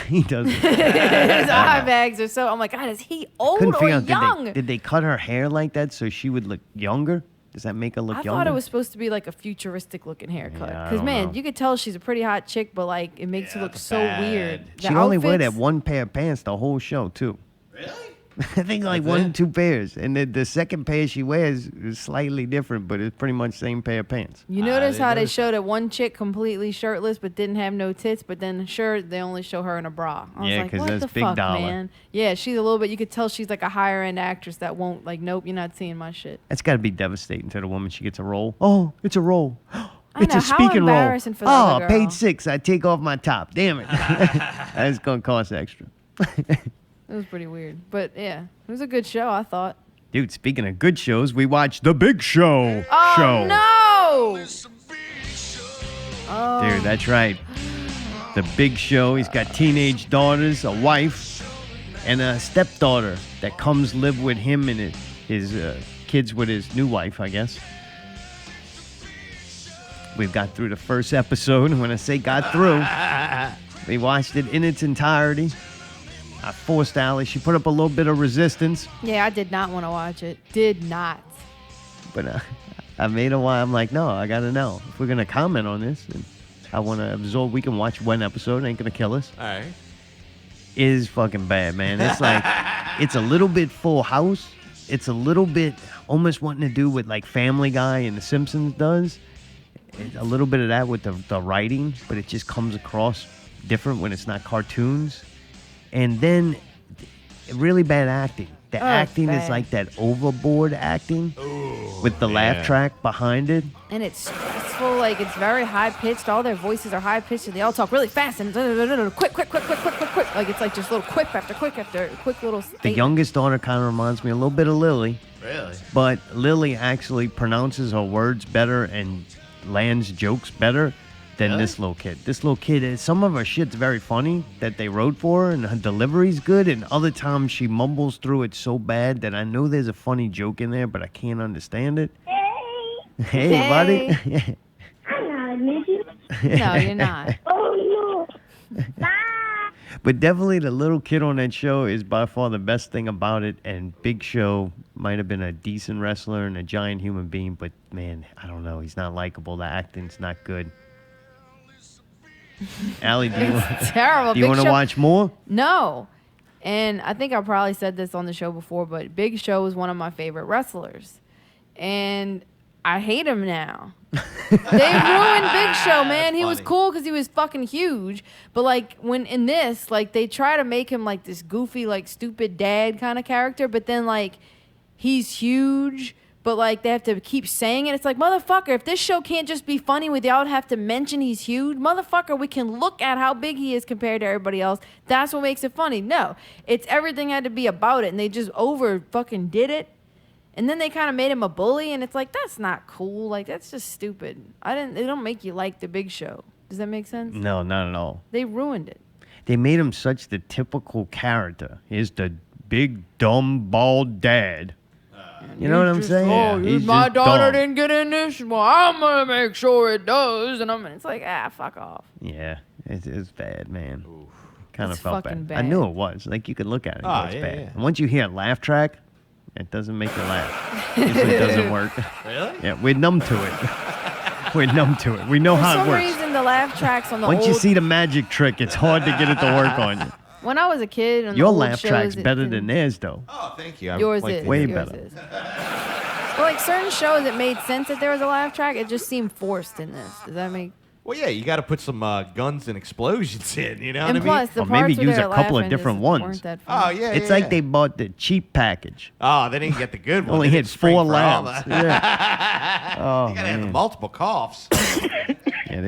He doesn't. His eye bags are so. I'm like, God, is he old Couldn't or figure out, young? did they cut her hair like that so she would look younger? Does that make her look I younger? thought it was supposed to be like a futuristic looking haircut. Yeah, I Because don't man, know. you could tell she's a pretty hot chick, but like it makes her look so weird. The She only wore that outfits- one pair of pants the whole show, too. Really? I think like That's 1 or 2 pairs. And the second pair she wears is slightly different, but it's pretty much the same pair of pants. You notice how they showed that one chick completely shirtless but didn't have no tits, but then sure they only show her in a bra. I was Yeah, like, 'cause what that's the big fuck, dollar. man? Yeah, she's a little bit. You could tell she's like a higher end actress that won't like. Nope, you're not seeing my shit. That's got to be devastating to the woman. She gets a role. Oh, it's a role. I It's know, a how speaking role. embarrassing for the Oh, other girl. page 6. I take off my top. Damn it. That's going to cost extra. It was pretty weird, but yeah, it was a good show. I thought. Dude, speaking of good shows, we watched The Big Show. Oh no! Oh. Dude, that's right. The Big Show. He's got teenage daughters, a wife, and a stepdaughter that comes live with him and his kids with his new wife, I guess. We've got through the first episode. When I say got through, we watched it in its entirety. I forced Allie. She put up a little bit of resistance, Yeah, I did not want to watch it. Did not. but I made her why. I'm like, no, I got to know. If we're going to comment on this, and I want to absorb. We can watch one episode. It ain't going to kill us. All right. It is fucking bad, man. It's like, it's a little bit Full House. It's a little bit almost wanting to do what like Family Guy and The Simpsons does. A little bit of that with the writing, but it just comes across different when it's not cartoons. And then really bad acting. The acting is bad. like that overboard acting with the yeah. laugh track behind it. And it's stressful. Like it's very high pitched. All their voices are high pitched, and they all talk really fast and quick. Like it's like just little quick after quick little. The statement. youngest daughter kind of reminds me a little bit of Lily. Really? But Lily actually pronounces her words better and lands jokes better than this little kid. This little kid, some of her shit's very funny that they wrote for her, and her delivery's good, and other times she mumbles through it so bad that I know there's a funny joke in there, but I can't understand it. Hey, buddy. I'm not you. No, you're not. Oh no. But definitely the little kid on that show is by far the best thing about it, and Big Show might have been a decent wrestler and a giant human being, but man, I don't know. He's not likable. The acting's not good. Allie, do you, It's terrible. do you Big want to Show- watch more? No. And I think I probably said this on the show before, but Big Show is one of my favorite wrestlers. And I hate him now. They ruined Big Show, man. He was cool because he was fucking huge. But like when in this, like they try to make him like this goofy, like stupid dad kind of character, but then like he's huge. But, like, they have to keep saying it. It's like, motherfucker, if this show can't just be funny without have to mention he's huge, motherfucker, we can look at how big he is compared to everybody else. That's what makes it funny. No, it's everything had to be about it, and they just over fucking did it. And then they kind of made him a bully, and it's like, that's not cool. Like, that's just stupid. They don't make you like the Big Show. Does that make sense? No, not at all. They ruined it. They made him such the typical character. He's the big, dumb, bald dad. You know what I'm saying? Oh, He's my just daughter dumb. didn't get in this. Well, I'm going to make sure it does. And it's like, fuck off. Yeah, it's bad, man. Kind of It's felt fucking bad. I bad. knew it was. Like, you could look at it and Oh, go, it's yeah, bad. yeah. And once you hear a laugh track, it doesn't make you laugh. Usually doesn't work. Really? Yeah, we're numb to it. We're numb to it. We know For how it some works. reason, the laugh tracks on the Once old... you see the magic trick, it's hard to get it to work on you. When I was a kid, on the Your old laugh shows, track's it better didn't- than theirs, though. Oh, thank you. I Yours like is to Way hear yours better. is. But like certain shows, it made sense that there was a laugh track. It just seemed forced in this. Does that make? Well, yeah, you got to put some guns and explosions in. You know And what plus, I mean? the Or maybe parts where use they're a couple of laughing different just ones. weren't that Oh funny. yeah, It's yeah, like yeah. they bought the cheap package. Oh, they didn't get the good one. Only They hit didn't spring 4 for all laughs. that. Yeah. Oh, You gotta have the man. multiple coughs. Yeah,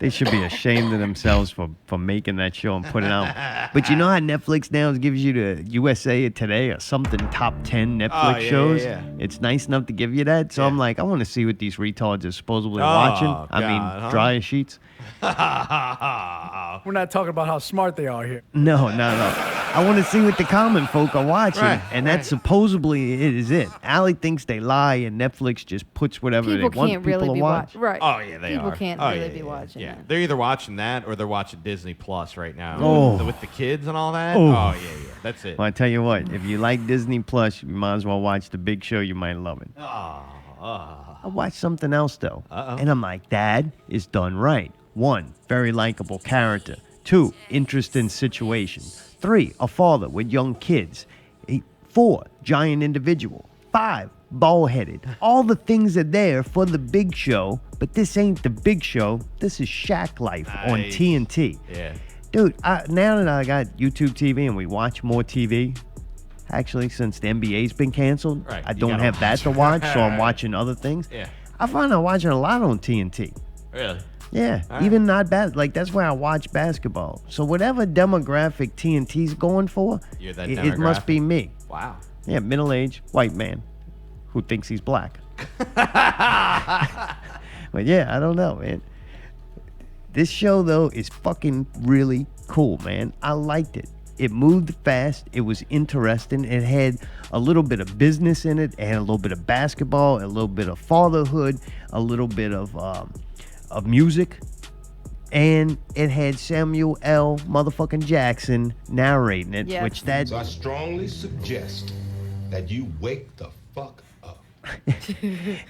they should be ashamed of themselves for making that show and putting it out. But you know how Netflix now gives you the USA Today or something top 10 Netflix yeah, shows? yeah. It's nice enough to give you that. So I'm like, I want to see what these retards are supposedly Oh, watching. I God, mean, huh? dryer sheets. We're not talking about how smart they are here. No. I want to see what the common folk are watching. Right, and that supposedly is it. Allie thinks they lie and Netflix just puts whatever People they want can't people really to be watch. watching. Right. Oh yeah, they People are. can't Oh, really yeah, be yeah, watching yeah. that. They're either watching that or they're watching Disney Plus right now. Oh. With the kids and all that. Oh. Oh, yeah. That's it. Well, I tell you what, if you like Disney Plus, you might as well watch The Big Show. You might love it. I watched something else, though. And I'm like, Dad is done right. 1, very likable character. 2, interesting situation. 3, a father with young kids. 4, giant individual. 5, bald-headed. All the things are there for The Big Show, but this ain't The Big Show. This is Shaq Life on Nice. TNT. Yeah. Dude, now that I got YouTube TV and we watch more TV, actually, since the NBA's been canceled, Right, I you don't gotta have that to watch. watch, so I'm Right. watching other things. Yeah. I find I'm watching a lot on TNT. Really? Yeah, All right. even not bad. Like, that's where I watch basketball. So whatever demographic TNT's going for, You're that it must demographic? be me. Wow. Yeah, middle-aged white man who thinks he's black. But yeah, I don't know, man. This show, though, is fucking really cool, man. I liked it. It moved fast. It was interesting. It had a little bit of business in it. It had a little bit of basketball, a little bit of fatherhood, a little bit of music. And it had Samuel L. motherfucking Jackson narrating it, Yes. which that... So I strongly suggest that you wake the fuck up.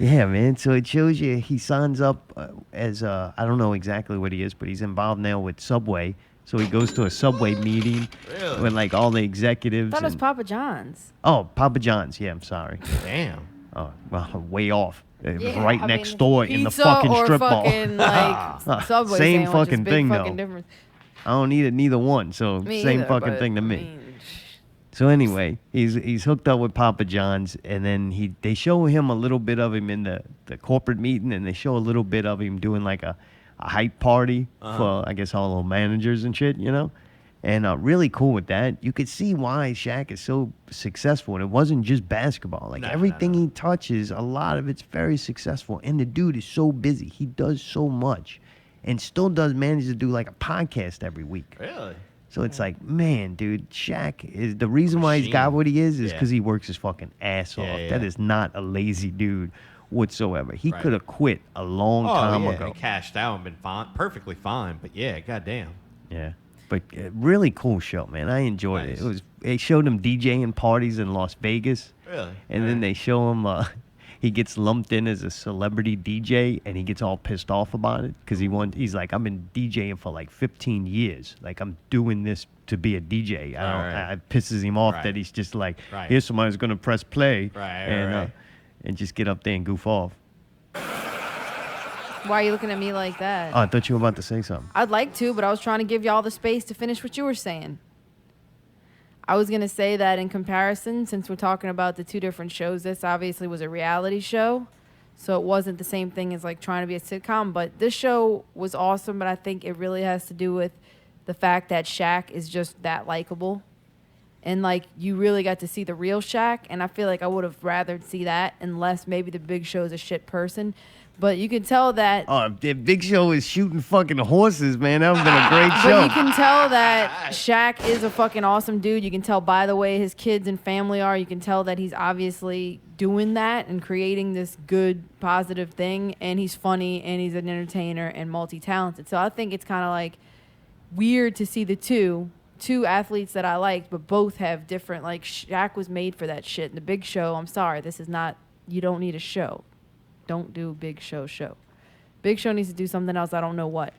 Yeah, man. So it shows you he signs up as I don't know exactly what he is, but he's involved now with Subway. So he goes to a Subway meeting Really? with like all the executives. I thought it was and- Papa John's. Oh, Papa John's. Yeah, I'm sorry. Damn. Oh, well, way off. Yeah, Right I next mean, door in the pizza fucking or strip mall. fucking, like, Subway Same sandwich is fucking big thing, fucking though. difference. I don't need it neither one. So Me same either, fucking but, thing to I me. mean, So anyway, he's hooked up with Papa John's, and then they show him a little bit of him in the corporate meeting, and they show a little bit of him doing like a hype party for, I guess, all the managers and shit, you know? And really cool with that. You could see why Shaq is so successful, and it wasn't just basketball. Like everything he touches, a lot of it's very successful, and the dude is so busy. He does so much, and still does manage to do like a podcast every week. Really? So it's like, man, dude, Shaq is the reason why he's got what he is Yeah. because he works his fucking ass off. Yeah, That yeah. is not a lazy dude whatsoever. He Right. could have quit a long time yeah, ago. He cashed out and been fine, perfectly fine. But yeah, goddamn. Yeah. But really cool show, man. I enjoyed it. They showed him DJing parties in Las Vegas. Really? And then they show him he gets lumped in as a celebrity DJ, and he gets all pissed off about it because he's like, I've been DJing for like 15 years. Like, I'm doing this to be a DJ. It pisses him off that he's just like, here's somebody who's going to press play and just get up there and goof off. why are you looking at me like that? Oh, I thought you were about to say something. I'd like to, but I was trying to give y'all the space to finish what you were saying. I was going to say that in comparison, since we're talking about the two different shows, this obviously was a reality show. So it wasn't the same thing as like trying to be a sitcom. But this show was awesome, but I think it really has to do with the fact that Shaq is just that likable. And like you really got to see the real Shaq. And I feel like I would have rather see that unless maybe the Big Show is a shit person. But you can tell that. Oh, if Big Show is shooting fucking horses, man, that would have been a great show. But you can tell that Shaq is a fucking awesome dude. You can tell by the way his kids and family are. You can tell that he's obviously doing that and creating this good, positive thing. And he's funny and he's an entertainer and multi-talented. So I think it's kind of like weird to see the two athletes that I liked, but both have different, like Shaq was made for that shit. And the Big Show, I'm sorry, this is not, you don't need a show. Don't do Big Show. Big Show needs to do something else. I don't know what.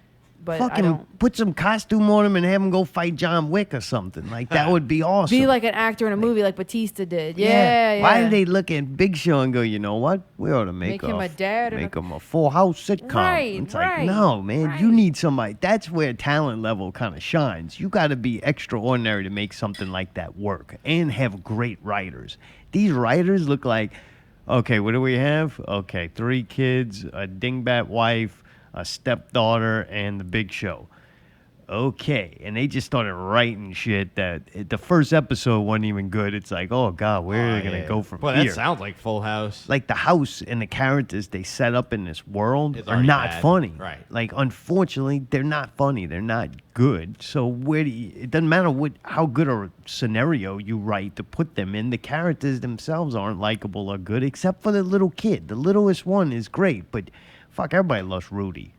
but I Fucking don't. put some costume on him and have him go fight John Wick or something. Like, that would be awesome. Be like an actor in a movie like Batista did. Yeah. Why do they look at Big Show and go, you know what? We ought to make him a dad and make him a Full House sitcom. Right, It's right, like, no, man, you need somebody. That's where talent level kind of shines. You got to be extraordinary to make something like that work and have great writers. These writers look like, okay, what do we have? Okay, 3 kids, a dingbat wife, a stepdaughter, and the Big Show. Okay, and they just started writing shit that the first episode wasn't even good. It's like, oh god, where are they gonna go from Well, here? that sounds like Full House. Like the house and the characters they set up in this world It's are already not bad. funny. Right. Like, unfortunately, they're not funny. They're not good. So where do it doesn't matter how good a scenario you write to put them in. The characters themselves aren't likable or good, except for the little kid. The littlest one is great, but fuck, everybody loves Rudy.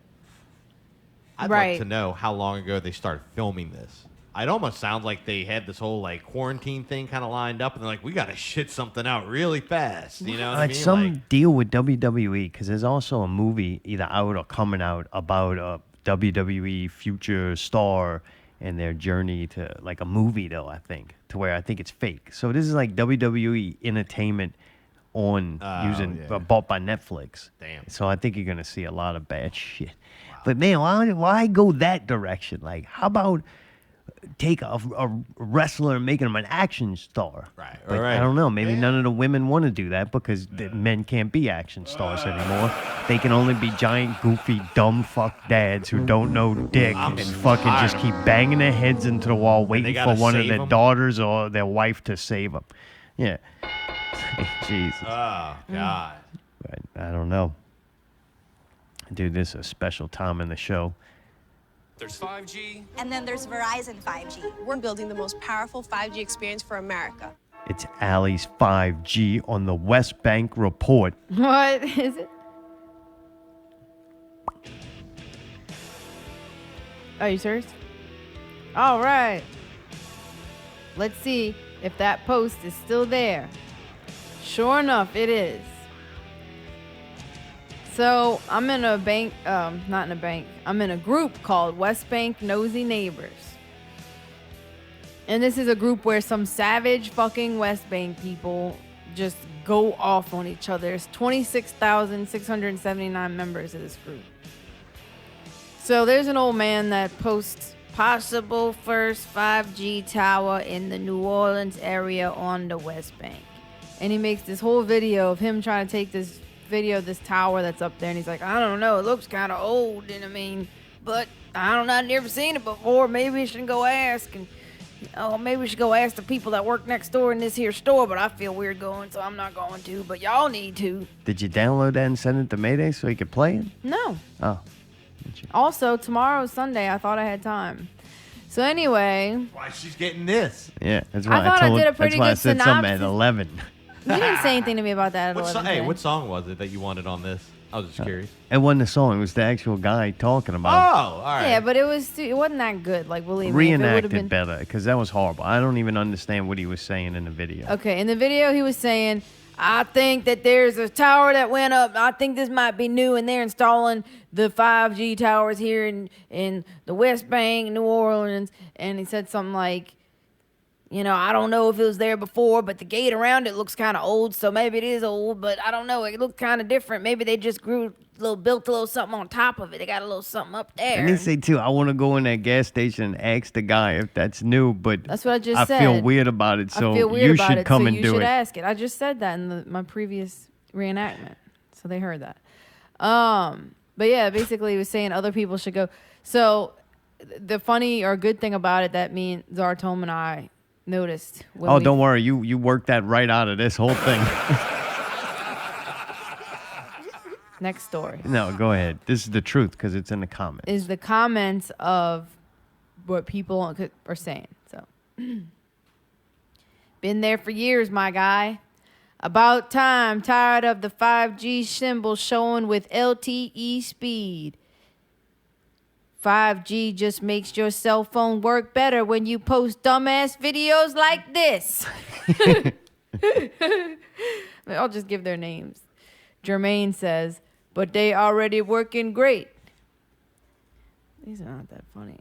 I'd like to know how long ago they started filming this. It almost sounds like they had this whole like quarantine thing kind of lined up, and they're like, "We got to shit something out really fast." You know what I mean? Some deal with WWE, because there's also a movie either out or coming out about a WWE future star and their journey to, like, a movie though, I think, to where I think it's fake. So this is like WWE entertainment on bought by Netflix. Damn. So I think you're gonna see a lot of bad shit. But man, why go that direction? Like, how about take a wrestler and making him an action star? Right. But I don't know. Maybe none of the women want to do that because the men can't be action stars anymore. They can only be giant, goofy, dumb fuck dads who don't know dick and fucking just keep banging their heads into the wall, waiting for one of their daughters or their wife to save them. Yeah. Jesus. Oh God. But I don't know. Dude, this is a special time in the show. There's 5G. And then there's Verizon 5G. We're building the most powerful 5G experience for America. It's Allie's 5G on the Westbank Report. What is it? Are you serious? All right. Let's see if that post is still there. Sure enough, it is. So I'm in a bank, not in a bank. I'm in a group called Westbank Nosy Neighbors. And this is a group where some savage fucking Westbank people just go off on each other. There's 26,679 members of this group. So there's an old man that posts possible first 5G tower in the New Orleans area on the West Bank. And he makes this whole video of him trying to take this video of this tower that's up there, and he's like, I don't know, it looks kind of old, and I mean, but I don't know, I've never seen it before. Maybe we should go ask, and maybe we should go ask the people that work next door in this here store, but I feel weird going, so I'm not going to, but y'all need to. Did you download that and send it to Mayday so you could play it? No. Oh. Also, tomorrow's Sunday. I thought I had time. So anyway. Why she's getting this? Yeah, that's why I thought I did a pretty that's why I good said something at synopsis. 11. You didn't say anything to me about that at 11. Hey, what song was it that you wanted on this? I was just curious. It wasn't the song. It was the actual guy talking about it. Oh, all right. Yeah, but it wasn't that good. Like, believe me. If it Reenact would've it been better, because that was horrible. I don't even understand what he was saying in the video. Okay, in the video he was saying, I think that there's a tower that went up. I think this might be new, and they're installing the 5G towers here in the West Bank, New Orleans. And he said something like, I don't know if it was there before, but the gate around it looks kind of old, so maybe it is old, but I don't know. It looked kind of different. Maybe they just built a little something on top of it. They got a little something up there. And they say, too, I want to go in that gas station and ask the guy if that's new, but that's what I just said. I feel weird about it, so I feel weird you about should it, come so and you do should it. ask it. I just said that in my previous reenactment, so they heard that. But yeah, basically he was saying other people should go. So the funny or good thing about it that me and Zartome and I noticed. Don't worry. You worked that right out of this whole thing. Next story. No, go ahead. This is the truth because it's in the comments. Is the comments of what people are saying. So, been there for years, my guy. About time. Tired of the 5G symbol showing with LTE speed. 5G just makes your cell phone work better when you post dumbass videos like this. I'll just give their names. Jermaine says, but they already working great. These are not that funny.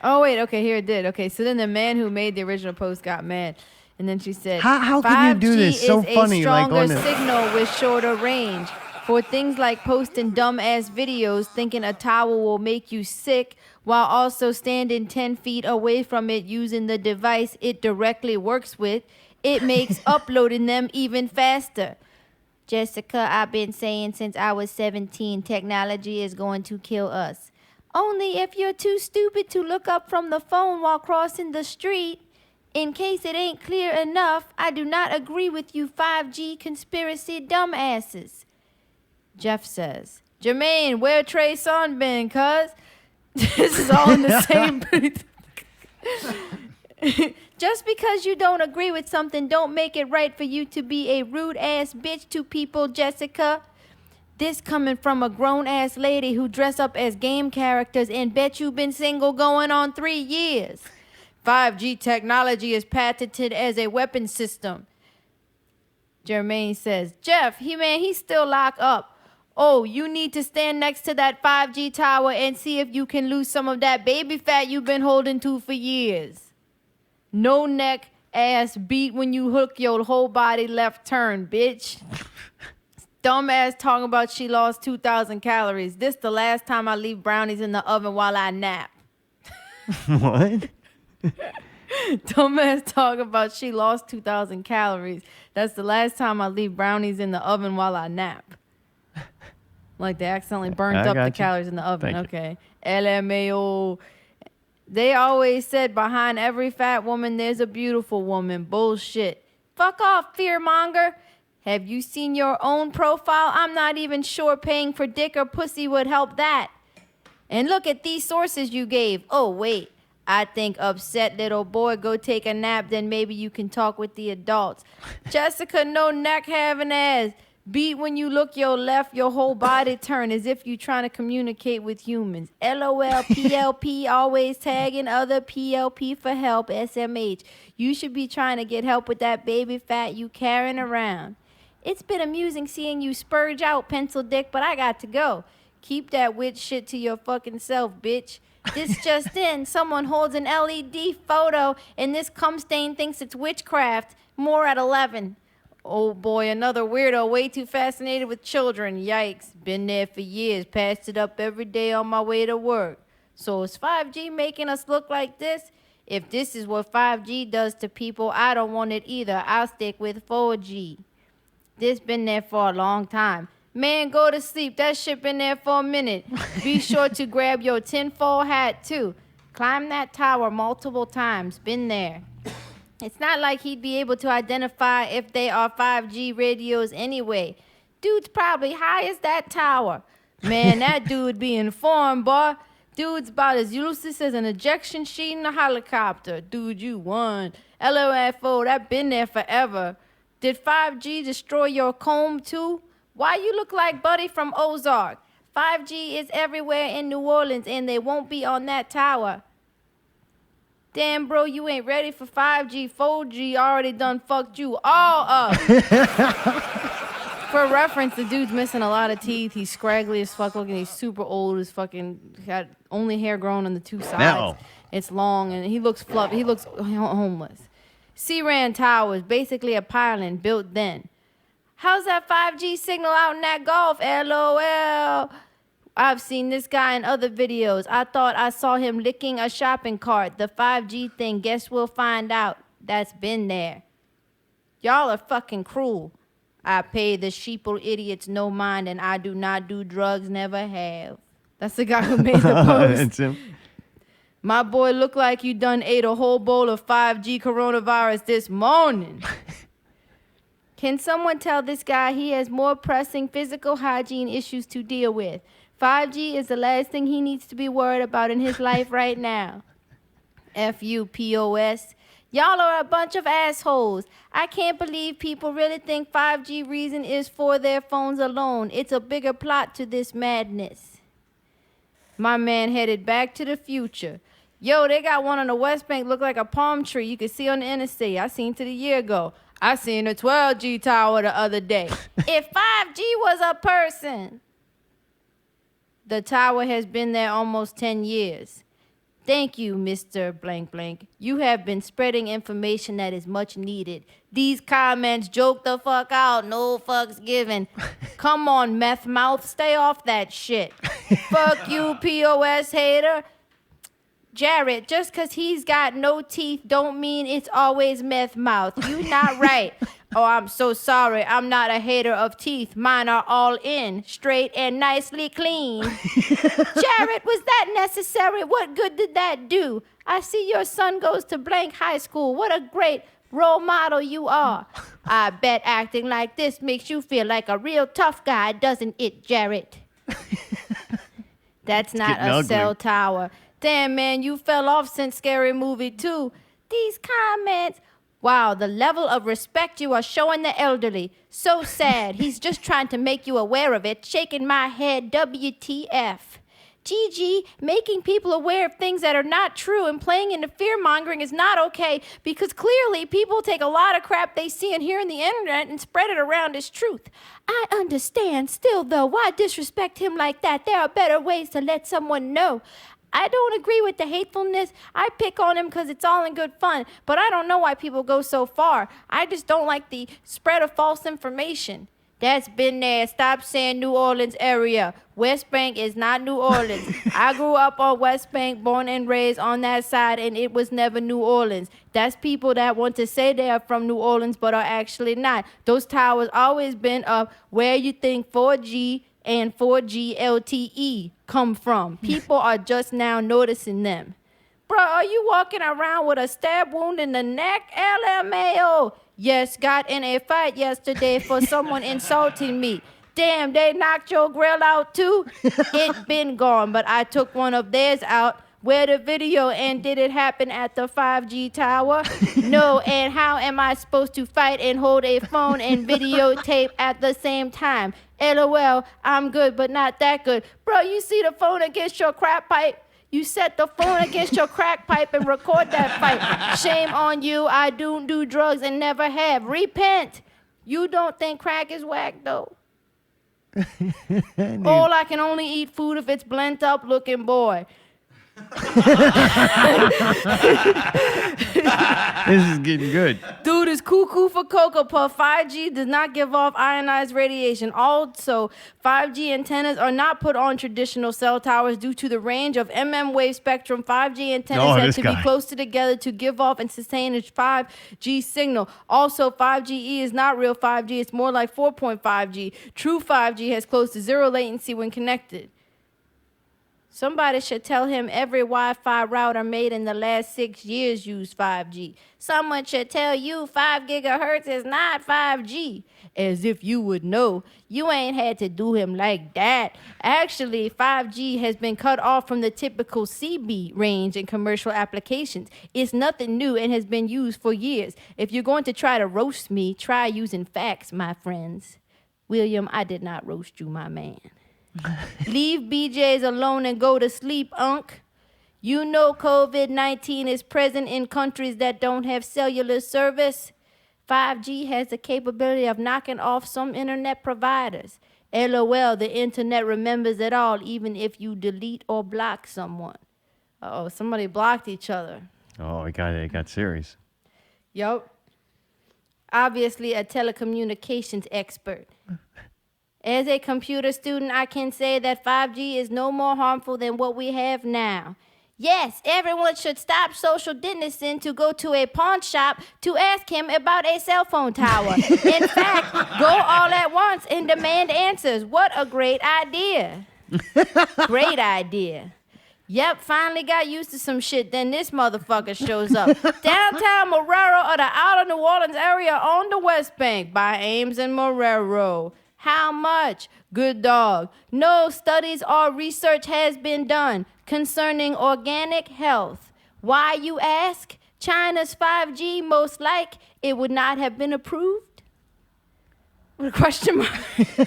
Oh, wait. Okay, here it did. Okay, so then the man who made the original post got mad. And then she said, How can you do this 5G so is funny? a stronger Like on the... signal with shorter range. For things like posting dumb-ass videos thinking a towel will make you sick while also standing 10 feet away from it using the device it directly works with, it makes uploading them even faster. Jessica, I've been saying since I was 17, technology is going to kill us. Only if you're too stupid to look up from the phone while crossing the street. In case it ain't clear enough, I do not agree with you 5G conspiracy dumbasses. Jeff says, Jermaine, where Trey Son been, cuz? This is all in the same... Just because you don't agree with something don't make it right for you to be a rude-ass bitch to people, Jessica. This coming from a grown-ass lady who dress up as game characters and bet you been single going on 3 years. 5G technology is patented as a weapon system. Jermaine says, Jeff, he's still locked up. Oh, you need to stand next to that 5G tower and see if you can lose some of that baby fat you've been holding to for years. No neck, ass beat when you hook your whole body left turn, bitch. Dumbass talking about she lost 2,000 calories. This the last time I leave brownies in the oven while I nap. What? Dumbass talking about she lost 2,000 calories. That's the last time I leave brownies in the oven while I nap. Like they accidentally burnt up the calories in the oven. Okay. LMAO. They always said behind every fat woman, there's a beautiful woman. Bullshit. Fuck off, fearmonger. Have you seen your own profile? I'm not even sure paying for dick or pussy would help that. And look at these sources you gave. Oh, wait. I think upset little boy, go take a nap, then maybe you can talk with the adults. Jessica, no neck having ass. Beat when you look your left, your whole body turn as if you trying to communicate with humans. LOL, PLP, always tagging other PLP for help, SMH. You should be trying to get help with that baby fat you carrying around. It's been amusing seeing you spurge out, pencil dick, but I got to go. Keep that witch shit to your fucking self, bitch. This just in, someone holds an LED photo and this cum stain thinks it's witchcraft. More at 11. Oh boy, another weirdo, way too fascinated with children. Yikes. Been there for years, passed it up every day on my way to work. So is 5G making us look like this? If this is what 5G does to people, I don't want it either. I'll stick with 4G. This been there for a long time. Man, go to sleep. That shit been there for a minute. Be sure to grab your tinfoil hat too. Climb that tower multiple times. Been there. It's not like he'd be able to identify if they are 5G radios anyway. Dude's probably high as that tower. Man, that dude be informed, boy. Dude's about as useless as an ejection sheet in a helicopter. Dude, you won. LOFO, that been there forever. Did 5G destroy your comb too? Why you look like Buddy from Ozark? 5G is everywhere in New Orleans and they won't be on that tower. Damn, bro, you ain't ready for 5G. 4G already done fucked you all up. For reference, the dude's missing a lot of teeth. He's scraggly as fuck looking. He's super old. He's fucking got only hair growing on the two sides. No. It's long and he looks fluffy. He looks homeless. C-RAN Towers, basically a pylon built then. How's that 5G signal out in that Gulf? LOL. I've seen this guy in other videos. I thought I saw him licking a shopping cart. The 5G thing, guess we'll find out. That's been there. Y'all are fucking cruel. I pay the sheeple idiots no mind and I do not do drugs, never have. That's the guy who made the post. That's him. My boy look like you done ate a whole bowl of 5G coronavirus this morning. Can someone tell this guy he has more pressing physical hygiene issues to deal with? 5G is the last thing he needs to be worried about in his life right now. FUPOS. Y'all are a bunch of assholes. I can't believe people really think 5G reason is for their phones alone. It's a bigger plot to this madness. My man headed back to the future. Yo, they got one on the Westbank look like a palm tree you could see on the interstate. I seen it a year ago. I seen a 12G tower the other day. If 5G was a person. The tower has been there almost 10 years. Thank you, Mr. Blank Blank. You have been spreading information that is much needed. These comments joke the fuck out. No fucks given. Come on, meth mouth. Stay off that shit. Fuck you, POS hater. Jared, just because he's got no teeth don't mean it's always meth mouth. You not right. Oh, I'm so sorry. I'm not a hater of teeth. Mine are all in, straight and nicely clean. Jared, was that necessary? What good did that do? I see your son goes to blank high school. What a great role model you are. I bet acting like this makes you feel like a real tough guy, doesn't it, Jared? That's not a ugly. cell tower. Damn, man, you fell off since Scary Movie 2. These comments. Wow, the level of respect you are showing the elderly. So sad. He's just trying to make you aware of it. Shaking my head, WTF. GG, making people aware of things that are not true and playing into fear-mongering is not okay because clearly people take a lot of crap they see and hear on the internet and spread it around as truth. I understand. Still, though, why disrespect him like that? There are better ways to let someone know. I don't agree with the hatefulness. I pick on him because it's all in good fun, but I don't know why people go so far. I just don't like the spread of false information. That's been there. Stop saying New Orleans area. Westbank is not New Orleans. I grew up on Westbank, born and raised on that side, and it was never New Orleans. That's people that want to say they are from New Orleans, but are actually not. Those towers always been up where you think 4G and 4G LTE come from. People are just now noticing them. Bro, are you walking around with a stab wound in the neck? LMAO. Yes, got in a fight yesterday for someone insulting me. Damn, they knocked your grill out too? It been gone, but I took one of theirs out. Where the video, and did it happen at the 5G tower? No, and how am I supposed to fight and hold a phone and videotape at the same time? LOL, I'm good, but not that good. Bro, you see the phone against your crack pipe? You set the phone against your crack pipe and record that fight. Shame on you, I don't do drugs and never have. Repent. You don't think crack is whack, though. All I can only eat food if it's blent up looking boy. This is getting good. Dude is cuckoo for Cocoa Puff. 5G does not give off ionized radiation. Also, 5G antennas are not put on traditional cell towers due to the range of wave spectrum. 5G antennas have to be closer together to give off and sustain a 5G signal. Also, 5GE is not real 5G. It's more like 4.5G. True 5G has close to zero latency when connected. Somebody should tell him every Wi-Fi router made in the last 6 years used 5G. Someone should tell you 5 gigahertz is not 5G. As if you would know. You ain't had to do him like that. Actually, 5G has been cut off from the typical CB range in commercial applications. It's nothing new and has been used for years. If you're going to try to roast me, try using facts, my friends. William, I did not roast you, my man. Leave BJs alone and go to sleep, Unc. You know COVID-19 is present in countries that don't have cellular service. 5G has the capability of knocking off some internet providers. LOL, the internet remembers it all, even if you delete or block someone. Uh-oh, somebody blocked each other. Oh, it got serious. Yup. Obviously a telecommunications expert. As a computer student, I can say that 5G is no more harmful than what we have now. Yes, everyone should stop social distancing to go to a pawn shop to ask him about a cell phone tower. In fact, go all at once and demand answers. What a great idea. Great idea. Yep, finally got used to some shit, then this motherfucker shows up. Downtown Marrero or the outer New Orleans area on the West Bank by Ames and Marrero. How much? Good dog. No studies or research has been done concerning organic health. Why, you ask? China's 5G, most like it would not have been approved? With a question mark.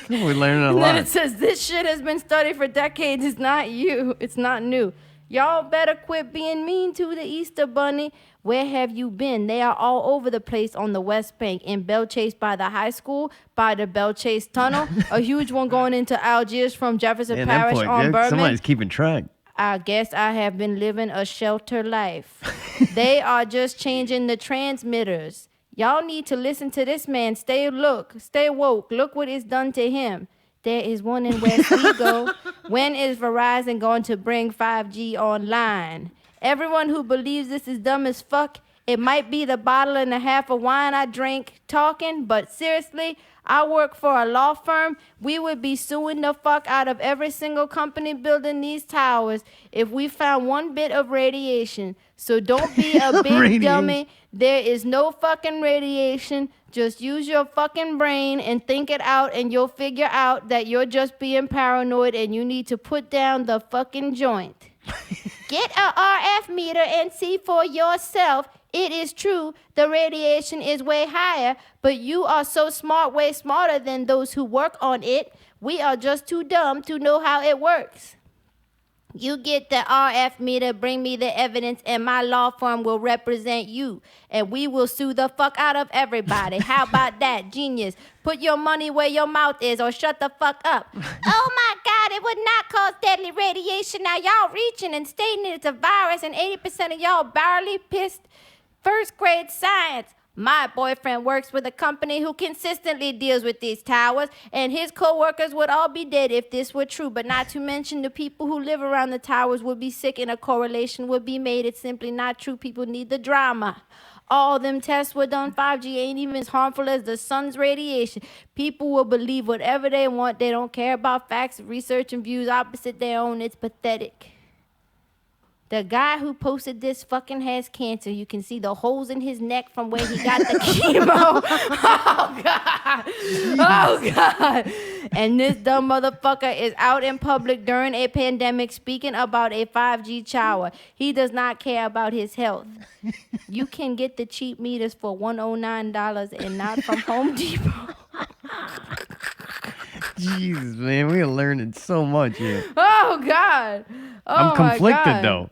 We're learning a lot. And then it says, this shit has been studied for decades. It's not new. Y'all better quit being mean to the Easter Bunny. Where have you been? They are all over the place on the Westbank, in Bell Chase by the high school, by the Bell Chase Tunnel, a huge one going into Algiers from Jefferson Man, Parish on Berman. somebody's keeping track. I guess I have been living a shelter life. They are just changing the transmitters. Y'all need to listen to this man. Stay woke. Look what is done to him. There is one in West Vigo. When is Verizon going to bring 5G online? Everyone who believes this is dumb as fuck, it might be the bottle and a half of wine I drank talking, but seriously, I work for a law firm. We would be suing the fuck out of every single company building these towers if we found one bit of radiation. So don't be a big dummy. There is no fucking radiation. Just use your fucking brain and think it out, and you'll figure out that you're just being paranoid and you need to put down the fucking joint. Get a RF meter and see for yourself. It is true, the radiation is way higher, but you are so smart, way smarter than those who work on it. We are just too dumb to know how it works. You get the RF meter, bring me the evidence, and my law firm will represent you. And we will sue the fuck out of everybody. How about that? Genius. Put your money where your mouth is or shut the fuck up. Oh my God, it would not cause deadly radiation. Now y'all reaching and stating it's a virus and 80% of y'all barely pissed first grade science. My boyfriend works with a company who consistently deals with these towers, and his co-workers would all be dead if this were true, but not to mention the people who live around the towers would be sick and a correlation would be made. It's simply not true. People need the drama. All them tests were done. 5G ain't even as harmful as the sun's radiation. People will believe whatever they want. They don't care about facts, research, and views opposite their own. It's pathetic. The guy who posted this fucking has cancer. You can see the holes in his neck from where he got the chemo. Oh, God. Oh, God. And this dumb motherfucker is out in public during a pandemic speaking about a 5G shower. He does not care about his health. You can get the cheap meters for $109 and not from Home Depot. Jesus, man, we are learning so much here. Oh, God. Oh, I'm conflicted, my God. though.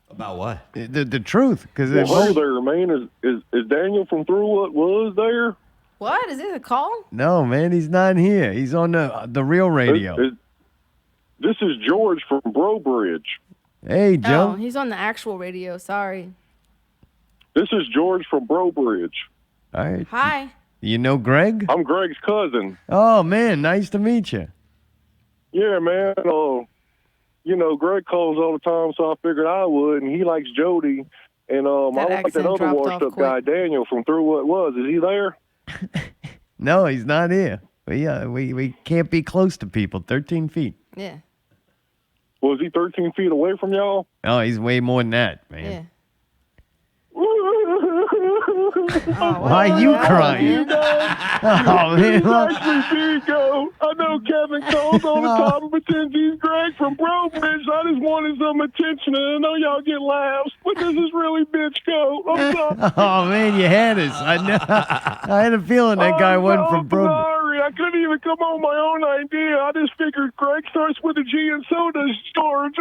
About what? The truth. Because Well, there, man. Is Daniel from Through What Was there? What? Is this a call? No, man, he's not here. He's on the real radio. This is George from Brobridge. Hey, Joe. Oh, he's on the actual radio. Sorry. This is George from Brobridge. All right. Hi. You know Greg? I'm Greg's cousin. Oh, man, nice to meet you. Yeah, man. You know, Greg calls all the time, so I figured I would, and he likes Jody. And I like that other washed-up guy, Daniel, from Through What Was. Is he there? No, he's not here. We can't be close to people. 13 feet. Yeah. Was he 13 feet away from y'all? Oh, he's way more than that, man. Yeah. Why are you crying? Oh, man. He's actually Vigo. I know Kevin calls all the time and pretends he's Greg from Brobridge. I just wanted some attention, and I know y'all get laughs, but this is really bitch go. I'm sorry. Oh, man, you had us. I know. I had a feeling that guy wasn't from Brooklyn. Sorry, I couldn't even come on my own idea. I just figured Greg starts with a G and so does George.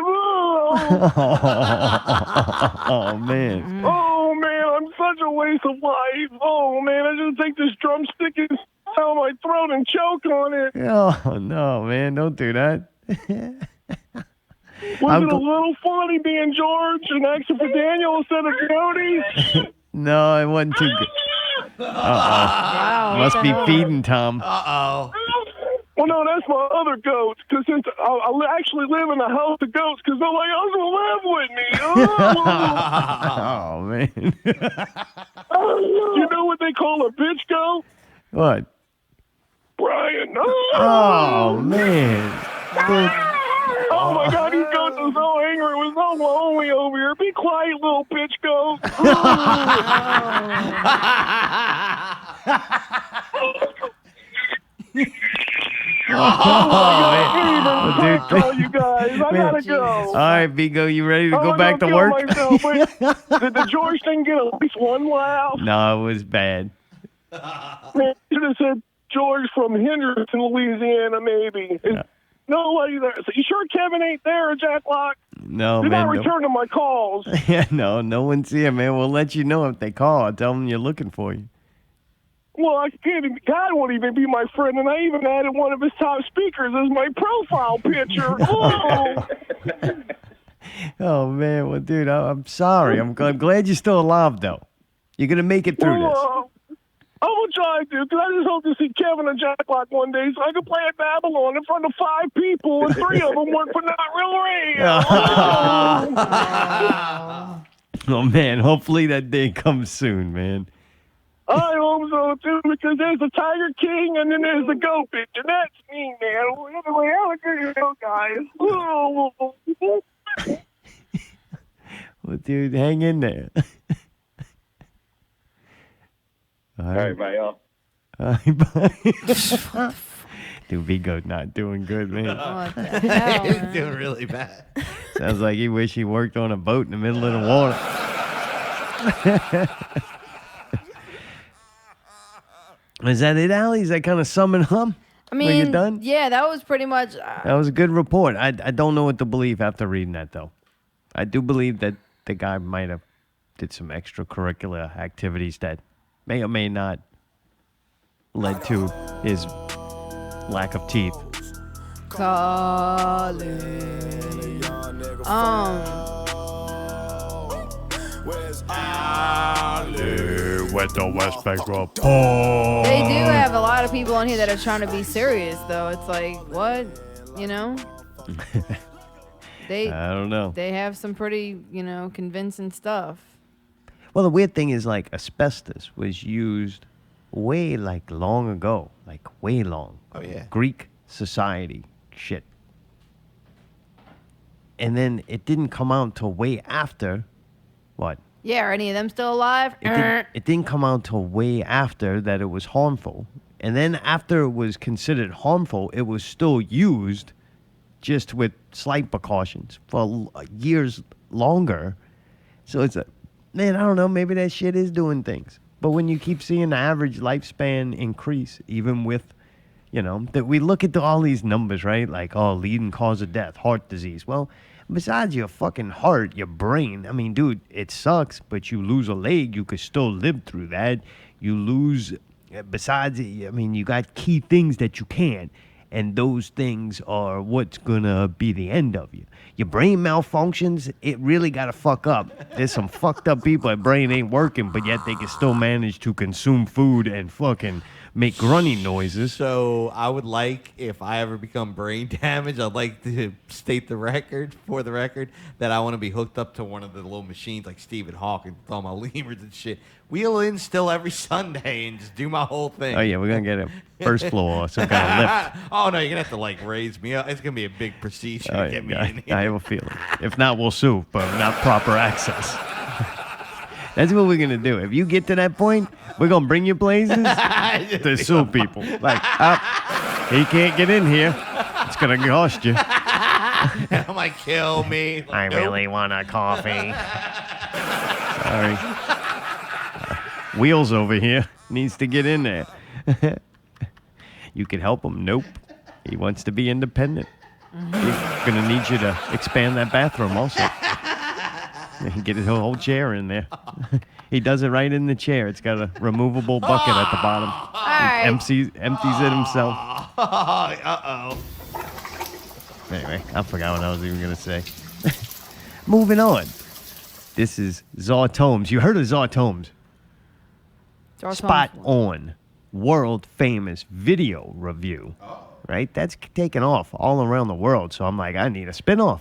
Oh, man. Oh, man, I'm such a waste of life. Oh, man, I just take this drumstick and down my throat and choke on it. Oh, no, man, don't do that. Was it a little funny being George and asking for Daniel instead of Jody? No, it wasn't too good. Uh-oh. Wow, Must be feeding Tom. Uh-oh. Well, no, that's my other goats. Because since I actually live in a house of goats, because nobody else will live with me. Oh, man. You know what they call a bitch goat? What? Brian. Oh, man. Oh, my God, these goats are so angry. It was so lonely over here. Be quiet, little bitch goat. Oh, man. Call you guys. I gotta go. All right, Vigo, you ready to go back to work? Myself, did the George thing get at least one laugh? No, it was bad. Man, you should have said George from Henderson, Louisiana, maybe. Nobody there. So you sure Kevin ain't there, Jack Lock? No, You're man. not returning my calls. Yeah, no one's here, man. We'll let you know if they call. I'll tell them you're looking for you. Well, I can't even, God won't even be my friend, and I even added one of his top speakers as my profile picture. Oh, Oh, man. Well, dude, I'm sorry. I'm glad you're still alive, though. You're going to make it through this. I'm going to try to, because I just hope to see Kevin and Jack Lock one day so I can play at Babylon in front of 5 people, and 3 of them work for Not Real Radio. Oh, man. Hopefully that day comes soon, man. I hope so, too, because there's the Tiger King, and then there's the Goat Bitch, and that's me, man. Anyway, have a good show, guys. Well, dude, hang in there. All right, bye, y'all. All right, bye. Dude, Vigo's not doing good, man. What the hell, He's man? doing really bad. Sounds like he wish he worked on a boat in the middle of the water. Is that it, Allie? Is that kind of summing up? I When mean, you're done? yeah, that was pretty much. That was a good report. I don't know what to believe after reading that, though. I do believe that the guy might have did some extracurricular activities that may or may not led to his lack of teeth. Calling. With the Westbank report. They do have a lot of people on here that are trying to be serious, though. It's like, what? You know? I don't know. They have some pretty, convincing stuff. Well, the weird thing is, like, asbestos was used way, long ago. Way long. Oh, yeah. Greek society shit. And then it didn't come out till way after. What? Yeah, are any of them still alive? It didn't come out till way after that it was harmful. And then after it was considered harmful, it was still used just with slight precautions for years longer. So it's man, I don't know, maybe that shit is doing things. But when you keep seeing the average lifespan increase, even with, that we look at all these numbers, right? Like, leading cause of death, heart disease. Well, besides your fucking heart, your brain, I mean, dude, it sucks, but you lose a leg, you could still live through that. You lose, besides, I mean, you got key things that you can't. And those things are what's gonna be the end of you. Your brain malfunctions, it really gotta fuck up. There's some fucked up people that brain ain't working, but yet they can still manage to consume food and fucking make grunting noises. So I would like, if I ever become brain damaged, I'd like to state the record, that I want to be hooked up to one of the little machines like Stephen Hawking with all my lemurs and shit. Wheel in still every Sunday and just do my whole thing. Oh yeah, we're gonna get a first floor or some kind of lift. Oh no, you're gonna have to raise me up. It's gonna be a big procedure to get me in here. I have a feeling. If not, we'll sue, but not proper access. That's what we're gonna do. If you get to that point, we're gonna bring you places to sue people. He can't get in here. It's gonna cost you. I'm like, kill me. I really want a coffee. Sorry. Wheels over here needs to get in there. You could help him. Nope. He wants to be independent. He's gonna need you to expand that bathroom also. Get his whole chair in there. He does it right in the chair. It's got a removable bucket at the bottom. right. Empties it himself. Uh-oh. Anyway, I forgot what I was even going to say. Moving on. This is Zartomes. You heard of Zartomes? Spot on. World famous video review. Right? That's taken off all around the world. So I'm like, I need a spinoff.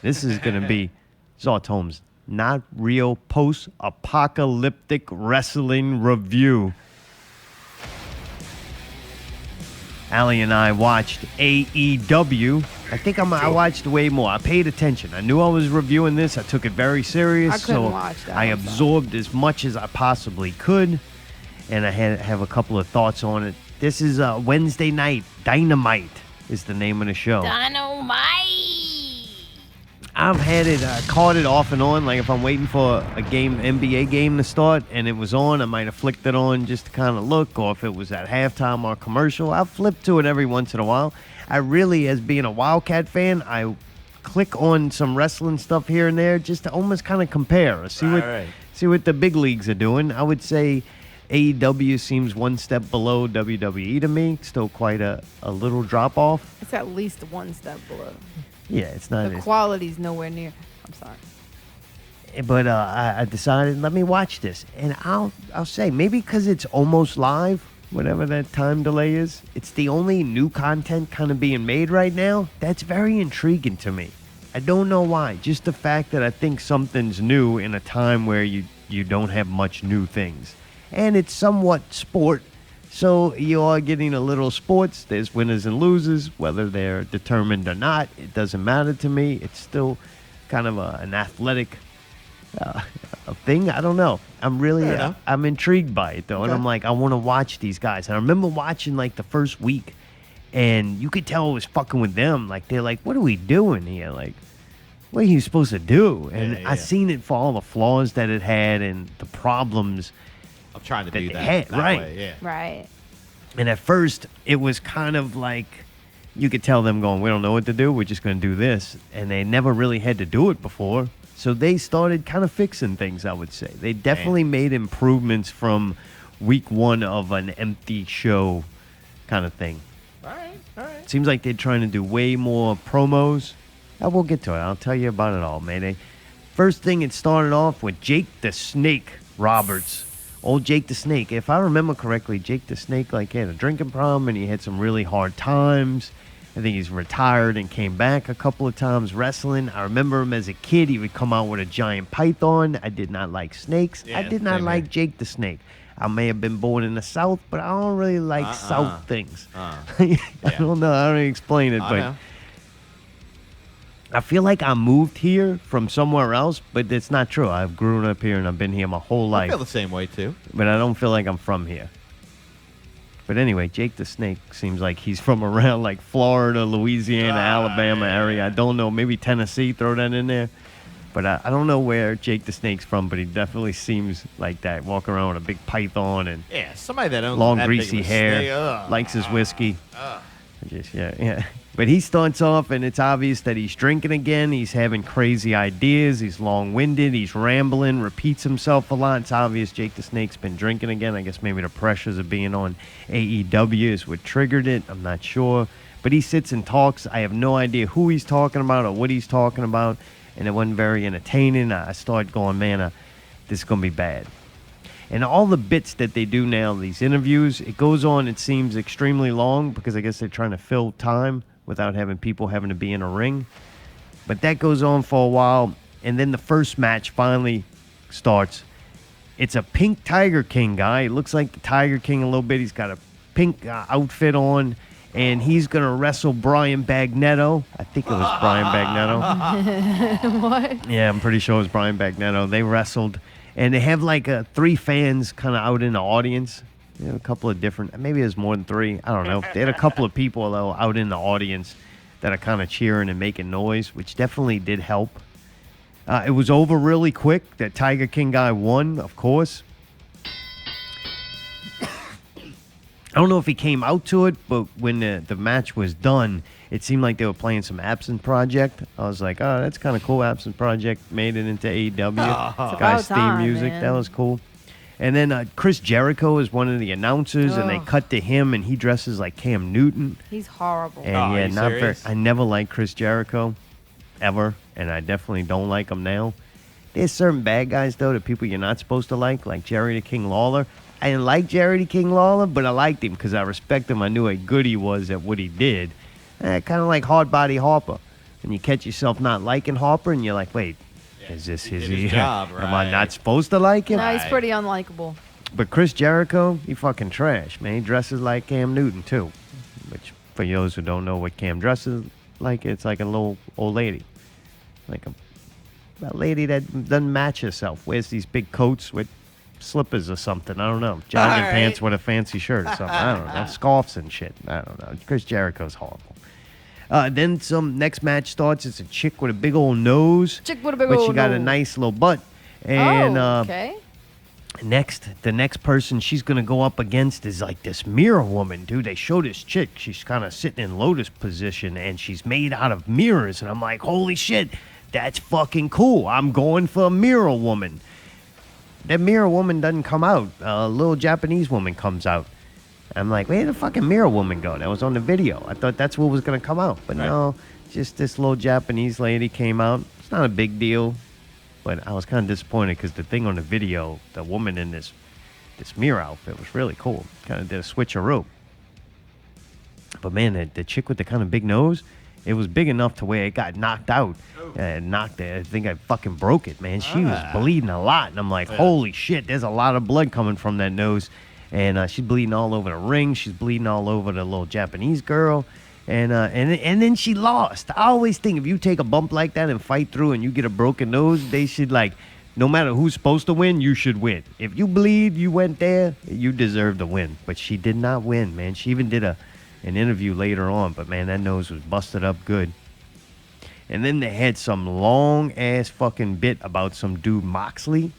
This is going to be Zartomes' not real post-apocalyptic wrestling review. Allie and I watched AEW. I think I watched way more. I paid attention. I knew I was reviewing this. I took it very serious. I couldn't watch that. I absorbed as much as I possibly could. And I have a couple of thoughts on it. This is Wednesday night. Dynamite is the name of the show. Dynamite. I've had it, caught it off and on. Like if I'm waiting for a NBA game to start and it was on, I might have flicked it on just to kind of look, or if it was at halftime or commercial, I'll flip to it every once in a while. I really, as being a Wildcat fan, I click on some wrestling stuff here and there just to almost kind of compare or see what the big leagues are doing. I would say AEW seems one step below WWE to me. Still quite a little drop off. It's at least one step below. Yeah, it's not. The quality's nowhere near. I'm sorry. But I decided, let me watch this. And I'll say, maybe because it's almost live, whatever that time delay is, it's the only new content kind of being made right now. That's very intriguing to me. I don't know why. Just the fact that I think something's new in a time where you don't have much new things. And it's somewhat sport. So you are getting a little sports. There's winners and losers, whether they're determined or not. It doesn't matter to me. It's still kind of an athletic a thing. I don't know. I'm intrigued by it though, and I'm like, I want to watch these guys. And I remember watching like the first week, and you could tell it was fucking with them. Like they're like, what are we doing here? Like, what are you supposed to do? And I seen it for all the flaws that it had and the problems. I'm trying to do that. Had, right. Way, yeah. Right. And at first, it was kind of like you could tell them going, we don't know what to do. We're just going to do this. And they never really had to do it before. So they started kind of fixing things, I would say. They definitely made improvements from week one of an empty show kind of thing. All right. Seems like they're trying to do way more promos. We'll get to it. I'll tell you about it all, Mayday. First thing, it started off with Jake the Snake Roberts. Old Jake the Snake. If I remember correctly, Jake the Snake had a drinking problem and he had some really hard times. I think he's retired and came back a couple of times wrestling. I remember him as a kid. He would come out with a giant python. I did not like snakes. I did not like Jake the Snake. I may have been born in the South, but I don't really like South things. I don't know how to explain it, but I feel like I moved here from somewhere else, but it's not true. I've grown up here and I've been here my whole life. I feel the same way, too. But I don't feel like I'm from here. But anyway, Jake the Snake seems like he's from around like Florida, Louisiana, Alabama area. I don't know. Maybe Tennessee, throw that in there. But I don't know where Jake the Snake's from, but he definitely seems like that. Walking around with a big python and somebody that owns long, that greasy big of a hair, snake. likes his whiskey. Yeah. But he starts off, and it's obvious that he's drinking again. He's having crazy ideas. He's long-winded. He's rambling, repeats himself a lot. It's obvious Jake the Snake's been drinking again. I guess maybe the pressures of being on AEW is what triggered it. I'm not sure. But he sits and talks. I have no idea who he's talking about or what he's talking about, and it wasn't very entertaining. I started going, man, this is going to be bad. And all the bits that they do now, these interviews, it goes on, it seems extremely long because I guess they're trying to fill time without having people having to be in a ring. But that goes on for a while, and then the first match finally starts. It's a pink Tiger King guy. It looks like the Tiger King a little bit. He's got a pink outfit on, and he's going to wrestle Brian Bagnetto. I think it was Brian Bagnetto. What? Yeah, I'm pretty sure it was Brian Bagnetto. They wrestled, and they have like 3 fans kind of out in the audience. A couple of different, maybe there's more than 3. I don't know. They had a couple of people though out in the audience that are kind of cheering and making noise, which definitely did help. It was over really quick. That Tiger King guy won, of course. I don't know if he came out to it, but when the match was done, it seemed like they were playing some Absent Project. I was like, oh, that's kind of cool. Absent Project made it into AEW. Guy's theme music. Man. That was cool. And then Chris Jericho is one of the announcers, and they cut to him, and he dresses like Cam Newton. He's horrible. And I never liked Chris Jericho, ever, and I definitely don't like him now. There's certain bad guys, though, that people you're not supposed to like Jerry the King Lawler. I didn't like Jerry the King Lawler, but I liked him because I respect him. I knew how good he was at what he did. Kind of like Hard Body Harper. And you catch yourself not liking Harper, and you're like, wait, is this his job, Am I not supposed to like him? No, he's pretty unlikable. But Chris Jericho, he fucking trash, man. He dresses like Cam Newton, too. Which, for those who don't know what Cam dresses like, it's like a little old lady. Like a lady that doesn't match herself. Wears these big coats with slippers or something. I don't know. Jogging pants with a fancy shirt or something. I don't know. Scarves and shit. I don't know. Chris Jericho's horrible. Then some next match starts. It's a chick with a big old nose. Chick with a big but old she got a nose. nice little butt. And okay. The next person she's going to go up against is like this mirror woman, dude. They show this chick. She's kind of sitting in lotus position, and she's made out of mirrors. And I'm like, holy shit, that's fucking cool. I'm going for a mirror woman. That mirror woman doesn't come out. A little Japanese woman comes out. I'm like, where did the fucking mirror woman go? That was on the video. I thought that's what was going to come out. But no, just this little Japanese lady came out. It's not a big deal. But I was kind of disappointed because the thing on the video, the woman in this mirror outfit was really cool. Kind of did a switcheroo. But man, the chick with the kind of big nose, it was big enough to where it got knocked out. Knocked it. I think I fucking broke it, man. She was bleeding a lot. And I'm like, holy shit, there's a lot of blood coming from that nose. And she's bleeding all over the ring. She's bleeding all over the little Japanese girl. And then she lost. I always think if you take a bump like that and fight through and you get a broken nose, they should, like, no matter who's supposed to win, you should win. If you bleed, you went there, you deserve to win. But she did not win, man. She even did an interview later on. But, man, that nose was busted up good. And then they had some long-ass fucking bit about some dude, Moxley.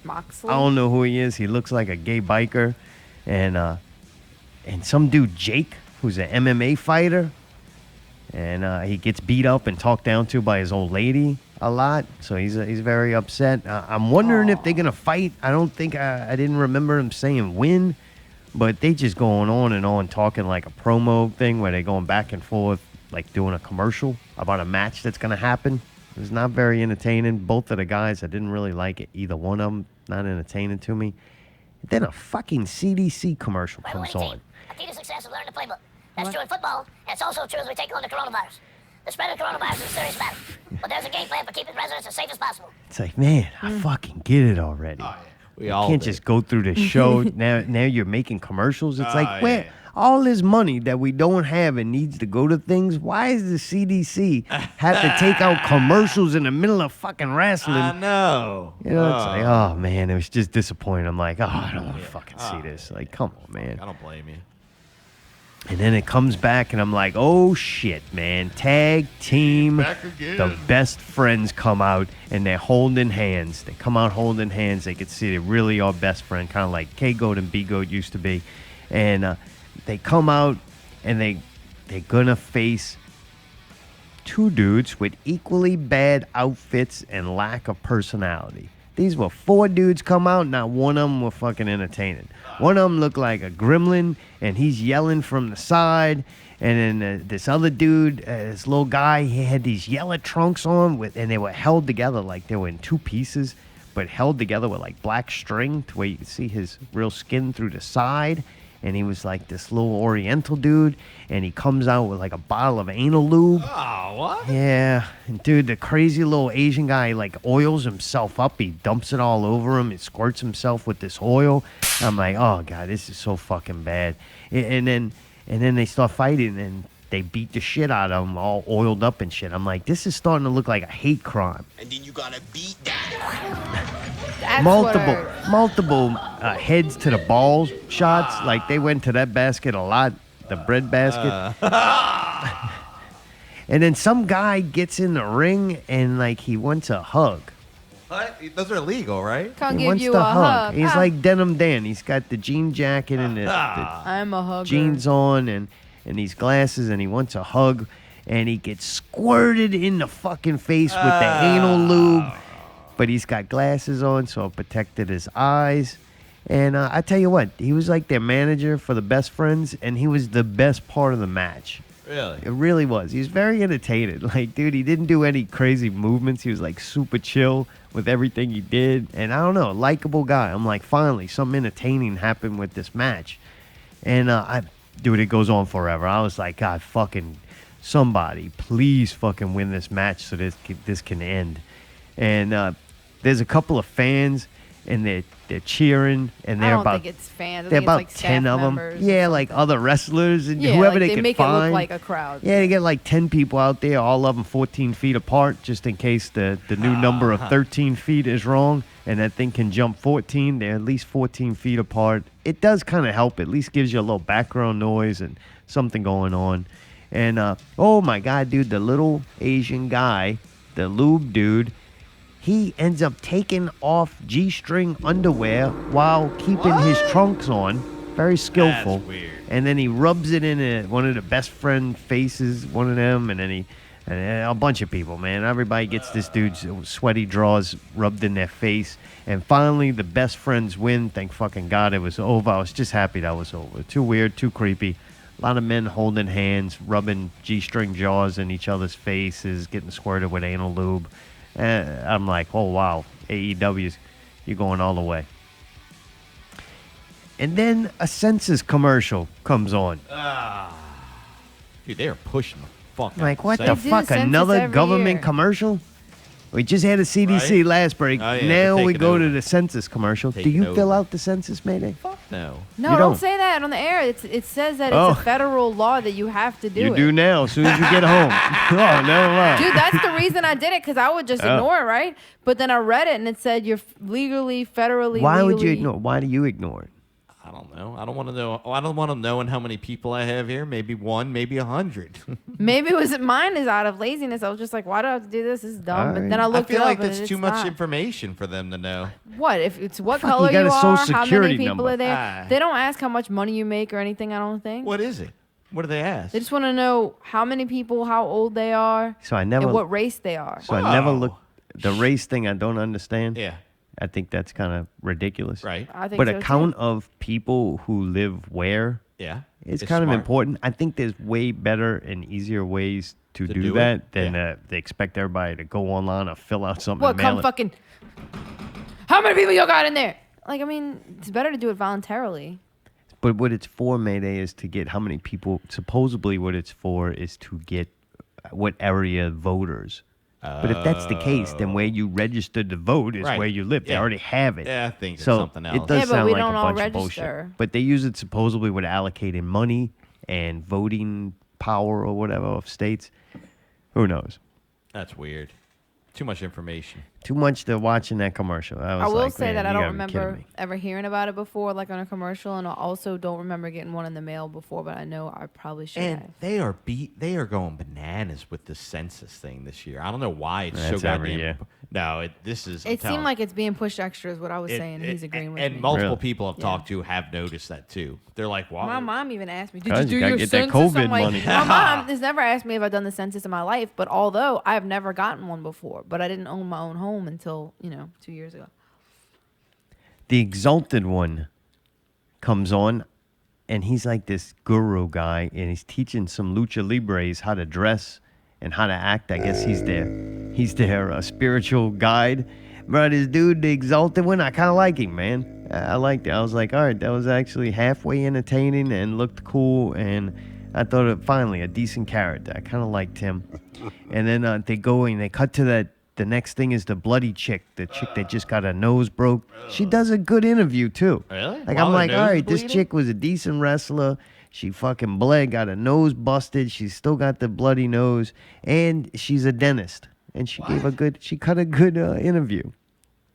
Moxley? I don't know who he is. He looks like a gay biker. And some dude, Jake, who's an MMA fighter, and he gets beat up and talked down to by his old lady a lot, so he's very upset. I'm wondering if they're gonna fight. I don't think I didn't remember him saying when, but they just going on and on talking like a promo thing where they're going back and forth, like doing a commercial about a match that's gonna happen. It was not very entertaining. Both of the guys, I didn't really like it. Either one of them, not entertaining to me. Then a fucking CDC commercial comes on. A key to success is learn the playbook. That's true in football, and it's also true as we take on the coronavirus. The spread of coronavirus is a serious matter, but there's a game plan for keeping residents as safe as possible. It's like, man, I fucking get it already. We You all can't did. just go through the show. now you're making commercials. It's like, where all this money that we don't have and needs to go to things, why does the CDC have to take out commercials in the middle of fucking wrestling? I know. You know, it's like, oh, man, it was just disappointing. I'm like, oh, I don't want to fucking see this. Like, come on, man. I don't blame you. And then it comes back, and I'm like, oh, shit, man. Tag team. Back again. The best friends come out, and they're holding hands. They come out holding hands. They can see they really are best friends, kind of like K-Goat and B-Goat used to be. And they come out, and they're going to face two dudes with equally bad outfits and lack of personality. These were four dudes come out, not one of them were fucking entertaining. One of them looked like a gremlin, and he's yelling from the side. And then this other dude, this little guy, he had these yellow trunks on, and they were held together like they were in two pieces, but held together with like black string to where you could see his real skin through the side. And he was like this little Oriental dude, and he comes out with like a bottle of anal lube. Oh, what? Yeah. And dude, the crazy little Asian guy like oils himself up. He dumps it all over him. He squirts himself with this oil. I'm like, oh, God, this is so fucking bad. And then they start fighting, and they beat the shit out of him, all oiled up and shit. I'm like, this is starting to look like a hate crime. And then you gotta beat that. That's multiple heads to the balls shots. Like they went to that basket a lot, the bread basket. And then some guy gets in the ring and like he wants a hug. What? Those are illegal, right? Can't He give wants you to a hug. hug. He's Ah. like Denim Dan. He's got the jean jacket and the I'm a hugger. jeans on and these glasses, and he wants a hug, and he gets squirted in the fucking face with the anal lube, but he's got glasses on, so it protected his eyes. And I tell you what, he was like their manager for the best friends, and he was the best part of the match. Really? It really was. He was very entertaining. Like, dude, he didn't do any crazy movements. He was like super chill with everything he did. And I don't know, likable guy. I'm like, finally, something entertaining happened with this match. And dude, it goes on forever. I was like, God, fucking somebody, please fucking win this match so this can end. And there's a couple of fans, and they're cheering, and I they're don't about think it's fans. I they're think about it's like 10 staff of them. members or Yeah, like other wrestlers and Yeah, whoever like they they can make it look find. like a crowd. Yeah, they get like 10 people out there, all of them 14 feet apart, just in case the new number of 13 feet is wrong, and that thing can jump 14. They're at least 14 feet apart. It does kind of help. At least gives you a little background noise and something going on. And oh my God, dude, the little Asian guy, the lube dude, he ends up taking off G-string underwear while keeping his trunks on. Very skillful. That's weird. And then he rubs it in one of the best friend faces, one of them, and then and a bunch of people, man. Everybody gets this dude's sweaty drawers rubbed in their face. And finally, the best friends win. Thank fucking God it was over. I was just happy that was over. Too weird, too creepy. A lot of men holding hands, rubbing G-string jaws in each other's faces, getting squirted with anal lube. I'm like, oh, wow, AEW's, you're going all the way. And then a census commercial comes on. Dude, they're pushing the fuck Like, out what the the census. fuck? Another government commercial? We just had a CDC Right? last break. Oh, yeah, now they're we taking go over. to the census commercial. Do Taking you fill over. out the census, Mayday? Fuck no. No, You don't don't. say that on the air. It says that Oh. it's a federal law that you have to do You it. do now, as soon as you get home. Oh, never mind. Dude, that's the reason I did it, because I would just Oh. ignore it, right? But then I read it, and it said you're legally, federally, Why would you legally- ignore? Why do you ignore it? I don't know. I don't want to know. I don't want them knowing how many people I have here. Maybe 1, maybe 100. Maybe it was mine is out of laziness. I was just like, why do I have to do this? This is dumb. All But right. then I I looked feel it up, like and that's it's too much not. information for them to know. What if it's what Fuck, you color got you a social are? How many security people number. are there? Ah. They don't ask how much money you make or anything. I don't think. What is it? What do they ask? They just want to know how many people, how old they are, So I never. and what race they are. So I never look. The race thing I don't understand. Yeah. I think that's kind of ridiculous. Right. I think But so, a too. count of people who live where Yeah. is It's kind of smart. important. I think there's way better and easier ways to do do that it? than they expect everybody to go online or fill out something. What? and mail Come it. fucking. How many people you got in there? Like, I mean, it's better to do it voluntarily. But what it's for, Mayday, is to get how many people. Supposedly, what it's for is to get what area voters. But if that's the case, then where you registered to vote is Right. where you live. They Yeah. already have it. Yeah, I think it's so something It else. does Yeah, but sound we like don't a all bunch of register. bullshit. But they use it supposedly with allocating money and voting power or whatever of states. Who knows? That's weird. Too much information. Too much to watch in that commercial. I will say man, that I you don't gotta be kidding remember me. ever hearing about it before, like on a commercial, and I also don't remember getting one in the mail before. But I know I probably should have. And they are going bananas with the census thing this year. I don't know why it's That's so every goddamn. year. No, this is. I'm It telling seemed like it's being pushed extra, is what I was It- saying. And it- he's agreeing with and me. multiple Really? people I've talked to have noticed that too. They're like, "Wow." My mom even asked me, "Did Guys, you you do gotta your get that census?" COVID I'm like, money. my mom has never asked me if I've done the census in my life, but although I have never gotten one before, but I didn't own my own home until 2 years ago. The Exalted One comes on, and he's like this guru guy, and he's teaching some lucha libres how to dress and how to act. I guess he's their spiritual guide. But this dude, the Exalted One, I kind of like him, man. I liked it. I was like, all right, that was actually halfway entertaining and looked cool, and I thought it finally a decent character. I kind of liked him. And then they go and they cut to that. The next thing is the bloody chick, the chick that just got her nose broke. She does a good interview too. Really? Like While I'm her like, nose all is right, this bleeding? chick was a decent wrestler. She fucking bled, got her nose busted. She's still got the bloody nose, and she's a dentist. And she she cut a good interview.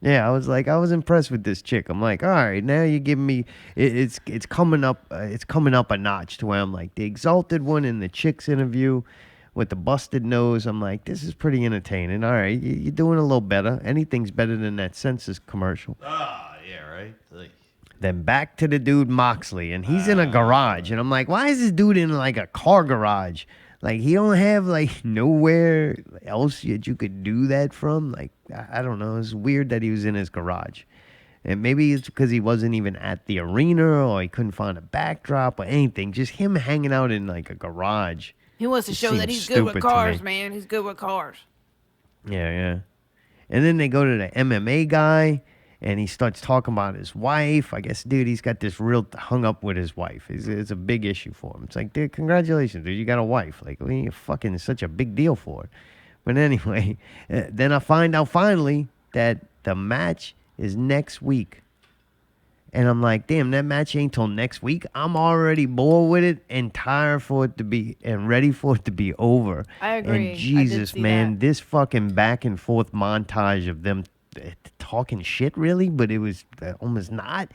Yeah, I was impressed with this chick. I'm like, all right, now you're giving me, it's coming up a notch to where I'm like the Exalted One in the chick's interview with the busted nose. I'm like, this is pretty entertaining. All right, you're doing a little better. Anything's better than that census commercial. Yeah, right. Like, Then back to the dude Moxley, and he's in a garage, and I'm like, why is this dude in like a car garage? Like he don't have like nowhere else that you could do that from. Like I don't know. It's weird that he was in his garage, and maybe it's because he wasn't even at the arena or he couldn't find a backdrop or anything. Just him hanging out in like a garage. He wants to It show that seems he's good with stupid to cars, me. man. He's good with cars. Yeah. And then they go to the MMA guy, and he starts talking about his wife. I guess, dude, he's got this real hung up with his wife. It's a big issue for him. It's like, dude, congratulations, dude, you got a wife. Like, what are you fucking it's such a big deal for it. But anyway, then I find out finally that the match is next week. And I'm like, damn, that match ain't till next week. I'm already bored with it and tired for it to be and ready for it to be over. I agree. I And did Jesus, see man, that. this fucking back and forth montage of them talking shit, really, but it was almost not.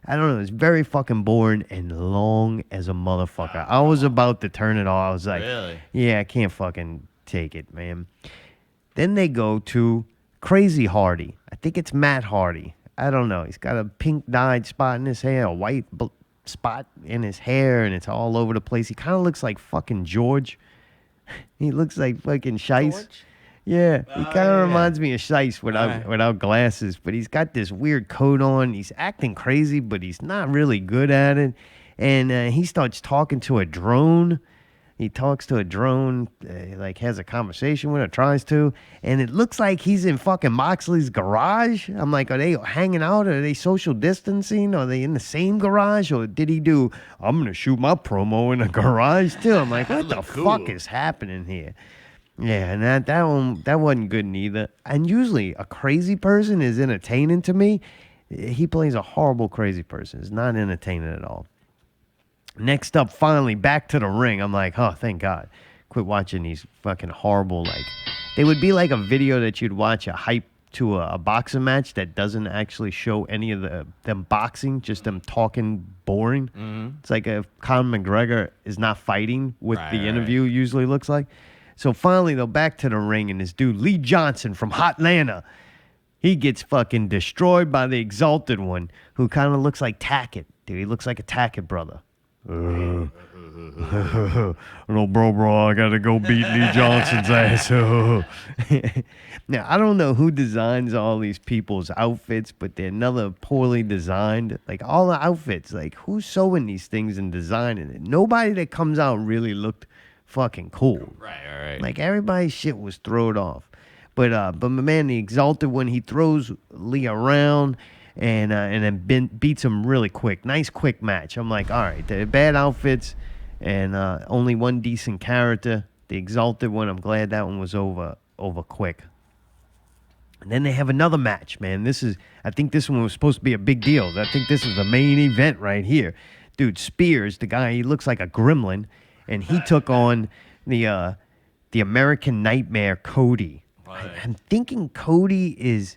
I don't know. It's very fucking boring and long as a motherfucker. I was about to turn it off. I was like, Really? yeah, I can't fucking take it, man. Then they go to Crazy Hardy. I think it's Matt Hardy. I don't know. He's got a pink dyed spot in his hair, a white spot in his hair, and it's all over the place. He kind of looks like fucking George. He looks like fucking Shice. George? Yeah, he kind of reminds me of Shice without glasses, but he's got this weird coat on. He's acting crazy, but he's not really good at it. And he starts talking to a drone. He talks to a drone, like has a conversation with it, tries to, and it looks like he's in fucking Moxley's garage. I'm like, are they hanging out? Are they social distancing? Are they in the same garage? Or did he do, I'm going to shoot my promo in a garage too? I'm like, what the fuck is happening here? Yeah, and that wasn't good neither. And usually a crazy person is entertaining to me. He plays a horrible crazy person. It's not entertaining at all. Next up, finally, back to the ring. I'm like, oh, thank God. Quit watching these fucking horrible, like, they would be like a video that you'd watch a hype to a boxing match that doesn't actually show any of them boxing, just them talking boring. Mm-hmm. It's like if Conor McGregor is not fighting with the interview usually looks like. So finally, though, back to the ring, and this dude, Lee Johnson from Hotlanta, he gets fucking destroyed by the Exalted One, who kind of looks like Tackett. Dude, he looks like a Tackett brother. No, bro, I gotta go beat Lee Johnson's ass. Now, I don't know who designs all these people's outfits, but they're another poorly designed. Like, all the outfits, like, who's sewing these things and designing it? Nobody that comes out really looked fucking cool. Right. Like, everybody's shit was thrown off. But my man, the Exalted One, he throws Lee around and then beats him really quick. Nice quick match. I'm like, all right, they're bad outfits and only one decent character. The Exalted One, I'm glad that one was over quick. And then they have another match, man. I think this one was supposed to be a big deal. I think this is the main event right here. Dude, Spears, the guy, he looks like a gremlin, and he took on the American Nightmare, Cody. Right. I'm thinking Cody is...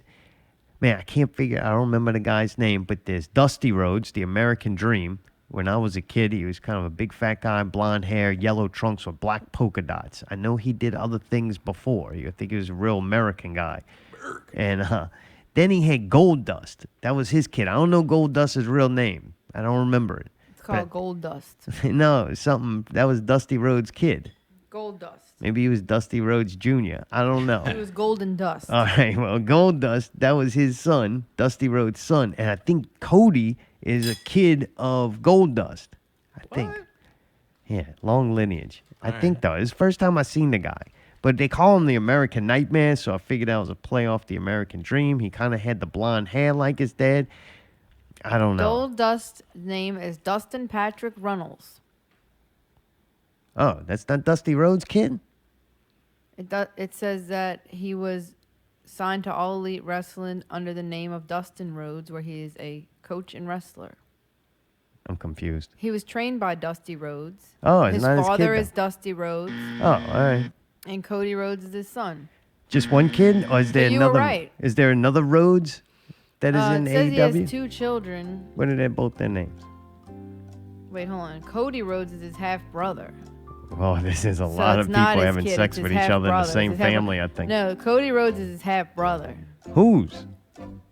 Man, I don't remember the guy's name, but there's Dusty Rhodes, the American Dream. When I was a kid, he was kind of a big fat guy, blonde hair, yellow trunks with black polka dots. I know he did other things before. I think he was a real American guy. And then he had Goldust. That was his kid. I don't know Goldust's real name. I don't remember it. It's called Goldust. No, it's something. That was Dusty Rhodes' kid. Goldust. Maybe he was Dusty Rhodes Jr. I don't know. It was Golden Dust. All right, well, Goldust, that was his son, Dusty Rhodes' son. And I think Cody is a kid of Goldust. I think. Yeah, long lineage. I think, though. It's the first time I seen the guy. But they call him the American Nightmare, so I figured that was a play off the American Dream. He kind of had the blonde hair like his dad. I don't know. Goldust's name is Dustin Patrick Runnels. Oh, that's not Dusty Rhodes' kid? It says that he was signed to All Elite Wrestling under the name of Dustin Rhodes, where he is a coach and wrestler. I'm confused. He was trained by Dusty Rhodes. Oh, his father his is Dusty Rhodes. Oh, all right. And Cody Rhodes is his son. Just one kid, or is there you another? Were right. Is there another Rhodes that is in it says AEW? He has 2 children. What are they both their names? Wait, hold on. Cody Rhodes is his half brother. Oh, this is a lot of people having sex with each other in the same family, I think. No, Cody Rhodes is his half brother. Whose?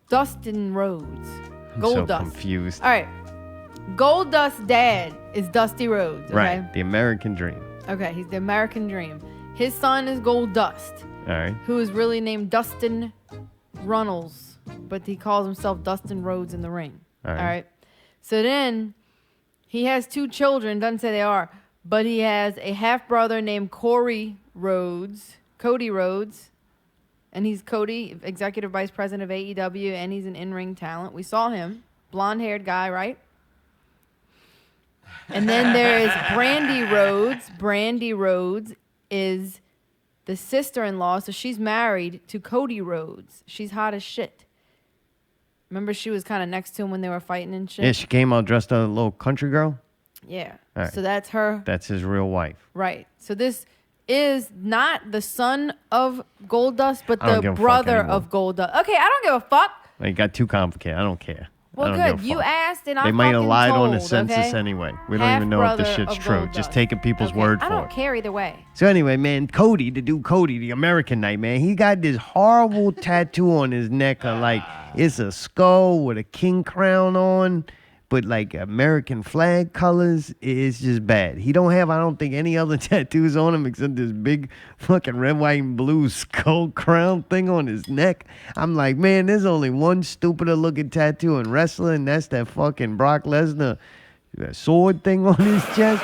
Dustin Rhodes. I'm Goldust. so confused. All right. Goldust's dad is Dusty Rhodes. Okay? Right. The American Dream. Okay, he's the American Dream. His son is Goldust. All right. Who is really named Dustin Runnels, but he calls himself Dustin Rhodes in the ring. All right. All right. So then he has 2 children. Doesn't say they are. But he has a half-brother named Cody Rhodes, and he's Cody, executive vice president of AEW, and he's an in-ring talent. We saw him, blonde-haired guy, right? And then there is Brandy Rhodes. Brandy Rhodes is the sister-in-law, so she's married to Cody Rhodes. She's hot as shit. Remember she was kind of next to him when they were fighting and shit? Yeah, she came out dressed as a little country girl? Yeah. Right. So that's her. That's his real wife. Right. So this is not the son of Goldust, but the brother of Goldust. Okay, I don't give a fuck. It got too complicated. I don't care. Well, don't good. give a You fuck. asked, and I They might have fucking lied on the told, census okay? anyway. We don't even know if this Half-brother shit's of true. Gold Just Dust. taking people's Okay, word I for don't it. care either way. So anyway, man, Cody, the dude Cody, the American Night, man, he got this horrible tattoo on his neck of like, it's a skull with a king crown on, but like American flag colors. It's just bad. He don't have, I don't think, any other tattoos on him except this big fucking red, white, and blue skull crown thing on his neck. I'm like, man, there's only one stupider looking tattoo in wrestling, and that's that fucking Brock Lesnar sword thing on his chest.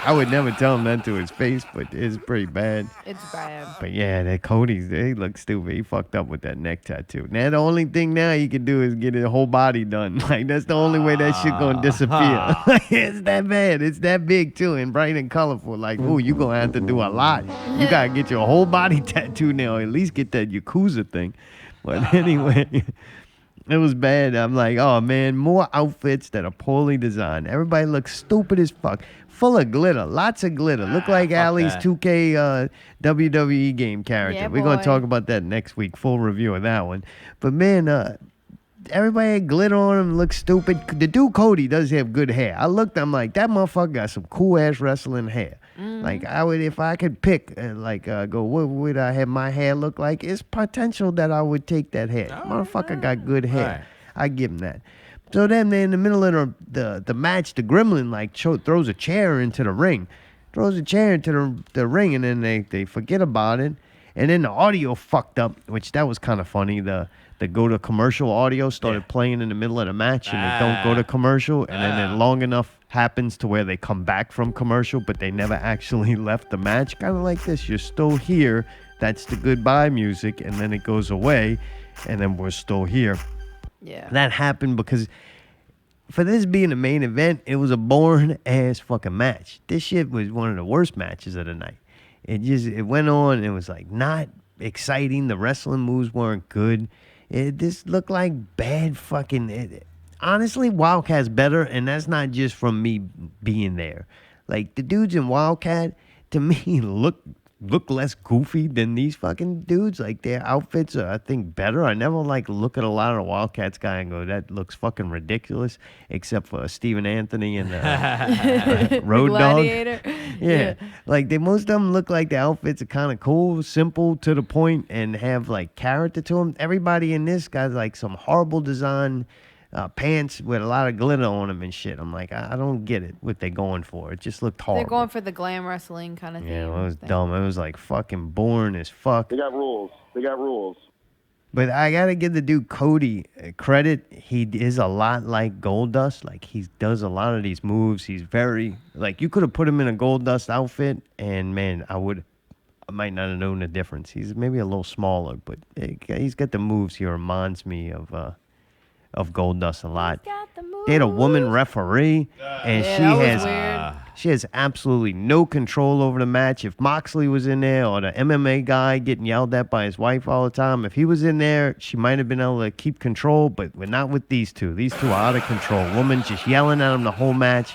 I would never tell him that to his face, but it's pretty bad. It's bad. But yeah, that Cody's, he looks stupid. He fucked up with that neck tattoo. Now the only thing now he can do is get his whole body done. Like that's the only way that shit gonna disappear. It's that bad. It's that big too, and bright and colorful. Like, ooh, you gonna have to do a lot. You gotta get your whole body tattooed now. At least get that Yakuza thing. But anyway. It was bad. I'm like, oh man, more outfits that are poorly designed. Everybody looks stupid as fuck. Full of glitter. Lots of glitter. Look like Allie's that. 2K WWE game character. Yeah, We're going boy. to talk about that next week. Full review of that one. But man, everybody had glitter on him. Looks stupid. The dude Cody does have good hair. I looked, I'm like, that motherfucker got some cool ass wrestling hair. Like I would, if I could pick, go, what would I have my hair look like? It's potential that I would take that hair. Motherfucker got good hair. Right. I give him that. So then, in the middle of the match, the gremlin throws a chair into the ring, throws a chair into the ring, and then they forget about it. And then the audio fucked up, which that was kind of funny. The go to commercial audio started playing in the middle of the match, and it don't go to commercial, and then long enough happens to where they come back from commercial, but they never actually left the match. Kind of like this. You're still here. That's the goodbye music, and then it goes away, and then we're still here. Yeah. That happened because for this being the main event, it was a boring ass fucking match. This shit was one of the worst matches of the night. It went on, and it was like not exciting. The wrestling moves weren't good. This looked like bad fucking. Honestly, Wildcat's better, and that's not just from me being there. Like the dudes in Wildcat, to me, look less goofy than these fucking dudes. Like their outfits are, I think, better. I never look at a lot of the Wildcats guy and go, that looks fucking ridiculous, except for Stephen Anthony and Road Dogg. Yeah. Like most of them look like the outfits are kind of cool, simple, to the point, and have like character to them. Everybody in this guy's like some horrible design pants with a lot of glitter on them and shit. I'm like, I don't get it, what they're going for. It just looked horrible. They're going for the glam wrestling kind of thing. Yeah, it was dumb. It was like fucking boring as fuck. They got rules. But I gotta give the dude Cody credit. He is a lot like Goldust. Like he does a lot of these moves. He's very like, you could have put him in a Goldust outfit, and man, I might not have known the difference. He's maybe a little smaller, but he's got the moves. He reminds me of Goldust a lot. They had a woman referee, and she has absolutely no control over the match. If Moxley was in there, or the MMA guy getting yelled at by his wife all the time, if he was in there, she might have been able to keep control, but we're not with these two. These two are out of control. Woman just yelling at him the whole match.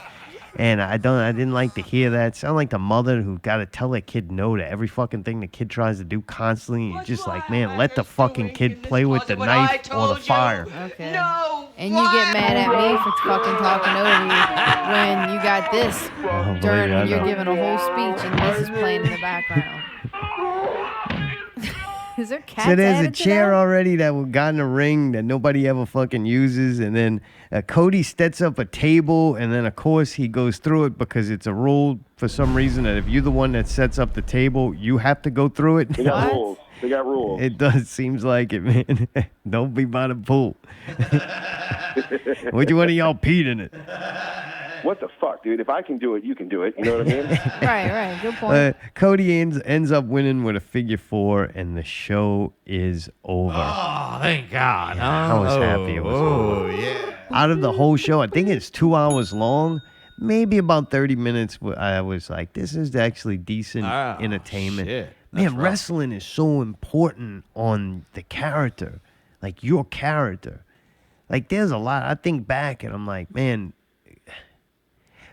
And I didn't like to hear that. Sound like the mother who got to tell that kid no to every fucking thing the kid tries to do constantly. You're just like, man, let the fucking kid play with the knife or the fire. Okay. No. And you get mad at me for fucking talking over you when you got this during when you're giving a whole speech and this is playing in the background. Is there cats? So there's a chair already that got in a ring that nobody ever fucking uses, and then Cody sets up a table, and then of course he goes through it because it's a rule for some reason that if you're the one that sets up the table, you have to go through it. They got rules. They got rules. It does seems like it, man. Don't be by the pool. Which one of y'all peed in it? What the fuck, dude? If I can do it, you can do it. You know what I mean? Right. Good point. Cody ends up winning with a figure 4, and the show is over. Oh, thank God. Yeah, I was happy it was over. Yeah. Out of the whole show, I think it's 2 hours long. Maybe about 30 minutes, I was like, this is actually decent entertainment. Shit. Man, wrestling is so important on the character. Like, your character. Like, there's a lot. I think back, and I'm like, man,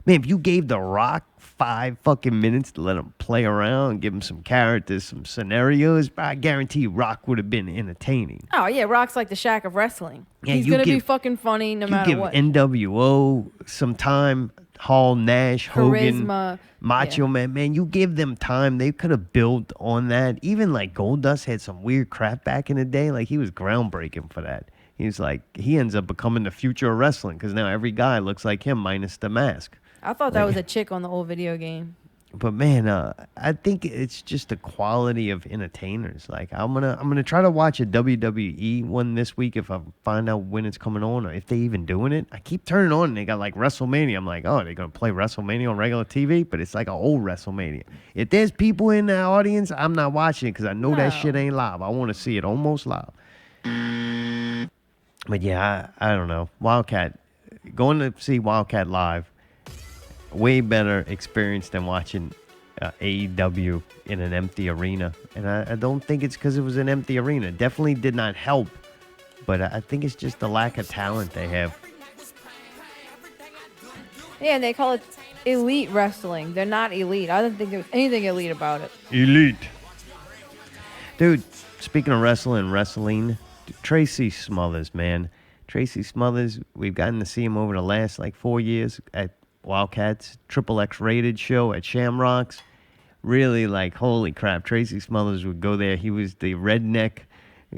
Man, if you gave The Rock 5 fucking minutes to let him play around, give him some characters, some scenarios, I guarantee you Rock would have been entertaining. Oh, yeah, Rock's like the Shaq of wrestling. Yeah, He's you going to be give- fucking funny no You matter give what. NWO some time, Hall, Nash, Hogan, Charisma, Macho Man. Man, you give them time, they could have built on that. Even like Goldust had some weird crap back in the day. Like he was groundbreaking for that. He was like, he ends up becoming the future of wrestling because now every guy looks like him minus the mask. I thought that was a chick on the old video game. But man, I think it's just the quality of entertainers. Like I'm gonna try to watch a WWE one this week if I find out when it's coming on or if they even doing it. I keep turning on and they got like WrestleMania. I'm like, oh, they're gonna play WrestleMania on regular TV, but it's like an old WrestleMania. If there's people in the audience, I'm not watching it because I know that shit ain't live. I want to see it almost live. But yeah, I don't know. Wildcat, going to see Wildcat live. Way better experience than watching AEW in an empty arena. And I don't think it's because it was an empty arena. Definitely did not help. But I think it's just the lack of talent they have. Yeah, and they call it elite wrestling. They're not elite. I don't think there's anything elite about it. Elite. Dude, speaking of wrestling, Tracy Smothers, man. Tracy Smothers, we've gotten to see him over the last like 4 years at Wildcats, XXX rated show at Shamrocks. Really like, holy crap, Tracy Smothers would go there. He was the redneck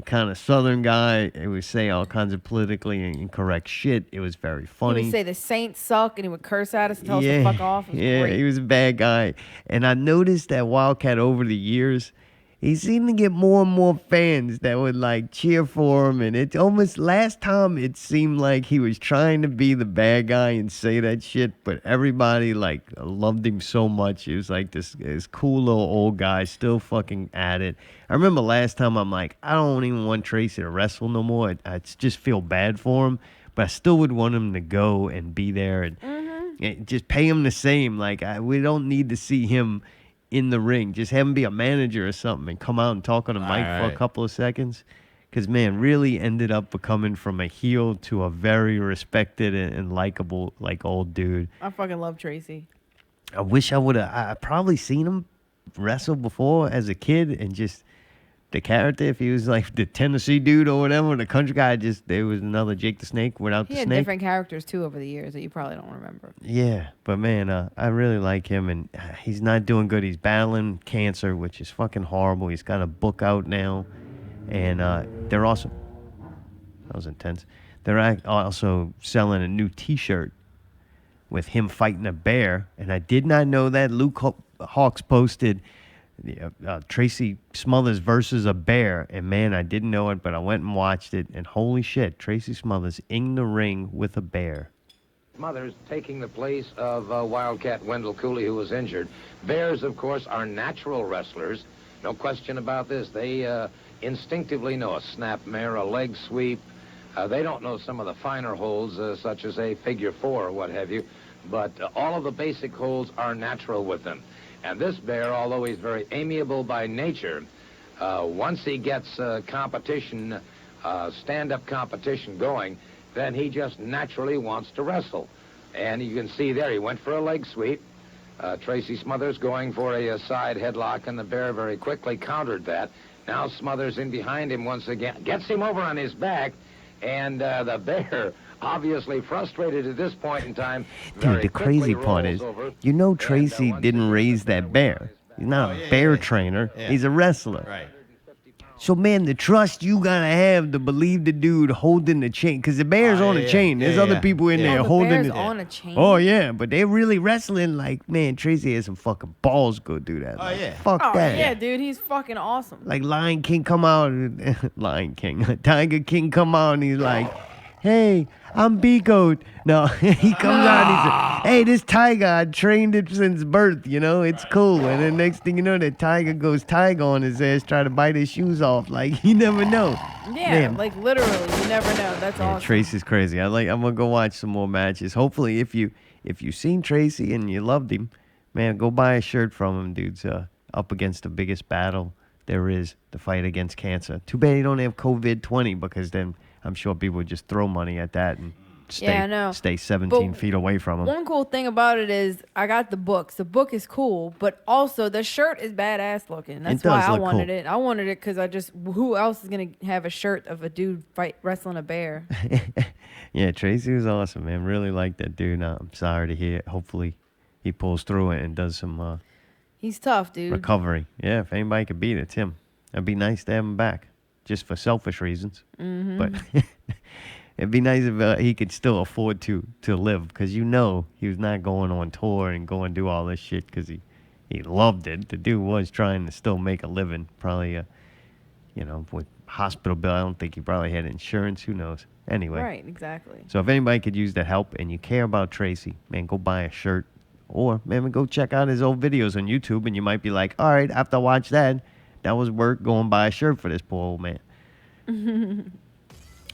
kind of southern guy. He would say all kinds of politically incorrect shit. It was very funny. He would say the Saints suck and he would curse at us and tell us to fuck off. It was great. He was a bad guy. And I noticed that Wildcat over the years, he seemed to get more and more fans that would like cheer for him. And it almost, last time it seemed like he was trying to be the bad guy and say that shit, but everybody like loved him so much. He was like this cool little old guy still fucking at it. I remember last time I'm like, I don't even want Tracy to wrestle no more. I just feel bad for him, but I still would want him to go and be there and just pay him the same. Like we don't need to see him in the ring. Just have him be a manager or something and come out and talk on a mic for a couple of seconds. Because, man, really ended up becoming from a heel to a very respected and likable, like, old dude. I fucking love Tracy. I wish I would have... I probably seen him wrestle before as a kid and just... The character, if he was like the Tennessee dude or whatever, the country guy, there was another Jake the Snake without the snake. He had different characters, too, over the years that you probably don't remember. Yeah, but man, I really like him, and he's not doing good. He's battling cancer, which is fucking horrible. He's got a book out now, and they're also... That was intense. They're also selling a new T-shirt with him fighting a bear, and I did not know that. Luke Hawks posted... Tracy Smothers versus a bear, and man, I didn't know it, but I went and watched it, and holy shit, Tracy Smothers in the ring with a bear. Smothers taking the place of Wildcat Wendell Cooley, who was injured. Bears, of course, are natural wrestlers. No question about this. They instinctively know a snap mare, a leg sweep. They don't know some of the finer holds, such as a figure four or what have you, but all of the basic holds are natural with them. And this bear, although he's very amiable by nature, once he gets competition, stand-up competition going, then he just naturally wants to wrestle. And you can see there, he went for a leg sweep. Tracy Smothers going for a side headlock, and the bear very quickly countered that. Now Smothers in behind him once again, gets him over on his back, and the bear... obviously frustrated at this point in time. Dude, the crazy part is, you know Tracy didn't raise that bear. He's not a bear trainer. Yeah. He's a wrestler. Right. So, man, the trust you got to have to believe the dude holding the chain. Because the bear's on a chain. There's other people in there holding it. The bear's on a chain? Oh, yeah. But they're really wrestling like, man, Tracy has some fucking balls go do that. Like, fuck that. Yeah, dude. He's fucking awesome. Like Lion King come out. Lion King. Tiger King come out and he's like, hey, I'm B-Goat. No, he comes out and he says, hey, this tiger, I trained it since birth, you know, it's cool. And then next thing you know, that tiger goes tiger on his ass, trying to bite his shoes off. Like, you never know. Yeah, Man. like literally, you never know. That's awesome. Tracy's crazy. I'm gonna go watch some more matches. Hopefully, if you've seen Tracy and you loved him, man, go buy a shirt from him, dude's up against the biggest battle there is, the fight against cancer. Too bad you don't have COVID-20, because then I'm sure people would just throw money at that and stay 17 feet away from him. One cool thing about it is I got the books. The book is cool, but also the shirt is badass looking. That's why I wanted it. I wanted it because who else is going to have a shirt of a dude wrestling a bear? Yeah, Tracy was awesome, man. Really liked that dude. I'm sorry to hear it. Hopefully he pulls through it and does some he's tough, dude. recovery. Yeah, if anybody could beat it, it's him. It'd be nice to have him back, just for selfish reasons. Mm-hmm. But it'd be nice if he could still afford to live, because he was not going on tour and going to do all this shit because he loved it. The dude was trying to still make a living, probably, with hospital bill. I don't think he probably had insurance. Who knows? Anyway. Right, exactly. So if anybody could use that help and you care about Tracy, man, go buy a shirt. Or, man, go check out his old videos on YouTube, and you might be like, all right, after I watch that was worth going buy a shirt for this poor old man.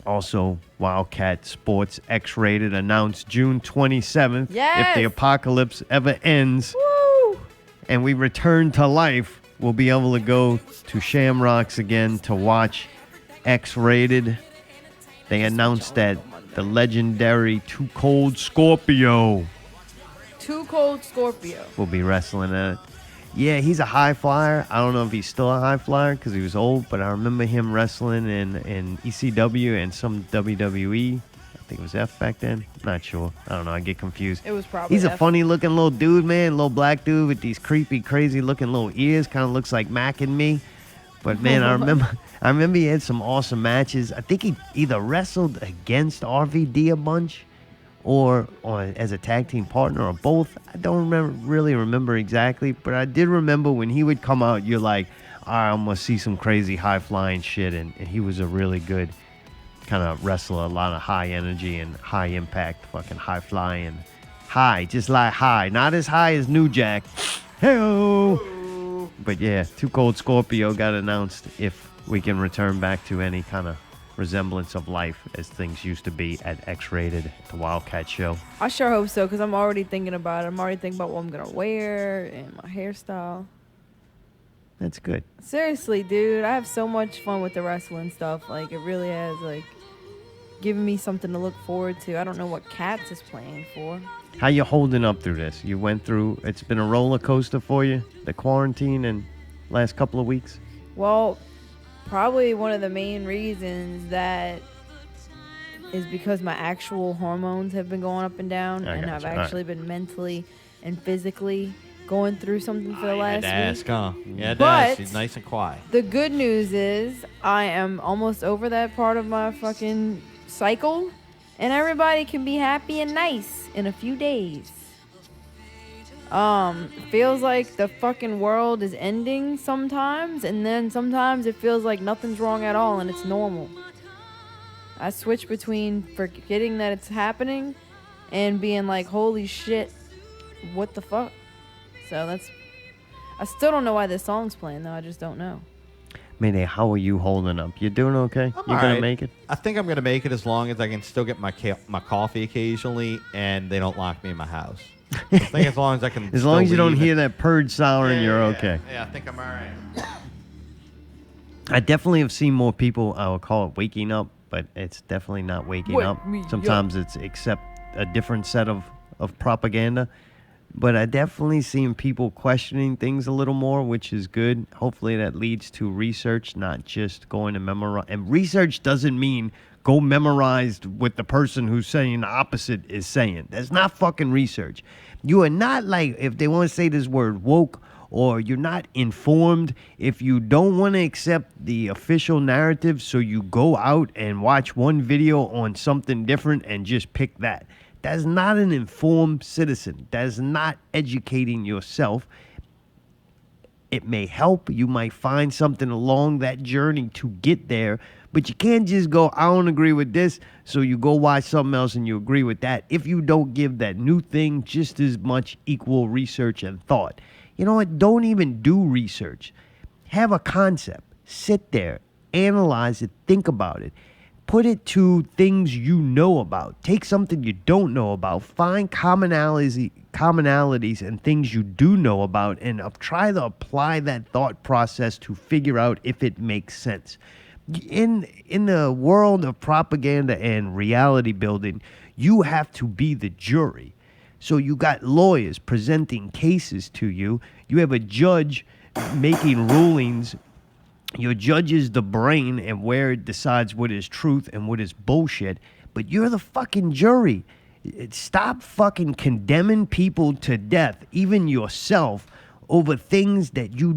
Also, Wildcat Sports X-Rated announced June 27th. Yes! If the apocalypse ever ends and we return to life, we'll be able to go to Shamrocks again to watch X-Rated. They announced that the legendary Too Cold Scorpio will be wrestling at it. Yeah, he's a high flyer. I don't know if he's still a high flyer because he was old, but I remember him wrestling in ECW and some WWE. I think it was F back then. Not sure. I don't know. I get confused. It was probably He's a F. funny-looking little dude, man. Little black dude with these creepy, crazy-looking little ears. Kind of looks like Mac and me. But, man, I remember he had some awesome matches. I think he either wrestled against RVD a bunch or as a tag team partner or both. I don't really remember exactly, but I did remember when he would come out, you're like, all right, I'm going to see some crazy high-flying shit, and he was a really good kind of wrestler, a lot of high energy and high impact, fucking high-flying. High, just like high. Not as high as New Jack. Hey-oh! But yeah, Too Cold Scorpio got announced if we can return back to any kind of resemblance of life as things used to be at X-Rated, the Wildcat show. I sure hope so, because I'm already thinking about it. I'm already thinking about what I'm going to wear and my hairstyle. That's good. Seriously, dude, I have so much fun with the wrestling stuff. Like, it really has, given me something to look forward to. I don't know what Cats is playing for. How you holding up through this? You went through, it's been a roller coaster for you, the quarantine and last couple of weeks? Well, probably one of the main reasons that is because my actual hormones have been going up and down, and I've actually been mentally and physically going through something for the last week. Yeah, but she's nice and quiet. The good news is I am almost over that part of my fucking cycle, and everybody can be happy and nice in a few days. Feels like the fucking world is ending sometimes, and then sometimes it feels like nothing's wrong at all and it's normal. I switch between forgetting that it's happening and being like, holy shit, what the fuck? So I still don't know why this song's playing though. I just don't know. Mayday, how are you holding up? You doing okay? You gonna make it? I think I'm gonna make it as long as I can still get my coffee occasionally and they don't lock me in my house. I think as long as I can. As long as you don't hear that purge souring, you're okay. Yeah, I think I'm all right. I definitely have seen more people, I would call it waking up, but it's definitely not waking up. Sometimes it's accept a different set of propaganda. But I definitely seen people questioning things a little more, which is good. Hopefully that leads to research, not just going to memorize. And research doesn't mean go memorize what the person who's saying the opposite is saying. That's not fucking research. You are not like, if they want to say this word, woke, or you're not informed. If you don't want to accept the official narrative, so you go out and watch one video on something different and just pick that. That's not an informed citizen. That's not educating yourself. It may help. You might find something along that journey to get there, but you can't just go, I don't agree with this, so you go watch something else and you agree with that if you don't give that new thing just as much equal research and thought. You know what? Don't even do research. Have a concept. Sit there. Analyze it. Think about it. Put it to things you know about. Take something you don't know about. Find commonalities and things you do know about, and try to apply that thought process to figure out if it makes sense. In the world of propaganda and reality building, you have to be the jury. So you got lawyers presenting cases to you. You have a judge making rulings. Your judge is the brain and where it decides what is truth and what is bullshit. But you're the fucking jury. Stop fucking condemning people to death, even yourself, over things that you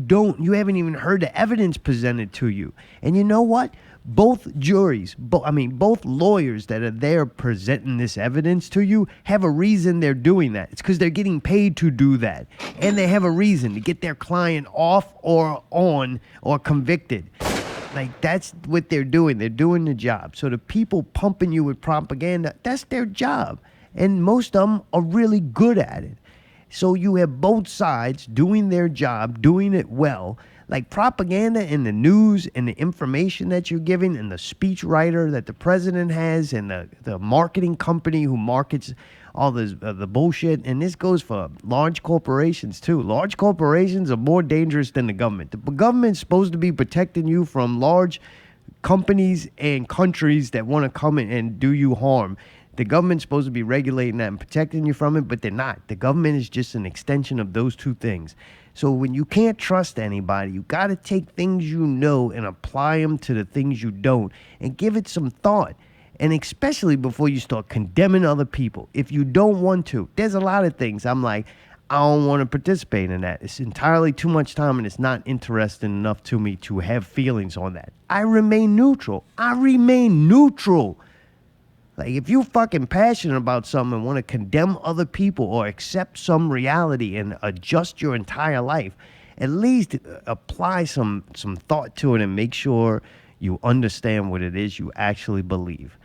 haven't even heard the evidence presented to you. And you know what? Both juries, both lawyers that are there presenting this evidence to you have a reason they're doing that. It's because they're getting paid to do that. And they have a reason to get their client off or on or convicted. Like, that's what they're doing. They're doing the job. So the people pumping you with propaganda, that's their job. And most of them are really good at it. So you have both sides doing their job, doing it well. Like propaganda in the news and the information that you're giving and the speech writer that the president has and the marketing company who markets all the bullshit. And this goes for large corporations too. Large corporations are more dangerous than the government. The government's supposed to be protecting you from large companies and countries that want to come in and do you harm. The government's supposed to be regulating that and protecting you from it, but they're not. The government is just an extension of those two things. So when you can't trust anybody, you got to take things you know and apply them to the things you don't and give it some thought. And especially before you start condemning other people. If you don't want to, there's a lot of things I'm like, I don't want to participate in that. It's entirely too much time and it's not interesting enough to me to have feelings on that. I remain neutral. Like, if you're fucking passionate about something and want to condemn other people or accept some reality and adjust your entire life, at least apply some thought to it and make sure you understand what it is you actually believe.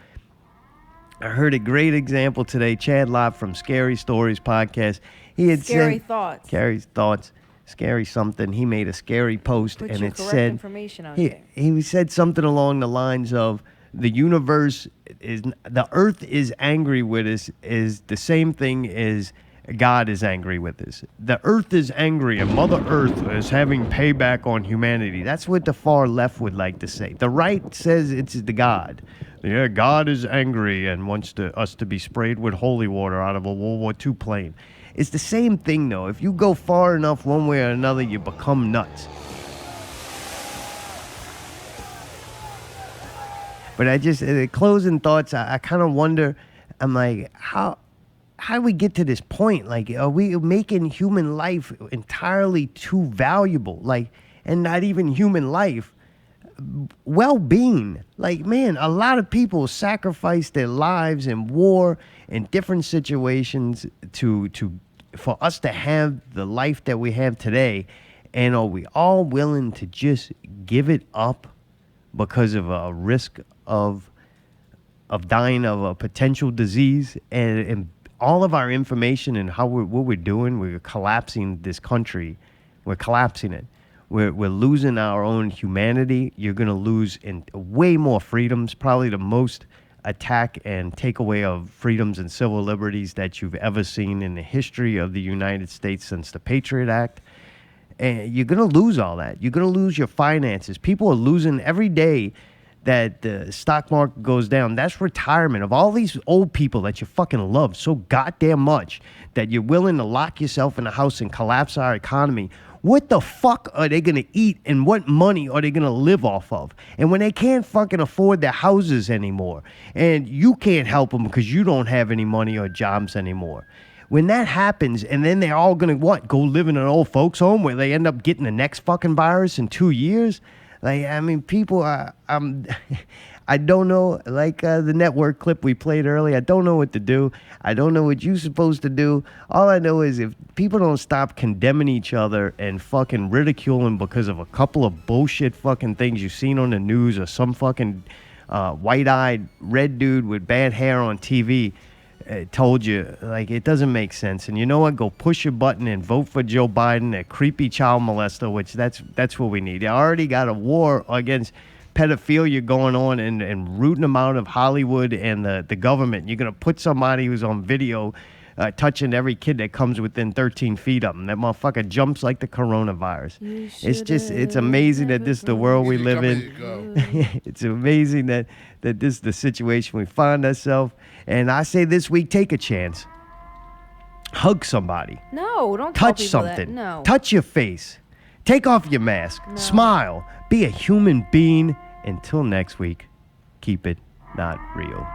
I heard a great example today. Chad Lott from Scary Stories podcast. He had Scary said, thoughts. Scary thoughts. Scary something. He made a scary post Put and your it correct said information out he, there. he said something along the lines of the universe is the earth is angry with us is the same thing as God is angry with us. The earth is angry and Mother Earth is having payback on humanity. That's what the far left would like to say. The right says it's the God. Yeah, God is angry and wants us to be sprayed with holy water out of a World War II plane. It's the same thing, though. If you go far enough one way or another, you become nuts. But I just, closing thoughts, I kind of wonder, I'm like, how do we get to this point? Like, are we making human life entirely too valuable? Like, and not even human life, well-being. Like, man, a lot of people sacrifice their lives in war in different situations for us to have the life that we have today. And are we all willing to just give it up because of a risk of dying of a potential disease? And all of our information and what we're doing, we're collapsing this country. We're collapsing it. We're losing our own humanity. You're going to lose way more freedoms, probably the most attack and takeaway of freedoms and civil liberties that you've ever seen in the history of the United States since the Patriot Act. And you're going to lose all that. You're going to lose your finances. People are losing every day that the stock market goes down. That's retirement of all these old people that you fucking love so goddamn much that you're willing to lock yourself in a house and collapse our economy. What the fuck are they going to eat and what money are they going to live off of? And when they can't fucking afford their houses anymore and you can't help them because you don't have any money or jobs anymore. When that happens and then they're all going to what? Go live in an old folks home where they end up getting the next fucking virus in 2 years? Like, I mean, people are, I don't know, like the network clip we played earlier, I don't know what to do. I don't know what you're supposed to do. All I know is if people don't stop condemning each other and fucking ridiculing because of a couple of bullshit fucking things you've seen on the news or some fucking white-eyed red dude with bad hair on TV told you, like, it doesn't make sense. And you know what? Go push your button and vote for Joe Biden, a creepy child molester, which that's what we need. They already got a war against pedophilia going on and rooting them out of Hollywood and the government. You're going to put somebody who's on video touching every kid that comes within 13 feet of them. That motherfucker jumps like the coronavirus. It's amazing that this is the world we live in. It's amazing that this is the situation we find ourselves. And I say this week, take a chance. Hug somebody. No, don't tell touch people something. That. No. Touch your face. Take off your mask. No. Smile. Be a human being. Until next week, keep it not real.